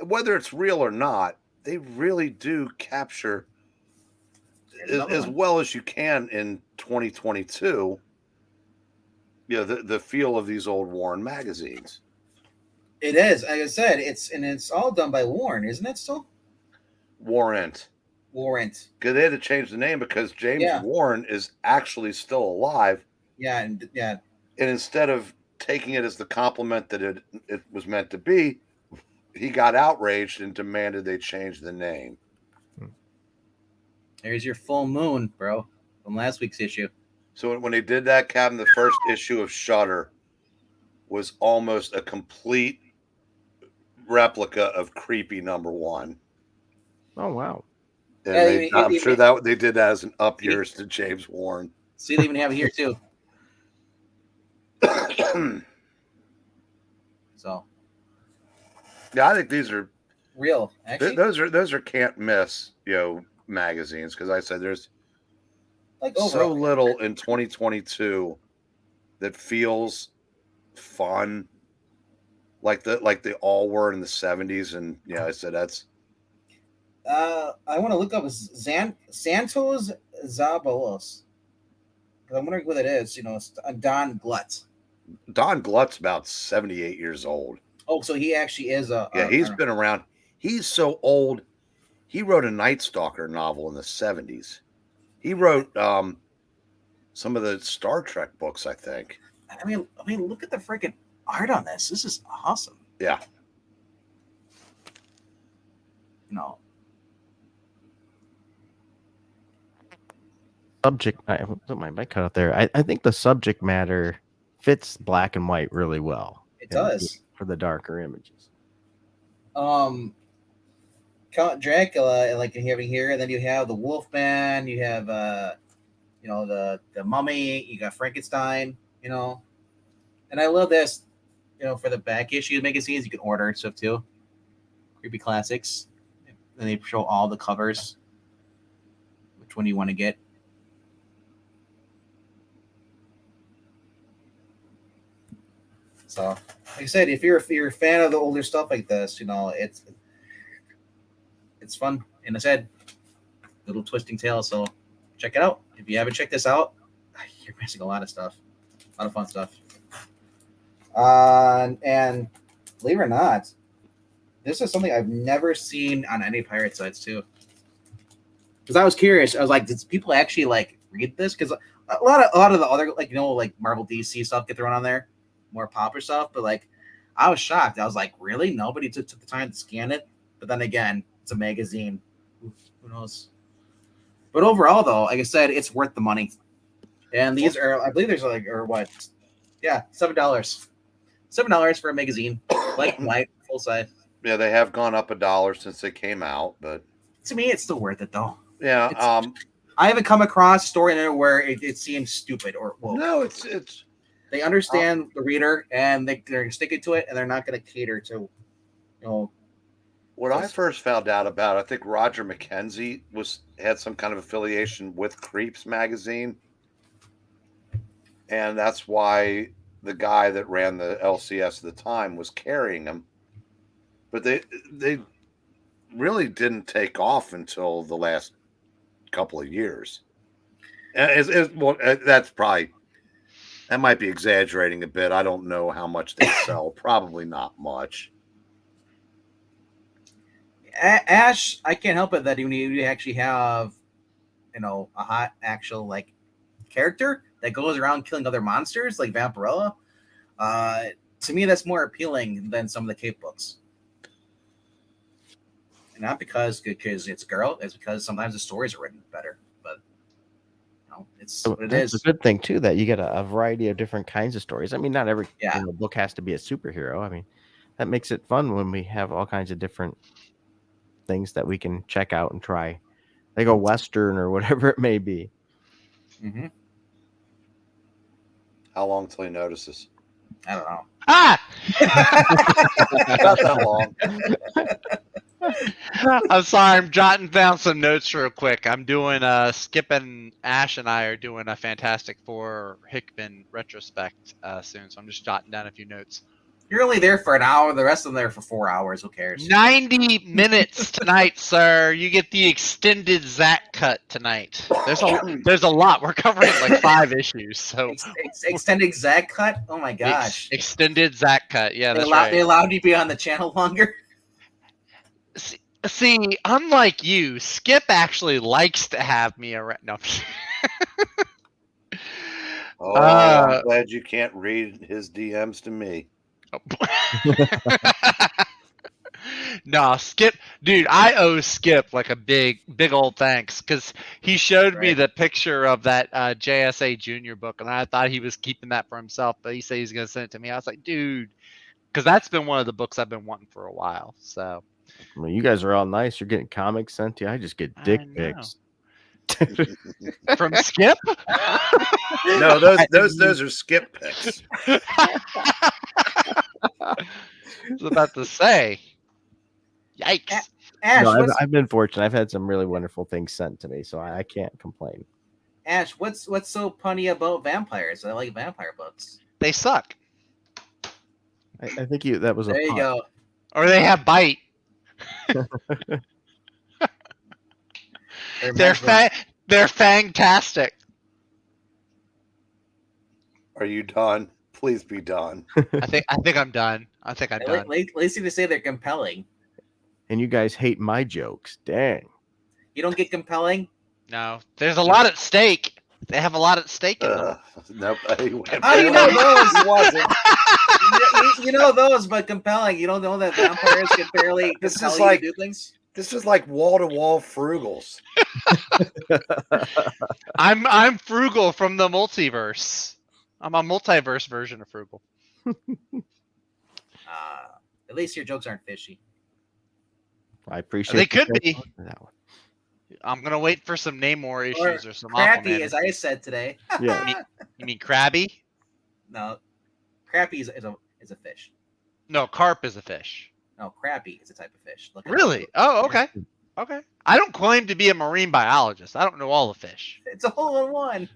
S1: whether it's real or not. They really do capture as well as you can in 2022. The feel of these old Warren magazines.
S2: It is, like I said, it's all done by Warren, isn't it? Still,
S1: Warrant.
S2: Warrant.
S1: Because they had to change the name because James Warren is actually still alive.
S2: Yeah, and
S1: instead of taking it as the compliment that it was meant to be, he got outraged and demanded they change the name.
S2: There's your full moon, bro, from last week's issue.
S1: So when they did that, Captain, the first issue of Shudder was almost a complete replica of Creepy #1.
S3: Oh, wow.
S1: And I'm sure that they did that as an up yours to James Warren.
S2: See, they even have it here too. So,
S1: yeah, I think these are
S2: real. Actually,
S1: those are can't miss, magazines because I said there's like so little in 2022 that feels fun, like they all were in the 70s, and I said that's.
S2: I want to look up Santos Zabalos. I'm wondering what it is. It's Don Glutz.
S1: Don Glutz about 78 years old.
S2: Oh, so he actually is
S1: he's been around. He's so old. He wrote a Night Stalker novel in the 70s. He wrote some of the Star Trek books, I think.
S2: I mean, look at the freaking art on this. This is awesome.
S1: Yeah.
S3: Subject, my mic cut out there. I think the subject matter fits black and white really well.
S2: It does
S3: for the darker images.
S2: Count Dracula, like you're having here, and then you have the Wolfman, you have the Mummy, you got Frankenstein, and I love this, for the back issue magazines you can order stuff too. Creepy Classics, and they show all the covers, which one you want to get. So, like I said, if you're a fan of the older stuff like this, it's fun. And I said, little twisting tale. So, check it out. If you haven't checked this out, you're missing a lot of stuff, a lot of fun stuff. And believe it or not, this is something I've never seen on any pirate sites too. Because I was curious, I was like, did people actually like read this? Because a lot of the other like Marvel DC stuff get thrown on there. More popular stuff, but like I was shocked. I was like, really? Nobody took the time to scan it? But then again, it's a magazine. Who knows? But overall, though, like I said, it's worth the money. And these are, I believe there's $7. $7 for a magazine, like white, full size.
S1: Yeah, they have gone up $1 since they came out, but
S2: to me, it's still worth it, though.
S1: Yeah.
S2: I haven't come across a story in there where it seems stupid or woke.
S1: No, it's.
S2: They understand the reader, and they're sticking to it, and they're not going to cater to,
S1: What I first found out about, I think Roger McKenzie had some kind of affiliation with Creeps magazine, and that's why the guy that ran the LCS at the time was carrying them. But they really didn't take off until the last couple of years. Well, that's probably. That might be exaggerating a bit. I don't know how much they sell. Probably not much.
S2: Ash, I can't help it that you actually have, a hot actual like character that goes around killing other monsters like Vampirella. To me, that's more appealing than some of the Cape books. And not because it's a girl, it's because sometimes the stories are written better. But it's what it
S3: That's
S2: is.
S3: a good thing too, that you get a variety of different kinds of stories. I mean, not every
S2: Yeah.
S3: book has to be a superhero. I mean, that makes it fun when we have all kinds of different things that we can check out and try, like a Western or whatever it may be.
S2: Mm-hmm.
S1: How long till he notices?
S2: I don't know.
S4: Ah!
S1: Not that long.
S4: I'm sorry, I'm jotting down some notes real quick. I'm doing Skip and Ash and I are doing a Fantastic Four Hickman retrospect soon, so I'm just jotting down a few notes.
S2: You're only there for an hour. The rest of them there for 4 hours. Who cares?
S4: 90 minutes tonight, sir. You get the extended Zach cut tonight. There's a lot. We're covering like 5 issues, so
S2: Extended Zach cut. Oh my gosh!
S4: extended Zach cut. Yeah,
S2: They
S4: that's right.
S2: They allowed you to be on the channel longer.
S4: See, unlike you, Skip actually likes to have me around. No.
S1: Oh, I'm glad you can't read his DMs to me.
S4: No, Skip, dude, I owe Skip like a big old thanks because he showed me
S2: Right.
S4: the picture of that JSA Junior book, and I thought he was keeping that for himself, but he said he's gonna send it to me. I was like, dude, because that's been one of the books I've been wanting for a while. So,
S3: Well, you guys are all nice. You're getting comics sent to you. I just get dick
S4: I know.
S3: pics.
S4: From Skip?
S1: No, those are skip picks.
S4: I was about to say, yikes.
S2: Ash,
S3: No,
S2: what's,
S3: I've been fortunate. I've had some really wonderful things sent to me, so I can't complain.
S2: Ash, what's so punny about vampires? I like vampire books.
S4: They suck,
S3: I think that was a
S2: There you
S3: pun.
S2: go.
S4: or they have bite. They're fantastic.
S1: Are you done? Please be done.
S4: I think I'm done. I think I'm done.
S2: Lazy to say they're compelling.
S3: And you guys hate my jokes. Dang.
S2: You don't get compelling.
S4: No, there's a lot at stake. They have a lot at stake in them.
S1: Nope.
S2: How do you know those?
S1: He wasn't.
S2: You know those, but compelling. You don't know that vampires can barely
S1: This
S2: compel
S1: is
S2: you
S1: like-
S2: to do things.
S1: This is like wall-to-wall frugals.
S4: I'm frugal from the multiverse. I'm a multiverse version of frugal.
S2: At least your jokes aren't fishy.
S3: I appreciate
S4: They
S3: the
S4: could
S3: thank
S4: be.
S3: you for that one.
S4: I'm gonna wait for some Namor issues or some
S2: Crappy,
S4: Aquaman.
S2: as I said today.
S3: Yeah.
S4: You mean crabby?
S2: No, crappy is a fish.
S4: No, carp is a fish.
S2: No, crappy is a type of fish. Look it up.
S4: Really? Oh, okay. Okay. I don't claim to be a marine biologist. I don't know all the fish.
S2: It's a hole in one.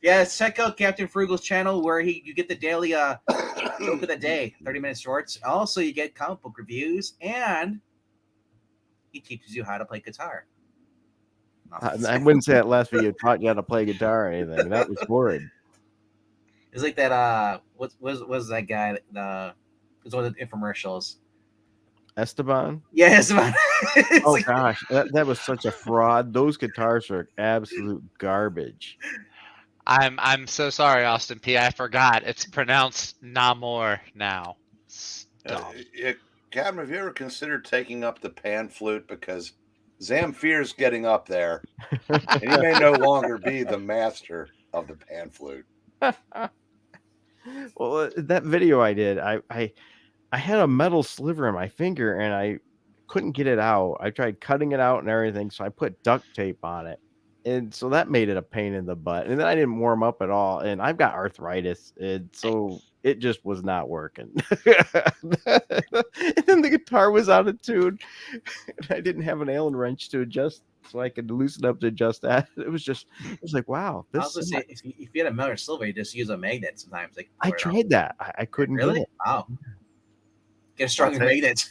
S2: Yes, check out Captain Frugal's channel where you get the daily joke of the day, 30-minute shorts. Also, you get comic book reviews, and he teaches you how to play guitar.
S3: I wouldn't say that last video taught you how to play guitar or anything. That was horrid.
S2: It's like that. What was that guy? It's one of the infomercials.
S3: Esteban?
S2: Yes.
S3: Oh gosh, that was such a fraud. Those guitars are absolute garbage.
S4: I'm so sorry, Austin P. I forgot. It's pronounced Namor now. Stop.
S1: Captain, have you ever considered taking up the pan flute? Because Zamfir's getting up there, and he may no longer be the master of the pan flute.
S3: Well, that video I did, I had a metal sliver in my finger and I couldn't get it out. I tried cutting it out and everything, so I put duct tape on it. And so that made it a pain in the butt. And then I didn't warm up at all. And I've got arthritis. And so it just was not working. And then the guitar was out of tune. And I didn't have an Allen wrench to adjust so I could loosen up to adjust that. It was like, wow.
S2: I was gonna say, if you had a metal or silver, you just use a magnet sometimes. Like
S3: I tried that. I couldn't
S2: Really?
S3: get it.
S2: Wow. Get a stronger
S1: I'll take-
S2: magnet.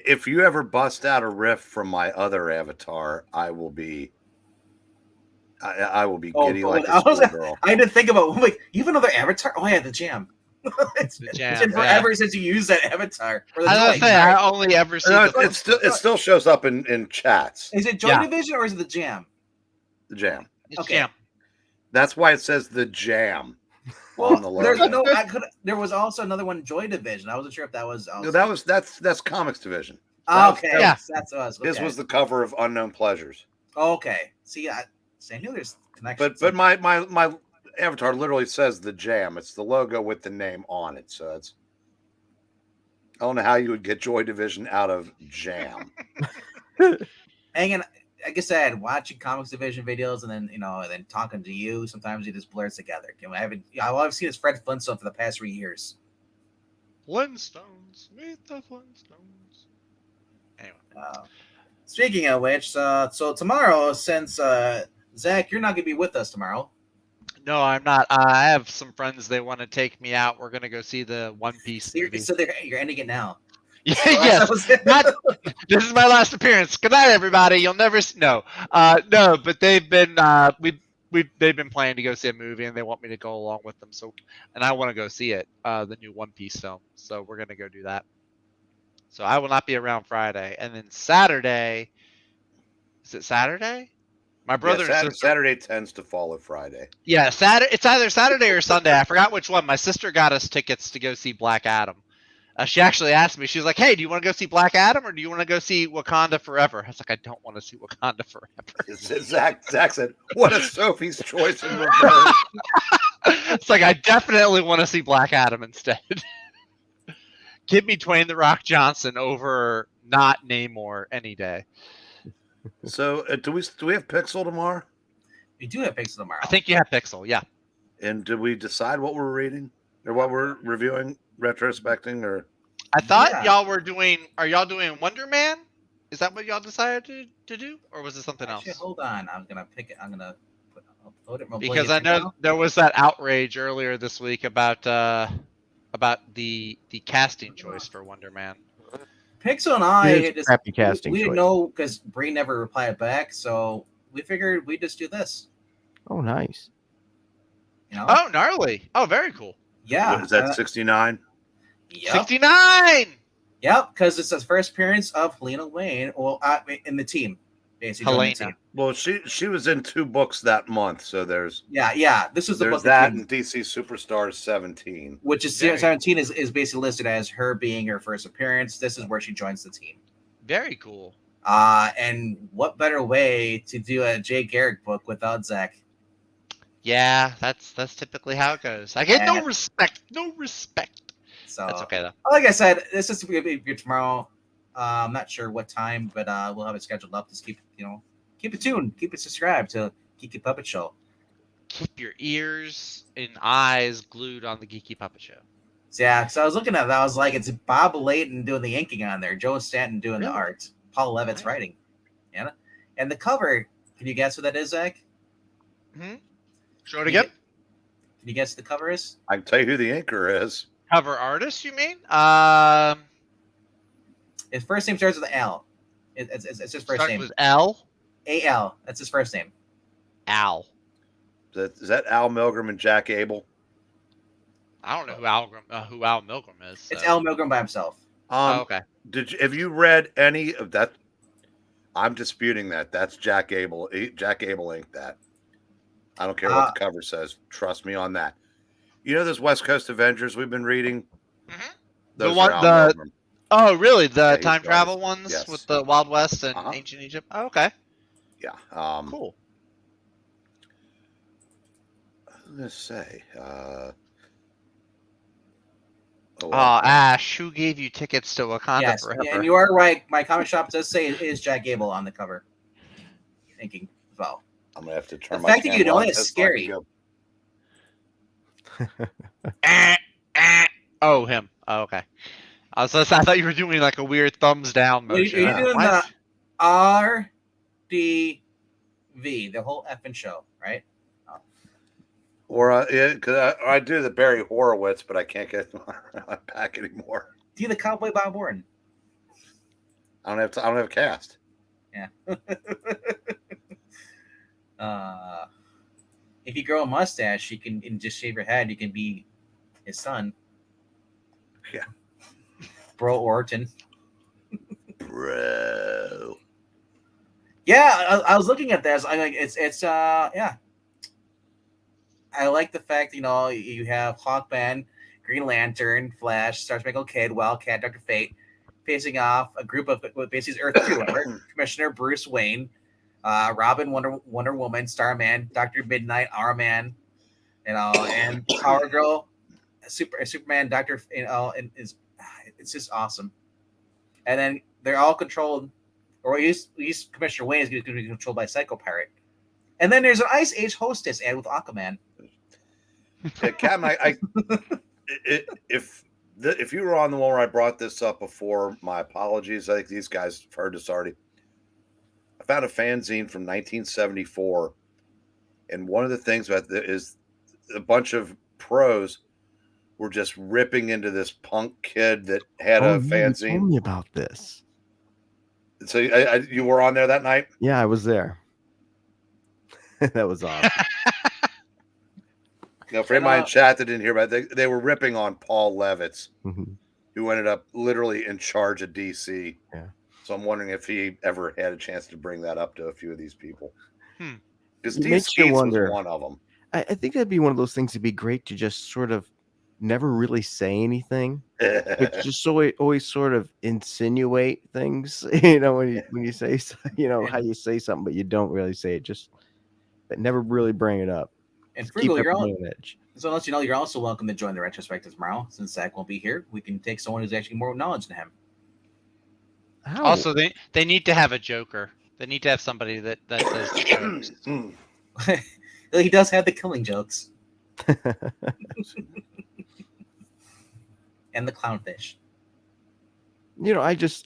S1: If you ever bust out a riff from my other avatar, I will be I will be
S2: Oh,
S1: giddy
S2: but
S1: like a
S2: I was-
S1: schoolgirl.
S2: I had to think about, like, you have another avatar? Oh, yeah, the jam. It's
S4: The
S2: been
S4: jam,
S2: forever since you used that avatar. Or the
S4: I was
S2: joy.
S4: gonna say
S2: Sorry.
S4: I only ever see
S1: No,
S4: the
S1: it still shows up in chats.
S2: Is it Joy
S4: Yeah.
S2: Division or is it the jam?
S1: The jam.
S4: It's
S2: Okay.
S4: jam.
S1: That's why it says the jam
S2: Well,
S1: on the
S2: there's
S1: logo.
S2: no. There was also another one, Joy Division. I wasn't sure if that was.
S1: No, that's Comics Division.
S2: Okay.
S4: Yeah.
S2: That's us. Okay.
S1: This was the cover of Unknown Pleasures.
S2: Okay. See, I knew there's connections.
S1: But my avatar literally says the jam. It's the logo with the name on it. So it's I don't know how you would get Joy Division out of jam.
S2: Hanging, like I said, watching Comics Division videos and then and then talking to you. Sometimes it just blurs together. All I've seen is Fred Flintstone for the past 3 years.
S4: Flintstones. Meet the Flintstones. Anyway.
S2: Speaking of which, so tomorrow, since Zach, you're not gonna be with us tomorrow.
S4: No, I'm not. I have some friends. They want to take me out. We're gonna go see the One Piece movie.
S2: So you're ending it now.
S4: Yeah, yes. This is my last appearance. Good night, everybody. You'll never no, but they've been they've been planning to go see a movie, and they want me to go along with them. So, and I want to go see it, the new One Piece film. So we're gonna go do that. So I will not be around Friday, and then Saturday. Is it Saturday? My brother and sister.
S1: Saturday tends to follow Friday.
S4: Yeah, Saturday. It's either Saturday or Sunday. I forgot which one. My sister got us tickets to go see Black Adam. She actually asked me. She was like, "Hey, do you want to go see Black Adam or do you want to go see Wakanda Forever?" I was like, "I don't want to see Wakanda Forever."
S1: Zach said, "What a Sophie's choice in reverse."
S4: It's like I definitely want to see Black Adam instead. Give me Dwayne the Rock Johnson over not Namor any day.
S1: So do we have Pixel tomorrow?
S2: We do have Pixel tomorrow.
S4: I think you have Pixel, yeah.
S1: And did we decide what we're reading or what we're reviewing, retrospecting, or?
S4: I thought
S2: Yeah.
S4: y'all were doing. Are y'all doing Wonder Man? Is that what y'all decided to do, or was it something
S2: Actually,
S4: else?
S2: hold on. I'm gonna pick it. I'm gonna upload it.
S4: Because I know there was that outrage earlier this week about the casting choice for Wonder Man.
S2: Pixel and I
S3: It is
S2: just
S3: crappy casting
S2: we didn't
S3: choice.
S2: know because Bree never replied back, so we figured we'd just do this.
S3: Oh, nice.
S4: Oh, gnarly! Oh, very cool.
S2: Yeah.
S1: What is that? 69.
S2: Yep.
S4: 69.
S2: Yep. Because it's the first appearance of Helena Wayne, in the team, basically. joining the
S4: Helena.
S2: team.
S1: Well, she was in 2 books that month, so there's
S2: Yeah. This is the book
S1: that
S2: between-
S1: and DC Superstars 17.
S2: which is
S4: Very
S2: 17 is basically listed as her being her first appearance. This is where she joins the team.
S4: Very cool.
S2: And what better way to do a Jay Garrick book without Zach?
S4: Yeah, that's typically how it goes. I get no
S2: And-
S4: respect. No respect.
S2: So
S4: That's okay though.
S2: like I said, this is gonna be tomorrow. I'm not sure what time, but we'll have it scheduled up. Just keep it tuned, keep it subscribed to Geeky Puppet Show.
S4: Keep your ears and eyes glued on the Geeky Puppet Show.
S2: So, yeah, because I was looking at that, I was like, it's Bob Layton doing the inking on there, Joe Stanton doing the
S4: Really?
S2: art, Paul Levitt's
S4: Nice.
S2: writing, yeah. And the cover, can you guess what that is, Zach?
S4: Show it again.
S2: Can you guess what the cover is?
S1: I can tell you who the inker is.
S4: Cover artist, you mean?
S2: His first name starts with an L. It's his first
S4: Starts
S2: name.
S4: with L.
S2: A-L. That's his first name.
S4: Al.
S1: Is that Al Milgram and Jack Abel?
S4: I don't know who Al Milgram is.
S2: It's
S4: so-
S2: Al Milgram by himself.
S4: Oh, okay.
S1: Have you read any of that? I'm disputing that. That's Jack Abel. Jack Abel inked that. I don't care what the cover says. Trust me on that. You know those West Coast Avengers we've been reading?
S4: Mhm.
S1: Those
S4: one-
S1: are Al Milgram.
S4: Oh, really? The
S1: he's
S4: time
S1: got
S4: travel
S1: his-
S4: ones
S1: yes.
S4: with the Wild West and
S1: Uh-huh.
S4: ancient Egypt. Oh, okay.
S1: Yeah.
S4: Cool.
S1: I was gonna say.
S4: Ash, who gave you tickets to Wakanda
S2: Yes,
S4: Forever?
S2: and you are right. My comic shop does say it is Jack Gable on the cover. Thinking as well.
S1: I'm gonna have to turn
S2: The
S1: my
S2: fact that you
S1: camera
S2: know
S1: on
S2: it's
S1: just so I can
S2: scary.
S1: go-
S4: Oh, him. Oh, okay. I thought you were doing like a weird thumbs down
S2: Are you
S4: motion.
S2: doing
S4: What?
S2: the RDV, the whole effing show, right?
S1: Or because I do the Barry Horowitz, but I can't get my pack anymore.
S2: Do the Cowboy Bob Orton?
S1: I don't have a cast.
S2: Yeah. If you grow a mustache, you can and just shave your head. You can be his son.
S1: Yeah.
S2: Bro Orton.
S1: Bro.
S2: Yeah, I was looking at this. I like it's yeah. I like the fact you have Hawkman, Green Lantern, Flash, Star Spangled Kid, Wildcat, Doctor Fate, facing off a group of basically Earth 2, Commissioner Bruce Wayne, Robin, Wonder Woman, Starman, Doctor Midnight, Man, and Power Girl, Superman, Doctor, and it's just awesome. And then they're all controlled, or at least Commissioner Wayne is going to be controlled by Psycho Pirate. And then there's an Ice Age hostess ad with Aquaman.
S1: Yeah, Captain, if you were on the one where I brought this up before, my apologies. I think these guys have heard this already. I found a fanzine from 1974, and one of the things about it is a bunch of pros were just ripping into this punk kid that had a
S3: You
S1: fanzine.
S3: told me about this.
S1: So you were on there that night?
S3: Yeah, I was there. That was awesome.
S1: For anybody in chat that didn't hear about it, they were ripping on Paul Levitz, who ended up literally in charge of DC.
S3: Yeah.
S1: So I'm wondering if he ever had a chance to bring that up to a few of these people. Because
S3: It
S1: Steve
S3: makes you
S1: Skeets was
S3: wonder.
S1: one of them.
S3: I think that'd be one of those things that'd be great to just sort of never really say anything, but just always sort of insinuate things, when you say, how you say something, but you don't really say it, but never really bring it up.
S2: And
S3: Just keep
S2: Frugal, you're
S3: everybody
S2: all,
S3: on edge.
S2: so unless you know, you're also welcome to join the retrospective tomorrow. Since Zach won't be here, we can take someone who's actually more knowledge than him.
S3: How?
S4: Also, they need to have a Joker. They need to have somebody that says the jokes.
S2: He does have the killing jokes and the clownfish.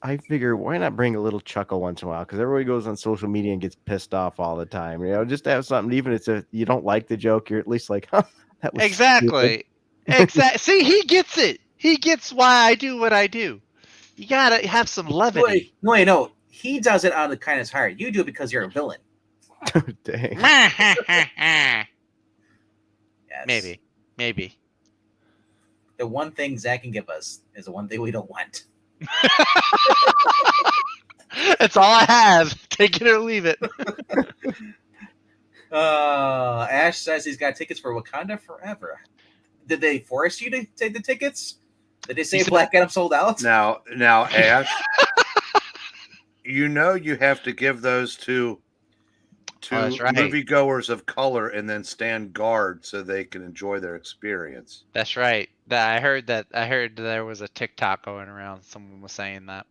S3: I figure why not bring a little chuckle once in a while, because everybody goes on social media and gets pissed off all the time. Just to have something, even if you don't like the joke, you're at least like, huh, that was
S4: Exactly. Exactly. See, he gets it. He gets why I do what I do. You gotta have some levity.
S2: No. He does it out of the kindness of heart. You do it because you're a villain.
S3: stupid. Dang.
S2: Yes.
S4: Maybe.
S2: The one thing Zach can give us is the one thing we don't want.
S4: That's all I have. Take it or leave it.
S2: Ash says he's got tickets for Wakanda Forever. Did they force you to take the tickets? Did they say Black Adam sold out?
S1: Now, Ash, you have to give those to
S4: that's right.
S1: moviegoers of color and then stand guard so they can enjoy their experience.
S4: That's right. I heard there was a TikTok going around. Someone was saying that.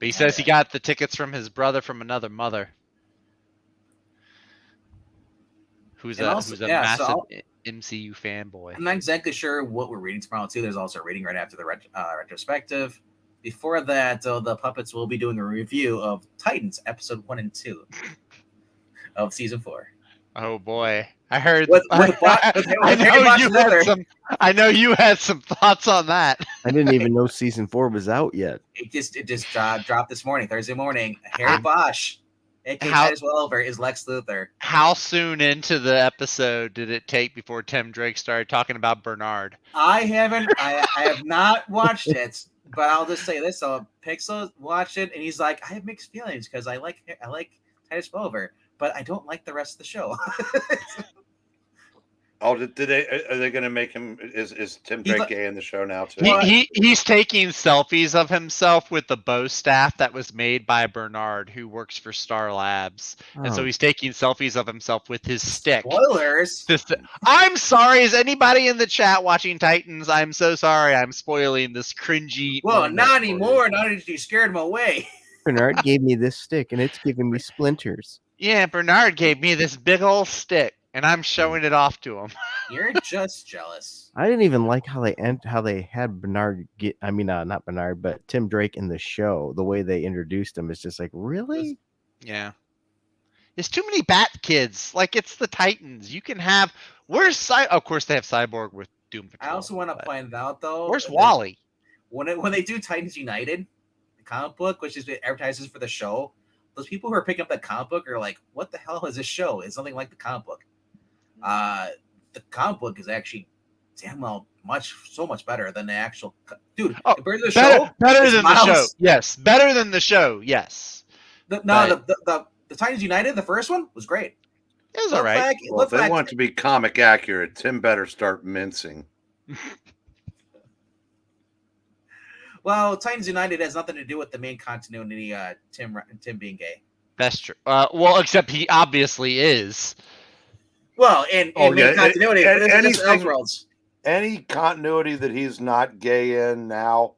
S4: But he says he got the tickets from his brother from another mother, who's a massive MCU fanboy.
S2: I'm not exactly sure what we're reading tomorrow too. There's also a reading right after the retrospective. Before that, though, the puppets will be doing a review of Titans episode 1 and 2 of season 4.
S4: Oh boy, I heard. I know you had some thoughts on that.
S3: I didn't even know season 4 was out yet.
S2: It just dropped this morning, Thursday morning. Harry Bosch, aka Titus Welliver, is Lex Luthor.
S4: How soon into the episode did it take before Tim Drake started talking about Bernard?
S2: I have not watched it, but I'll just say this: so Pixel watched it, and he's like, "I have mixed feelings because I like Titus Welliver, but I don't like the rest of the show."
S1: Oh, are they going to make him? Is Tim Drake gay in the show now too?
S4: He's taking selfies of himself with the bow staff that was made by Bernard, who works for Star Labs, and so he's taking selfies of himself with his stick.
S2: Spoilers.
S4: I'm sorry. Is anybody in the chat watching Titans? I'm so sorry. I'm spoiling this cringy.
S2: Well, not anymore. Now that you scared him away.
S3: Bernard gave me this stick, and it's giving me splinters.
S4: Yeah, Bernard gave me this big old stick. And I'm showing it off to him.
S2: You're just jealous.
S3: I didn't even like how they had Bernard not Bernard, but Tim Drake in the show. The way they introduced him is just like, really?
S4: Yeah. There's too many Bat kids. Like, it's the Titans. You can have. Of course, they have Cyborg with Doom Patrol.
S2: I also want to find out though.
S4: Where's Wally?
S2: When they do Titans United, the comic book, which is advertises for the show, those people who are picking up that comic book are like, what the hell is this show? It's nothing like the comic book. The comic book is actually damn well so much better than the actual dude.
S4: Oh,
S2: compared to the show,
S4: better
S2: it's
S4: than the show.
S2: miles-
S4: Yes, better than the show. Yes,
S2: the Titans United, the first one was great.
S4: it was all right.
S1: Well, if they want to be comic accurate, Tim better start mincing.
S2: Well, Titans United has nothing to do with the main continuity. Tim being gay.
S4: That's true. Well, except he obviously is.
S2: Well, in main continuity, but it's just Elseworlds.
S1: Any continuity that he's not gay in now,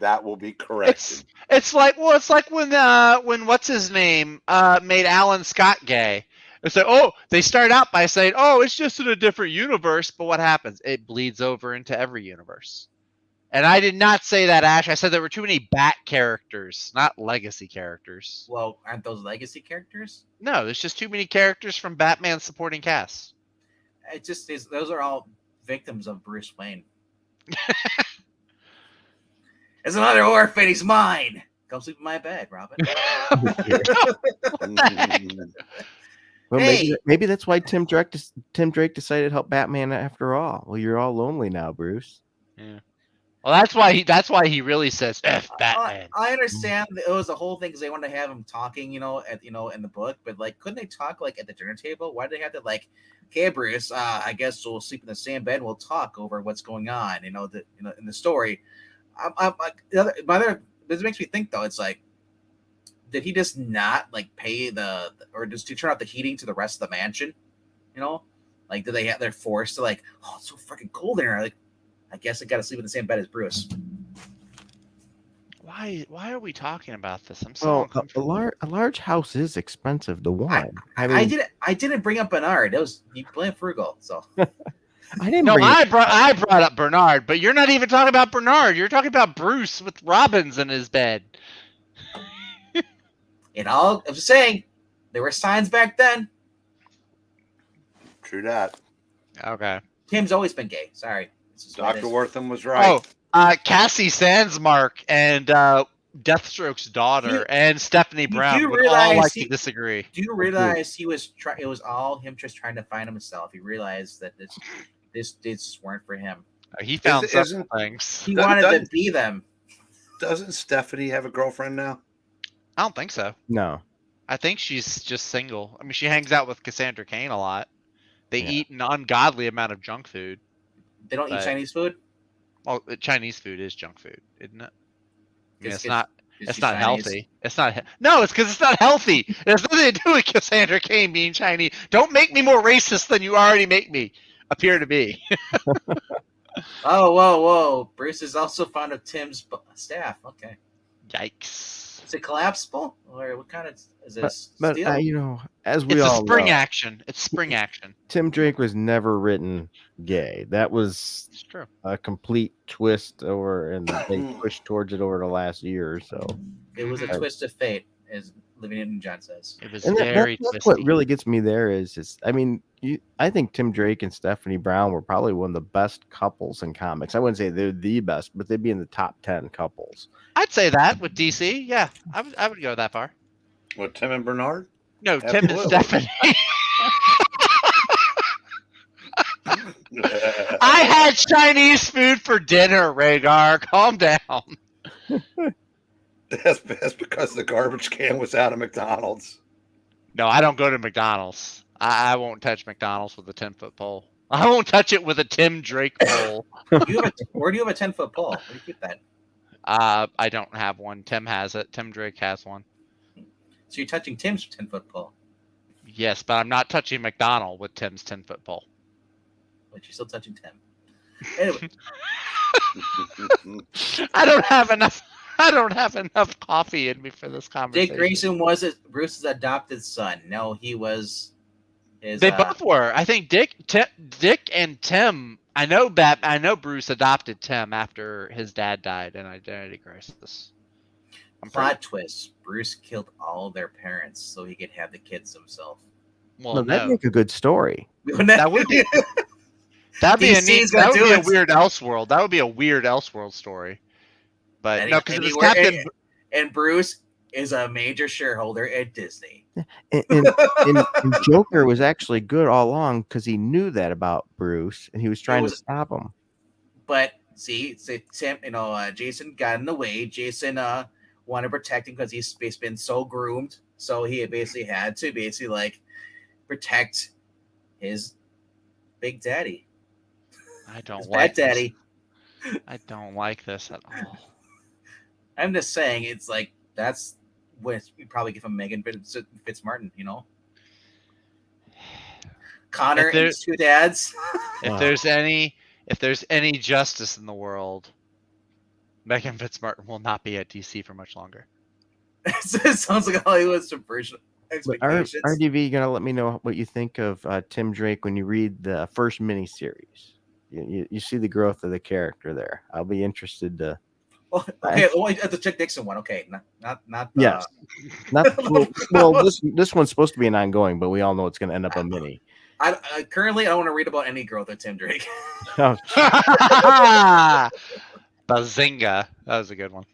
S1: that will be corrected.
S4: It's like when what's his name made Alan Scott gay. It's like, they start out by saying, it's just in a different universe, but what happens? It bleeds over into every universe. And I did not say that, Ash. I said there were too many Bat characters, not legacy characters.
S2: Well, aren't those legacy characters?
S4: No, there's just too many characters from Batman's supporting cast.
S2: It just is. Those are all victims of Bruce Wayne. There's another orphan. He's mine. Come sleep in my bed, Robin.
S3: Well,
S2: Hey.
S3: maybe that's why Tim Drake decided to help Batman after all. Well, you're all lonely now, Bruce.
S4: Yeah. Well, that's why he really says F Batman.
S2: I understand it was a whole thing because they wanted to have him talking, in the book. But like, couldn't they talk like at the dinner table? Why did they have to like, okay, Bruce? I guess we'll sleep in the same bed. And we'll talk over what's going on. In the story. This makes me think though. It's like, did he just not like pay or just to turn off the heating to the rest of the mansion? Like, do they're forced to like, it's so freaking cold in here. Like, I guess I got to sleep in the same bed as Bruce.
S4: Why are we talking about this? I'm so uncomfortable.
S3: A large house is expensive to one. I
S2: didn't bring up Bernard. It was you playing frugal, so
S3: I didn't.
S4: No, I brought up Bernard, but you're not even talking about Bernard. You're talking about Bruce with Robins in his bed.
S2: I'm just saying, there were signs back then.
S1: True that.
S4: Okay.
S2: Tim's always been gay. Sorry.
S1: Dr. Wortham was right.
S4: Cassie Sandsmark and Deathstroke's daughter and Stephanie Brown would all like to disagree.
S2: Do you realize it was all him just trying to find himself? He realized that this weren't for him.
S4: He found some things.
S2: He wanted to be them.
S1: Doesn't Stephanie have a girlfriend now?
S4: I don't think so.
S3: No.
S4: I think she's just single. I mean, she hangs out with Cassandra Cain a lot. They eat an ungodly amount of junk food.
S2: They don't eat Chinese food?
S4: Well, Chinese food is junk food, isn't it? I mean, it's not
S2: Chinese?
S4: healthy. It's not. No, it's because it's not healthy. It has nothing to do with Cassandra Cain being Chinese. Don't make me more racist than you already make me appear to be.
S2: Oh, whoa. Bruce is also fond of Tim's staff. Okay.
S4: Yikes.
S2: Is it collapsible? Or what kind of is this?
S3: But
S2: steel?
S3: as we
S4: It's
S3: all
S4: a spring
S3: know,
S4: action. It's spring action.
S3: Tim Drake was never written gay. That was
S4: It's true.
S3: a complete twist and they pushed towards it over the last year or so.
S2: It was a twist of fate, as Living Newton John says.
S4: It was
S3: And
S4: very
S3: that's
S4: twisty.
S3: what really gets me there is I mean, I think Tim Drake and Stephanie Brown were probably one of the best couples in comics. I wouldn't say they're the best, but they'd be in the top 10 couples.
S4: I'd say that with DC. Yeah, I would go that far.
S1: What, Tim and Bernard?
S4: No, Tim and
S1: Absolutely.
S4: Stephanie. I had Chinese food for dinner, Rhaegar. Calm down.
S1: That's because the garbage can was out of McDonald's.
S4: No, I don't go to McDonald's. I won't touch McDonald's with a 10-foot pole. I won't touch it with a Tim Drake pole.
S2: Where do you have a 10-foot pole? Where do you keep that?
S4: I don't have one. Tim has it. Tim Drake has one.
S2: So you're touching Tim's 10-foot pole,
S4: Yes, but I'm not touching McDonald with Tim's 10-foot pole.
S2: but you're still touching Tim. Anyway,
S4: I don't have enough coffee in me for this conversation.
S2: Dick Grayson was Bruce's adopted son. No, he was his.
S4: They both were. I think Dick and Tim. I know Bruce adopted Tim after his dad died in Identity Crisis.
S2: Plot twist: Bruce killed all their parents so he could have the kids himself.
S4: Well,
S3: that'd
S4: no.
S3: make a good story.
S4: That would be. That'd be
S2: DC's gonna do
S4: a
S2: it.
S4: weird Elseworld. That would be a weird Elseworld story. But
S2: And
S4: no,
S2: he-
S4: because
S2: and
S4: it
S2: he
S4: was
S2: were-
S4: Captain.
S2: and Bruce is a major shareholder at Disney.
S3: And Joker was actually good all along because he knew that about Bruce and he was trying to stop him.
S2: But see, Sam, Jason got in the way. Jason wanted to protect him because he's been so groomed. So he basically had to like protect his big daddy.
S4: I don't
S2: His
S4: like
S2: bad daddy.
S4: This. I don't like this at all.
S2: I'm just saying, it's like that's what we probably give him Megan Fitzmartin, Connor and his two dads.
S4: If there's any justice in the world, Megan Fitzmartin will not be at DC for much longer.
S2: It sounds like Hollywood's subversion expectations.
S3: RDV, you gonna let me know what you think of Tim Drake when you read the first miniseries? You see the growth of the character there. I'll be interested to.
S2: Okay, the Chick Dixon one. Okay, not.
S3: Yes, not well. This one's supposed to be an ongoing, but we all know it's going to end up a mini.
S2: Currently, I don't want to read about any growth of Tim Drake.
S3: Oh,
S4: Bazinga! That was a good one.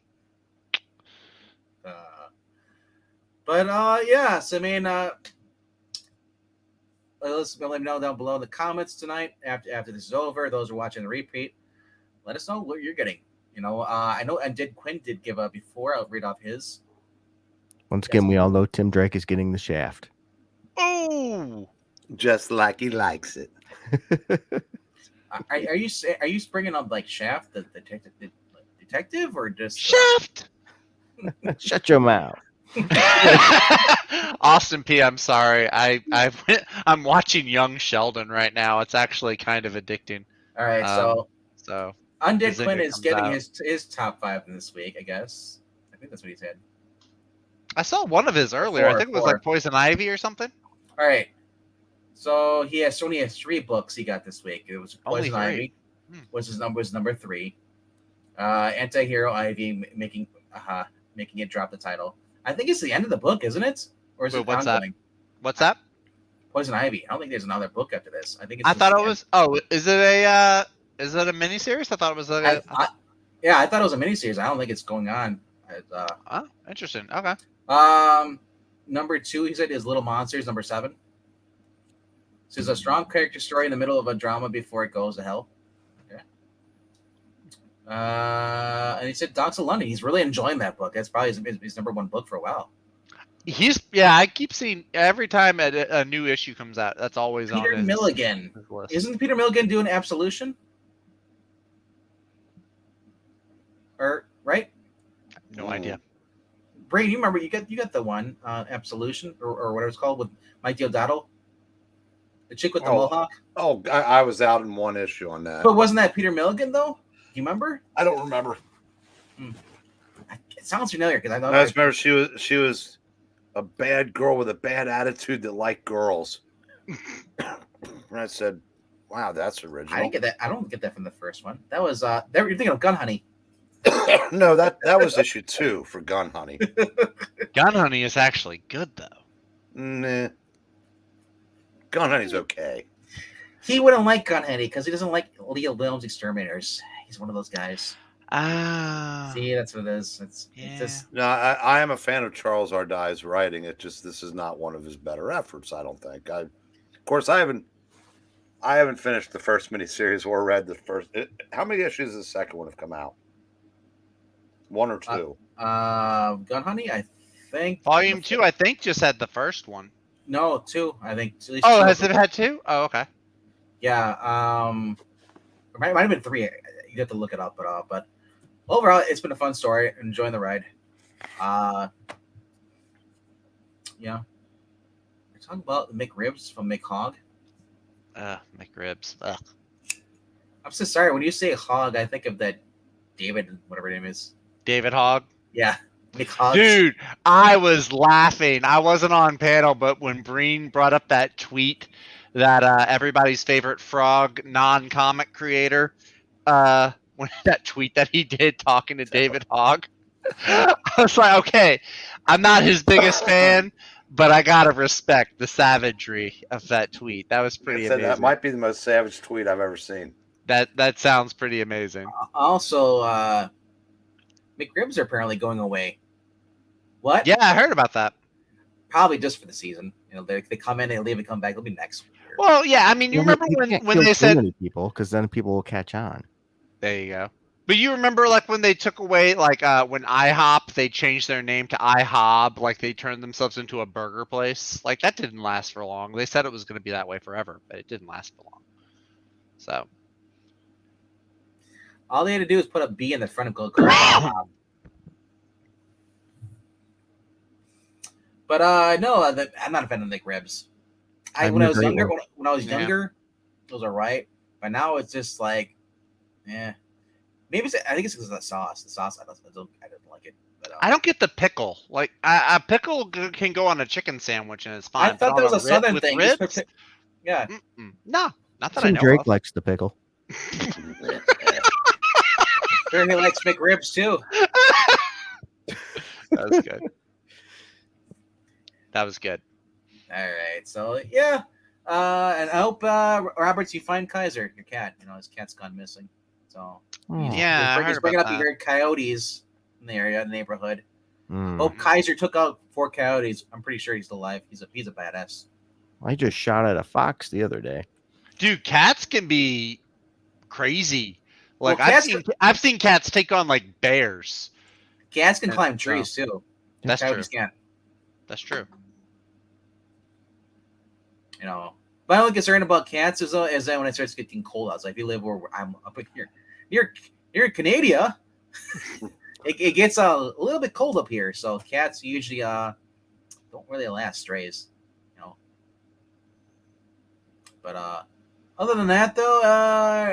S2: Yeah. So I mean, let me know down below in the comments tonight after this is over. Those who are watching the repeat, let us know what you're getting. I know, and Quinn did give up before. I'll read off his.
S3: Once again, we all know Tim Drake is getting the shaft.
S4: Oh,
S1: just like he likes it.
S2: Are you springing up like Shaft, the detective, or just
S4: Shaft?
S3: Shut your mouth.
S4: Austin P. I'm sorry. I'm watching Young Sheldon right now. It's actually kind of addicting.
S2: All right,
S4: so
S2: Undead Quinn is getting his top 5 this week, I guess. I think that's what he said. I
S4: saw one of his earlier. I think it was like Poison Ivy or something.
S2: All right. So he only has 3 books he got this week. It was Poison Ivy, was number 3. Anti-Hero Ivy making it drop the title. I think it's the end of the book, isn't it? Or is it ongoing?
S4: What's that?
S2: Poison Ivy. I don't think there's another book after this. I think it's.
S4: I thought it was. Oh, is it a miniseries? I thought it was like
S2: yeah, I thought it was a miniseries. I don't think it's going on.
S4: Oh, interesting. Okay.
S2: Number 2, he said, is Little Monsters. Number 7. So it's a strong character story in the middle of a drama before it goes to hell. Okay. And he said Dogs of London. He's really enjoying that book. That's probably his number 1 book for a while.
S4: I keep seeing every time a new issue comes out. That's always
S2: Peter
S4: on
S2: Milligan.
S4: his list.
S2: Isn't Peter Milligan doing Absolution? Or right?
S4: No idea.
S2: Brain, you remember you got the one Absolution or whatever it's called with Mike Deodato, the chick with the mohawk.
S1: Oh, I was out in 1 issue on that.
S2: But wasn't that Peter Milligan though? Do you remember?
S1: I don't remember.
S2: It sounds familiar because I know.
S1: I just remember she was a bad girl with a bad attitude that liked girls. And I said, "Wow, that's original."
S2: I didn't get that. I don't get that from the first one. That was you're thinking of Gun Honey.
S1: No, that was issue 2 for Gun Honey.
S4: Gun Honey is actually good though.
S1: Nah. Gun Honey's okay.
S2: He wouldn't like Gun Honey because he doesn't like Leah Williams' Exterminators. He's one of those guys. See, that's what it is. It's just.
S1: No, I am a fan of Charles R. Dye's writing. This is not one of his better efforts. I don't think. Of course, I haven't finished the first miniseries or read the first. How many issues does the second one have come out? 1 or 2?
S2: Gun Honey, I think.
S4: Volume 2, I think, just had the first one.
S2: No, 2. I think.
S4: Oh, has it had 2? Oh, okay.
S2: Yeah. It might have been 3. You have to look it up, but overall, it's been a fun story. Enjoying the ride. Yeah. We're talking about McRibs from McHog.
S4: McRibs. Ugh.
S2: I'm so sorry. When you say hog, I think of that David, whatever his name is.
S4: David Hogg.
S2: Yeah. McHog.
S4: Dude, I was laughing. I wasn't on panel, but when Breen brought up that tweet that everybody's favorite frog non-comic creator, when that tweet that he did talking to David Hogg, I was like, okay, I'm not his biggest fan, but I gotta respect the savagery of that tweet. That was pretty amazing.
S1: That might be the most savage tweet I've ever seen.
S4: That sounds pretty amazing.
S2: Also, McRibs are apparently going away. What?
S4: Yeah, I heard about that.
S2: Probably just for the season. You know, they come in, they leave, and come back. It'll be next year.
S4: Well, yeah, I mean, you remember
S3: can't
S4: when
S3: kill
S4: they
S3: too
S4: said,
S3: many people, because then people will catch on.
S4: there you go. But you remember like when they took away like when IHOP they changed their name to IHOB, like they turned themselves into a burger place. Like that didn't last for long. They said it was going to be that way forever, but it didn't last for long. So
S2: All they had to do is put a B in the front of go. But no, I'm not a fan of McRibs. When I was younger, those are right. But now it's just like, yeah. Maybe I think it's because of the sauce. The sauce, I don't like it. But,
S4: I don't get the pickle. Like a pickle can go on a chicken sandwich and it's fine.
S2: I thought that was a southern thing.
S4: Ribs?
S2: Yeah.
S4: No, not that I know
S3: Drake
S4: of.
S3: likes the pickle.
S2: Sure, he likes McRibs too.
S4: That was good. That was good.
S2: All right, so yeah, and I hope Roberts, you find Kaiser, your cat. You know his cat's gone missing. So
S4: Yeah, I
S2: he's
S4: heard
S2: bringing
S4: about
S2: up. He
S4: that.
S2: heard coyotes in the area, in the neighborhood.
S3: Mm.
S2: Hope Kaiser took out 4 coyotes. I'm pretty sure he's still alive. He's a badass.
S3: I just shot at a fox the other day.
S4: Dude, cats can be crazy. Like
S2: Well,
S4: I've seen cats take on like bears.
S2: Cats can
S4: Yeah,
S2: climb trees too.
S4: That's
S2: Coyotes
S4: true.
S2: can't.
S4: That's true.
S2: You know, my only concern about cats is that when it starts getting cold outside. If you live where I'm up here, near Canada, it gets a little bit cold up here. So cats usually don't really last strays, you know. But other than that, though,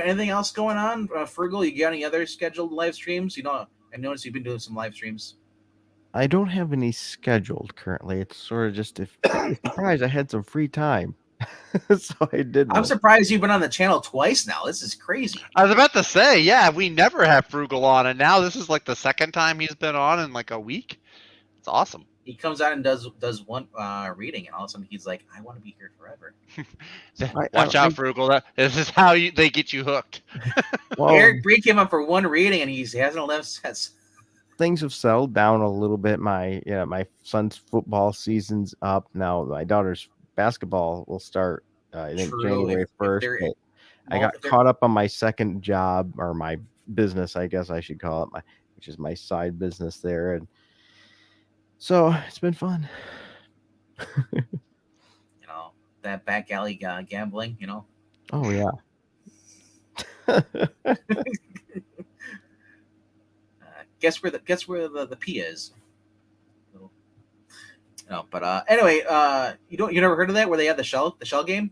S2: anything else going on? Frugal, you got any other scheduled live streams? You know, I noticed you've been doing some live streams.
S3: I don't have any scheduled currently. It's sort of just if surprised I had some free time. So I did.
S2: I'm surprised you've been on the channel twice now. This is crazy.
S4: I was about to say, yeah, we never have Frugal on, and now this is like the second time he's been on in like a week. It's awesome.
S2: He comes out and does one reading, and all of a sudden he's like, "I want to be here forever."
S4: Watch out, Frugal. This is how they get you hooked.
S3: Well,
S2: Eric Bree came up for one reading, and he hasn't left since.
S3: things have settled down a little bit. My son's football season's up now. My daughter's basketball will start. I think
S2: True.
S3: January
S2: If
S3: 1st. I got caught up on my second job, or my business, I guess I should call it, which is my side business there, and so it's been fun.
S2: You know, that back alley gambling. You know.
S3: Oh yeah.
S2: Guess where the P is. No, but anyway, you never heard of that where they had the shell game?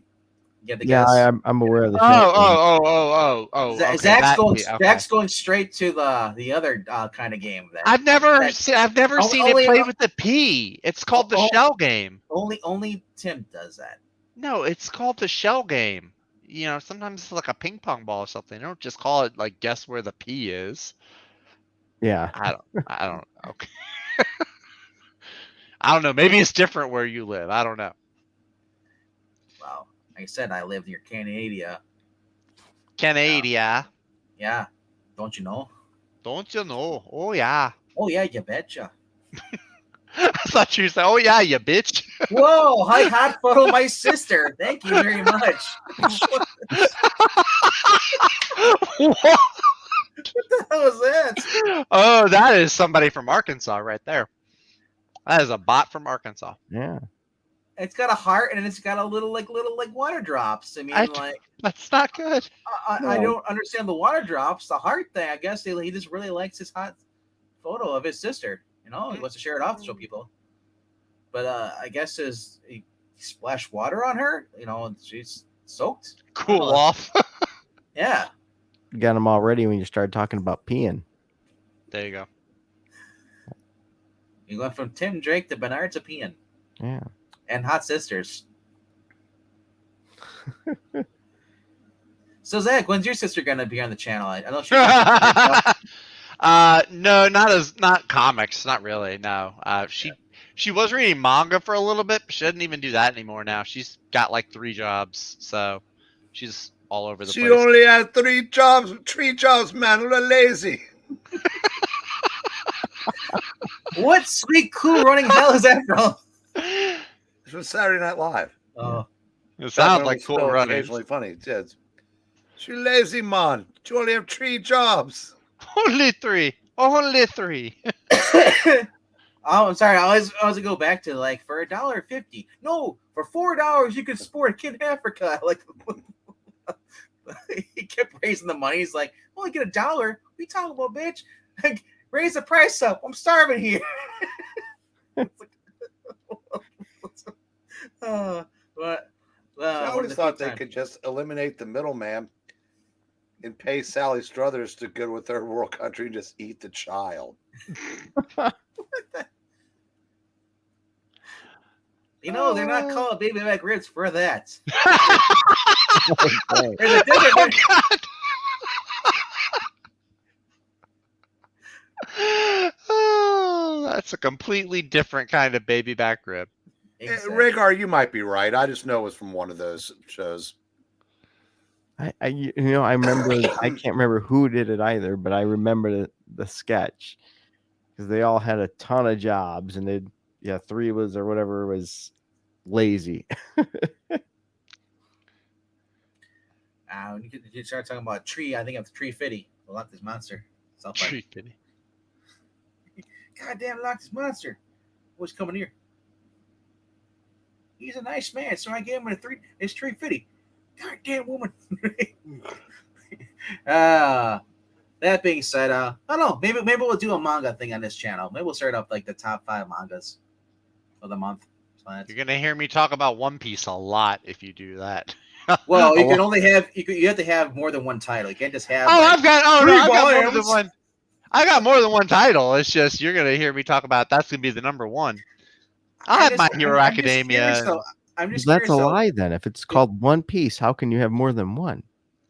S3: Yeah, I'm aware of the show.
S4: Oh. Okay,
S2: Zach's going straight to the other kind of game.
S4: I've never seen it played with the P. It's called the shell game.
S2: Only Tim does that.
S4: No, it's called the shell game. You know, sometimes it's like a ping pong ball or something. They don't just call it like guess where the P is.
S3: Yeah.
S4: I don't. Okay. I don't know. Maybe it's different where you live. I don't know.
S2: Well, like I said, I live near Canada.
S4: Canada.
S2: Yeah. Don't you know?
S4: Don't you know? Oh yeah.
S2: Oh yeah, you betcha.
S4: I thought you said, "Oh yeah, you bitch."
S2: Whoa! Hi, hot photo of my sister. Thank you very much. What the hell was that?
S4: Oh, that is somebody from Arkansas right there. That is a bot from Arkansas.
S3: Yeah.
S2: It's got a heart and it's got a little water drops. I mean,
S4: That's not good.
S2: I don't understand the water drops. The heart thing, I guess he just really likes his hot photo of his sister. You know, he wants to share it off to show people. But I guess he splashed water on her. You know, and she's soaked.
S4: Cool off.
S2: Yeah.
S3: You got them all ready when you started talking about peeing.
S4: There you go.
S2: You went from Tim Drake to Bernard to Peeing.
S3: Yeah.
S2: And Hot Sisters. So Zach, when's your sister gonna be on the channel? I know
S4: no, not comics, not really. No. She was reading manga for a little bit, but she doesn't even do that anymore now. She's got like 3 jobs, so she's all over the place.
S1: She only had 3 jobs, man. We're lazy.
S2: What sweet, cool running hell is that from?
S1: It's from Saturday Night Live.
S2: Oh,
S4: It
S1: Back
S4: sounds
S1: when it
S4: like
S1: was
S4: cool
S1: still
S4: running.
S1: occasionally funny. Yeah, you lazy man. You only have 3 jobs.
S4: Only 3. Only 3.
S2: oh, I'm sorry. I was gonna go back to like for $1.50. No, for $4 you could support a kid in Africa. Like he kept raising the money. He's like, "Only get $1. What are you talking about, bitch? Like, raise the price up. I'm starving here." But
S1: I always thought they could just eliminate the middleman and pay Sally Struthers to go with third world country and just eat the child.
S2: You know, they're not called baby back ribs for that.
S3: Okay.
S2: There's a difference.
S4: Oh, that's a completely different kind of baby back rib.
S2: Exactly.
S1: Rhaegar, you might be right. I just know it was from one of those shows.
S3: I remember. I can't remember who did it either, but I remember the sketch because they all had a ton of jobs, and 3 was or whatever was lazy.
S2: When you start talking about tree, I think of Tree Fitty, the Loch Ness Monster. South Park.
S4: Tree Fitty.
S2: Goddamn Loch Ness Monster. What's coming here? He's a nice man, so I gave him it's Tree Fitty. Goddamn woman. That being said, I don't know. Maybe we'll do a manga thing on this channel. Maybe we'll start up like the top 5 mangas of the month.
S4: You're gonna hear me talk about One Piece a lot if you do that.
S2: Well, you can only have you have to have more than one title. You can't just have.
S4: I've got more than
S2: volumes.
S4: one. I got more than one title. It's just you're gonna hear me talk about that's gonna be the number 1. I'll have My Hero Academia.
S2: I'm just
S3: That's a
S2: curious,
S3: lie. Then, if it's called One Piece, how can you have more than one?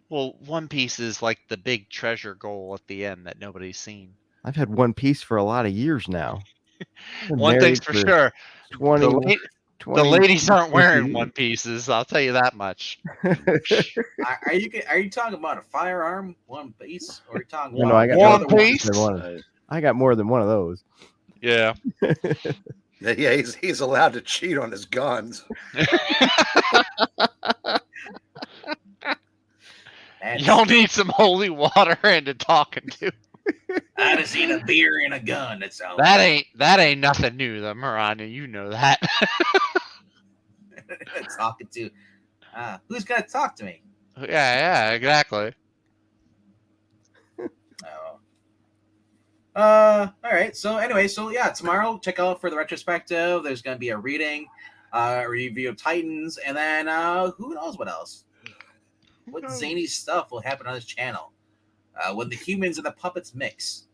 S4: Well, One Piece is like the big treasure goal at the end that nobody's seen.
S3: I've had One Piece for a lot of years now. Been
S4: One thing's
S3: married
S4: for sure:
S3: 20,
S4: the, la-
S3: 20
S4: the ladies aren't wearing
S3: years.
S4: One Pieces. I'll tell you that much.
S2: Are you talking about a firearm, One Piece, or are you talking
S3: No,
S2: about
S3: I got
S4: One
S3: more than
S4: Piece?
S3: one. I got more than one of those.
S4: Yeah.
S1: Yeah, he's allowed to cheat on his guns.
S4: You don't need some holy water and a talking to.
S2: I just seen a beer and a gun. That's all.
S4: That ain't nothing new, though, Marana. You know that.
S2: Talking to. Who's gonna talk to me?
S4: Yeah, exactly.
S2: Oh. All right. So anyway, tomorrow check out for the retrospective. There's gonna be a reading, a review of Titans, and then who knows what else? What zany stuff will happen on this channel when the humans and the puppets mix?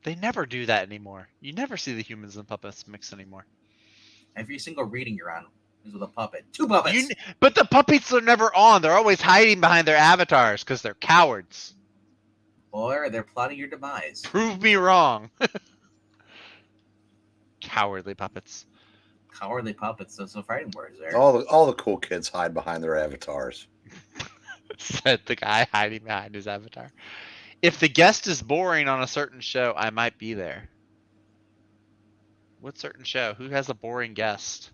S4: They never do that anymore. You never see the humans and puppets mix anymore.
S2: Every single reading you're on is with a puppet. 2 puppets.
S4: But the puppets are never on. They're always hiding behind their avatars because they're cowards.
S2: Or they're plotting your demise.
S4: Prove me wrong. Cowardly puppets.
S2: Cowardly puppets. Those are fighting words there.
S1: All the cool kids hide behind their avatars.
S4: Said the guy hiding behind his avatar. If the guest is boring on a certain show, I might be there. What certain show? Who has a boring guest?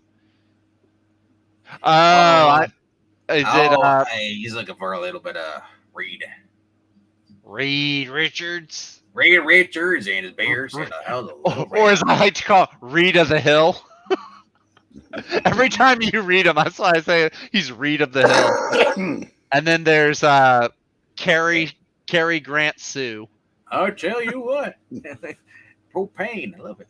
S2: He's looking for a little bit of Reed.
S4: Reed Richards?
S2: Reed Richards and his bears. And
S4: Or as I like to call it, Reed of the Hill. Every time you read him, that's why I say he's Reed of the Hill. And then there's Cary Grant Sue.
S2: I'll tell you what. Propane. I love it.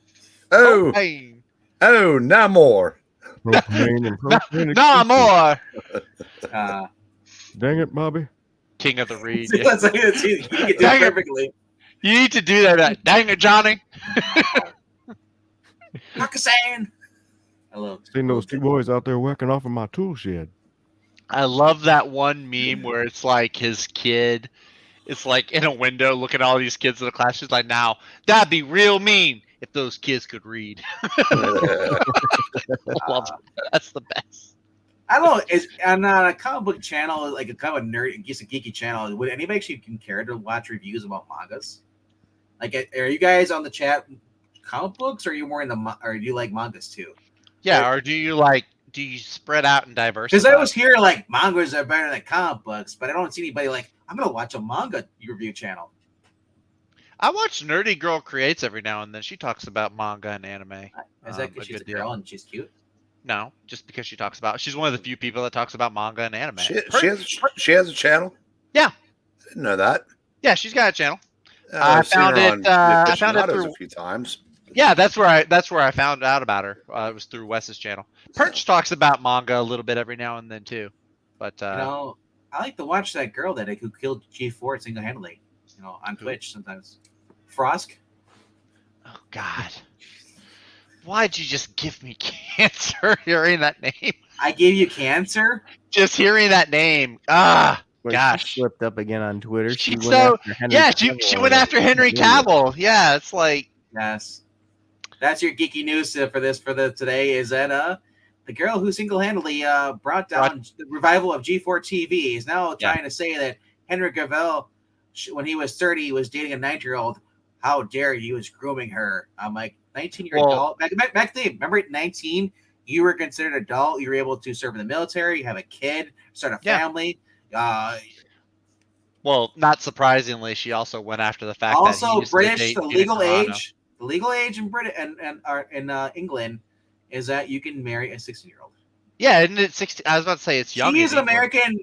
S1: Oh,
S4: Propane.
S1: oh, no more.
S3: Propane and propane.
S4: No more.
S3: Dang it, Bobby.
S4: King of the Reed.
S2: You can do it perfectly.
S4: You need to do that. Dang it, Johnny.
S2: Pakistan. I love it.
S3: Seen those 2 boys out there working off of my tool shed.
S4: I love that one meme where it's like his kid. It's like in a window looking at all these kids in the class. She's like, now, that'd be real mean if those kids could read. Love it. That's the best.
S2: I don't know. Is on a comic book channel, like a kind of a nerd, I guess a geeky channel, would anybody actually care to watch reviews about mangas? Like, are you guys on the chat comic books, or are you more in the or do you like mangas too?
S4: Yeah, or do you spread out and diversify?
S2: Because I always hear like mangas are better than comic books, but I don't see anybody like I'm gonna watch a manga review channel.
S4: I watch Nerdy Girl Creates every now and then. She talks about manga and anime.
S2: Is that because she's a
S4: good
S2: girl
S4: deal.
S2: and she's cute?
S4: No, just because she talks about. She's one of the few people that talks about manga and anime.
S1: She has a channel.
S4: Yeah.
S1: Didn't know that.
S4: Yeah, she's got a channel.
S1: I've seen
S4: found
S1: her
S4: it,
S1: on The
S4: I found it
S1: Aficionados
S4: through-
S1: a few times.
S4: Yeah, that's where I found out about her. It was through Wes's channel. Perch talks about manga a little bit every now and then too, but
S2: You know, I like to watch that girl who killed G4 single handedly. You know, on
S4: Who?
S2: Twitch sometimes. Frosk.
S4: oh god, why'd you just give me cancer hearing that name?
S2: I gave you cancer.
S4: Just hearing that name, ah,
S3: Wait,
S4: gosh.
S3: she slipped up again on Twitter.
S4: She
S3: went
S4: so-
S3: after Henry
S4: Yeah,
S3: Cavill
S4: she
S3: on
S4: went
S3: a
S4: after Henry
S3: video.
S4: Cavill. Yeah, it's like
S2: Yes. That's your geeky news for the today is that the girl who single-handedly brought down the revival of G4 TV is now trying to say that Henry Cavill, when he was 30, was dating a 19-year-old. How dare you? Was grooming her. I'm like, 19-year adult. Back then, remember at 19, you were considered adult. You were able to serve in the military, you have a kid, start a
S4: Yeah.
S2: family.
S4: well, not surprisingly, she also went after the fact that
S2: Also,
S4: he used to
S2: British,
S4: date
S2: the
S4: Gina
S2: legal
S4: Carano.
S2: age. The legal age in Britain and England is that you can marry a 16-year-old.
S4: Yeah, isn't it 60? I was about to say it's young.
S2: She's
S4: in
S2: an
S4: England.
S2: American,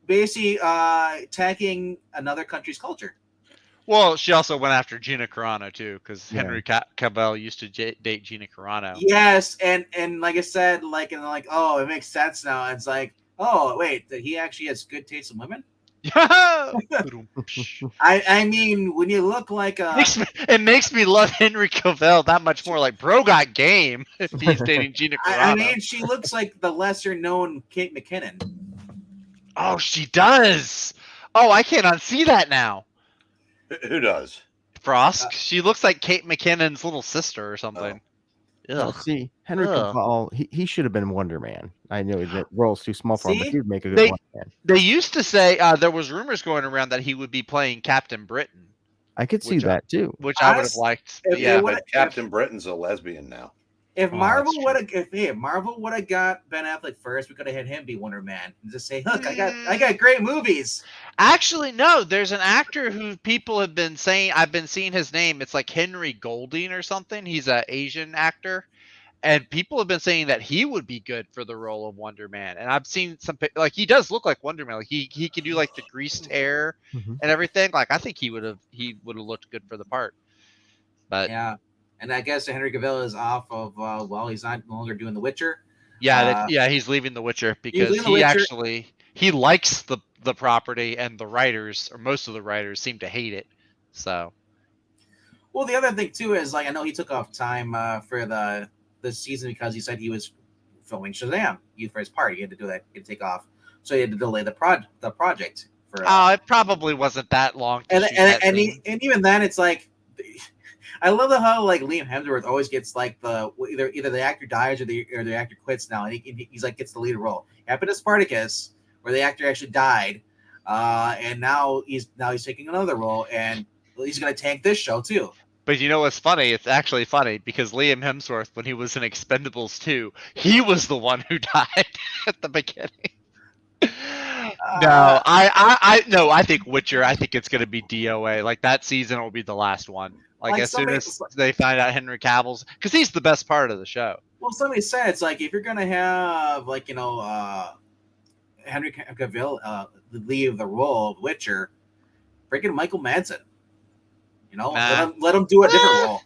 S2: basically attacking another country's culture.
S4: Well, she also went after Gina Carano too, because
S3: Yeah.
S4: Henry Cavill used to date Gina Carano.
S2: Yes, and like I said, oh, it makes sense now. It's like, oh wait, that he actually has good taste in women. I mean, when you look like a
S4: it makes me love Henry Cavill that much more. Like, bro got game if he's dating Gina Carano.
S2: I mean, she looks like the lesser known Kate McKinnon.
S4: Oh, she does. Oh, I can't unsee that now.
S1: Who does?
S4: Frost. She looks like Kate McKinnon's little sister or something.
S3: Well,
S4: Ugh.
S3: see, Henry
S4: Ugh.
S3: Cavill, he should have been Wonder Man. I know that role's too small for him, but
S2: See?
S3: he'd make a good
S4: They-
S3: Wonder Man.
S4: They used to say there was rumors going around that he would be playing Captain Britain,
S3: I could see
S4: Which
S3: that too.
S4: which I would have
S2: Honest-
S4: liked.
S2: if
S4: But
S2: they
S4: yeah,
S2: would-
S1: But Captain Britain's a lesbian now.
S2: If
S3: Oh,
S2: Marvel
S3: that's
S2: would have, if Marvel would have got Ben Affleck first, we could have had him be Wonder Man and just say, "Look, I got great movies."
S4: actually, no. There's an actor who people have been saying. I've been seeing his name. It's like Henry Golding or something. He's an Asian actor, and people have been saying that he would be good for the role of Wonder Man. And I've seen some like he does look like Wonder Man. Like he can do like the greased hair
S3: Mhm.
S4: and everything. Like I think he would have looked good for the part. But
S2: Yeah, and I guess Henry Cavill is off of. He's not no longer doing The Witcher.
S4: yeah, he's leaving The Witcher because
S2: leaving The
S4: he
S2: Witcher.
S4: actually he likes the property, and the writers or most of the writers seem to hate it. So
S2: Well, the other thing too is I know he took off time for this season because he said he was filming Shazam. For his part, he had to do that. He had to take off, so he had to delay the project for.
S4: it probably wasn't that long. To
S2: and
S4: shoot that
S2: and,
S4: scene.
S2: and even then, it's like. I love how Liam Hemsworth always gets the either the actor dies or the actor quits now, and he's gets the lead role. It happened to Spartacus, where the actor actually died, and now he's taking another role, and he's going to tank this show too.
S4: But you know what's funny? It's actually funny because Liam Hemsworth, when he was in Expendables 2, he was the one who died at the beginning. No, I think Witcher. I think it's going to be DOA. Like that season will be the last one. Like as soon as they find out Henry Cavill's, because he's the best part of the show.
S2: Well, somebody said it's if you're going to have Henry Cavill leave the role of Witcher, bring in Michael Madsen.
S4: Nah.
S2: Let him do a different role.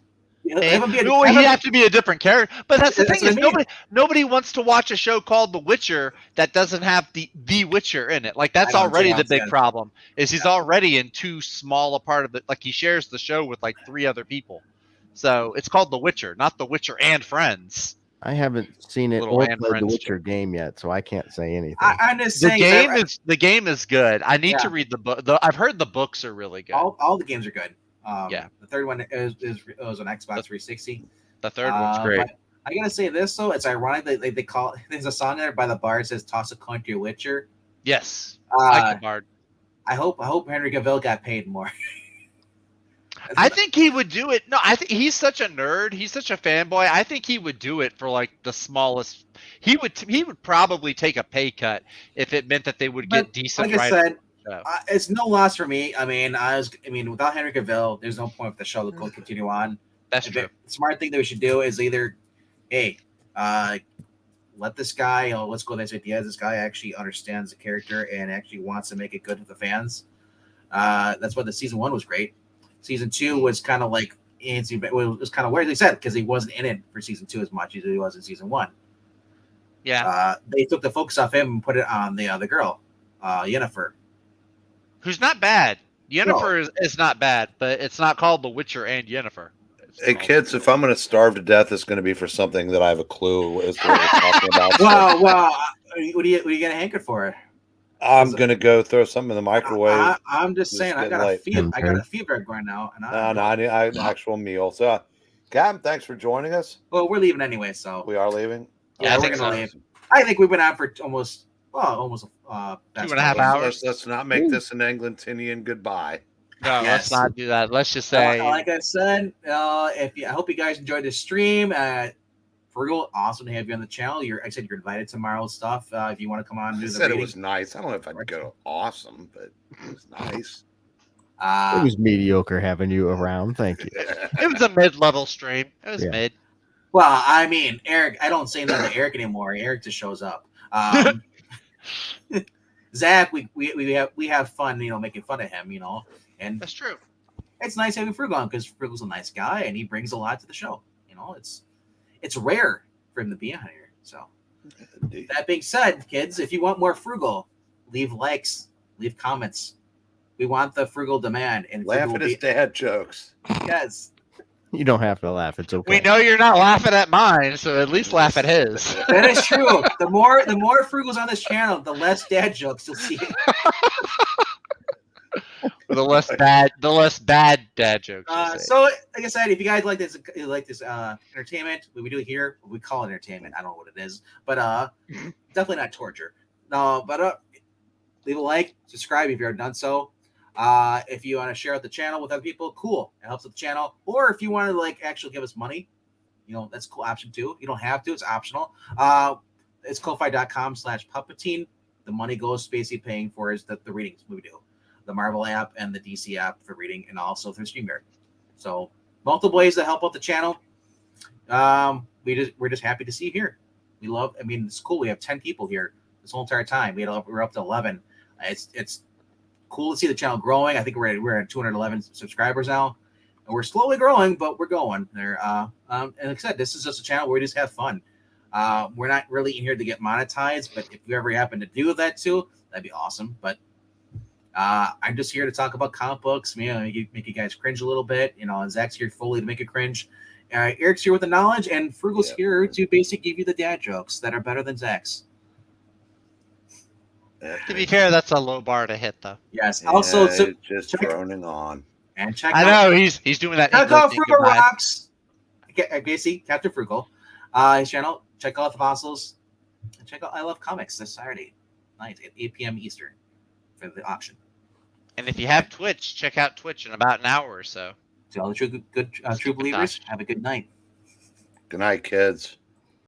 S2: Have him be
S4: He'd have to be a different character. But that's the
S2: That's
S4: thing is
S2: what I mean.
S4: nobody wants to watch a show called The Witcher that doesn't have the Witcher in it. Like that's
S2: I know,
S4: already the
S2: James,
S4: big
S2: yeah.
S4: problem. Is he's already in too small a part of it. Like he shares the show with like 3 other people. So it's called The Witcher, not The Witcher and Friends.
S3: I haven't seen it
S4: Little
S3: or
S4: and
S3: played the
S4: friends
S3: Witcher game yet, so I can't say anything.
S2: I'm just
S4: The
S2: saying
S4: game is good. I need
S2: Yeah.
S4: to read the book. I've heard the books are really good.
S2: all the games are good.
S4: Yeah.
S2: The third one was on Xbox 360.
S4: The third one's great.
S2: But I gotta say this though, it's ironic that they call there's a song there by the Bard says "Toss a coin to your Witcher."
S4: Yes, I
S2: Uh,
S4: can Bard.
S2: I hope Henry Cavill got paid more.
S4: I think he would do it. No, I think he's such a nerd. He's such a fanboy. I think he would do it for like the smallest. He would probably take a pay cut if it meant that they would get
S2: But
S4: decent.
S2: like I said,
S4: show.
S2: it's no loss for me. I mean, without Henry Cavill, there's no point for the show to continue on.
S4: That's true.
S2: The smart thing that we should do is either, hey, let this guy, let's go with this idea. This guy actually understands the character and actually wants to make it good for the fans. That's why the season 1 was great. Season 2 was kind of like, it was kind of weird, like I said, because he wasn't in it for season 2 as much as he was in season 1.
S4: Yeah.
S2: They took the focus off him and put it on the other girl, Yennefer.
S4: Who's not bad. Yennefer is not bad, but it's not called The Witcher and Yennefer.
S1: Hey kids, if I'm going to starve to death, it's going to be for something that I have a clue as to what we're talking about.
S2: Wow. What are you gonna hanker for?
S1: I'm going to go throw something in the microwave.
S2: I'm just saying, I got a fever going now, and
S1: I need an actual meal. So, Captain, thanks for joining us.
S2: Well, we're leaving anyway, so
S1: We are leaving.
S4: Yeah, I
S2: we're
S4: think
S2: gonna
S4: so.
S2: leave. I think we've been on for almost
S4: 2.5 hours.
S1: Let's not make this an Eglinton goodbye.
S4: No, let's not do that. Let's just say,
S2: like I said, I hope you guys enjoyed the stream. Frugal, awesome to have you on the channel. I said you're invited to tomorrow's stuff. If you want to come on and
S1: I
S2: do the
S1: said it
S2: reading.
S1: was nice. I don't know if I'd go awesome, but it was nice.
S3: It was mediocre having you around. Thank you.
S4: it was a mid-level stream. It was
S3: Yeah.
S4: mid.
S2: Well, I mean, Eric, I don't say nothing to Eric anymore. Eric just shows up. Zach, we have fun, making fun of him, and
S4: That's true.
S2: it's nice having Frugal on because Frugal's a nice guy and he brings a lot to the show. It's rare for him to be on here. So
S1: Indeed.
S2: that being said, kids, if you want more Frugal, leave likes, leave comments. We want the Frugal demand, and
S1: Laugh
S2: Frugal
S1: at his dad jokes.
S2: yes.
S3: You don't have to laugh. It's okay.
S4: We know you're not laughing at mine, so at least laugh at his.
S2: That is true. The more Frugals on this channel, the less dad jokes you'll see.
S4: the less bad dad jokes. you'll say.
S2: So, like I said, if you guys like this entertainment, what we do here, we call it entertainment. I don't know what it is, but definitely not torture. No, but leave a like, subscribe if you haven't done so. If you want to share out the channel with other people, cool. It helps with the channel. Or if you want to actually give us money, that's a cool option too. You don't have to; it's optional. It's Ko-fi.com/Puppetine. The money goes basically paying for is the readings we do, the Marvel app and the DC app for reading, and also through StreamYard. So multiple ways to help out the channel. We're just happy to see you here. It's cool. We have 10 people here this whole entire time. We're up to 11. It's cool to see the channel growing. I think we're at 211 subscribers now, and we're slowly growing, but we're going there. And like I said, this is just a channel where we just have fun. We're not really in here to get monetized, but if you ever happen to do that too, that'd be awesome. But I'm just here to talk about comic books, make you guys cringe a little bit. And Zach's here fully to make it cringe. Eric's here with the knowledge, and Frugal's here to basically give you the dad jokes that are better than Zach's.
S4: To be fair, that's a low bar to hit, though.
S2: Yes. Also,
S1: just
S2: check-
S1: droning on.
S2: and check
S4: I
S2: out
S4: know he's doing that.
S2: check out
S4: English
S2: Frugal
S4: goodbye.
S2: Rocks. Casey, Captain Frugal. His channel. Check out the fossils. And check out I Love Comics this Saturday night at 8 p.m. Eastern for the auction.
S4: And if you have Twitch, check out Twitch in about an hour or so.
S2: To all the true believers, have a good night.
S1: Good night, kids.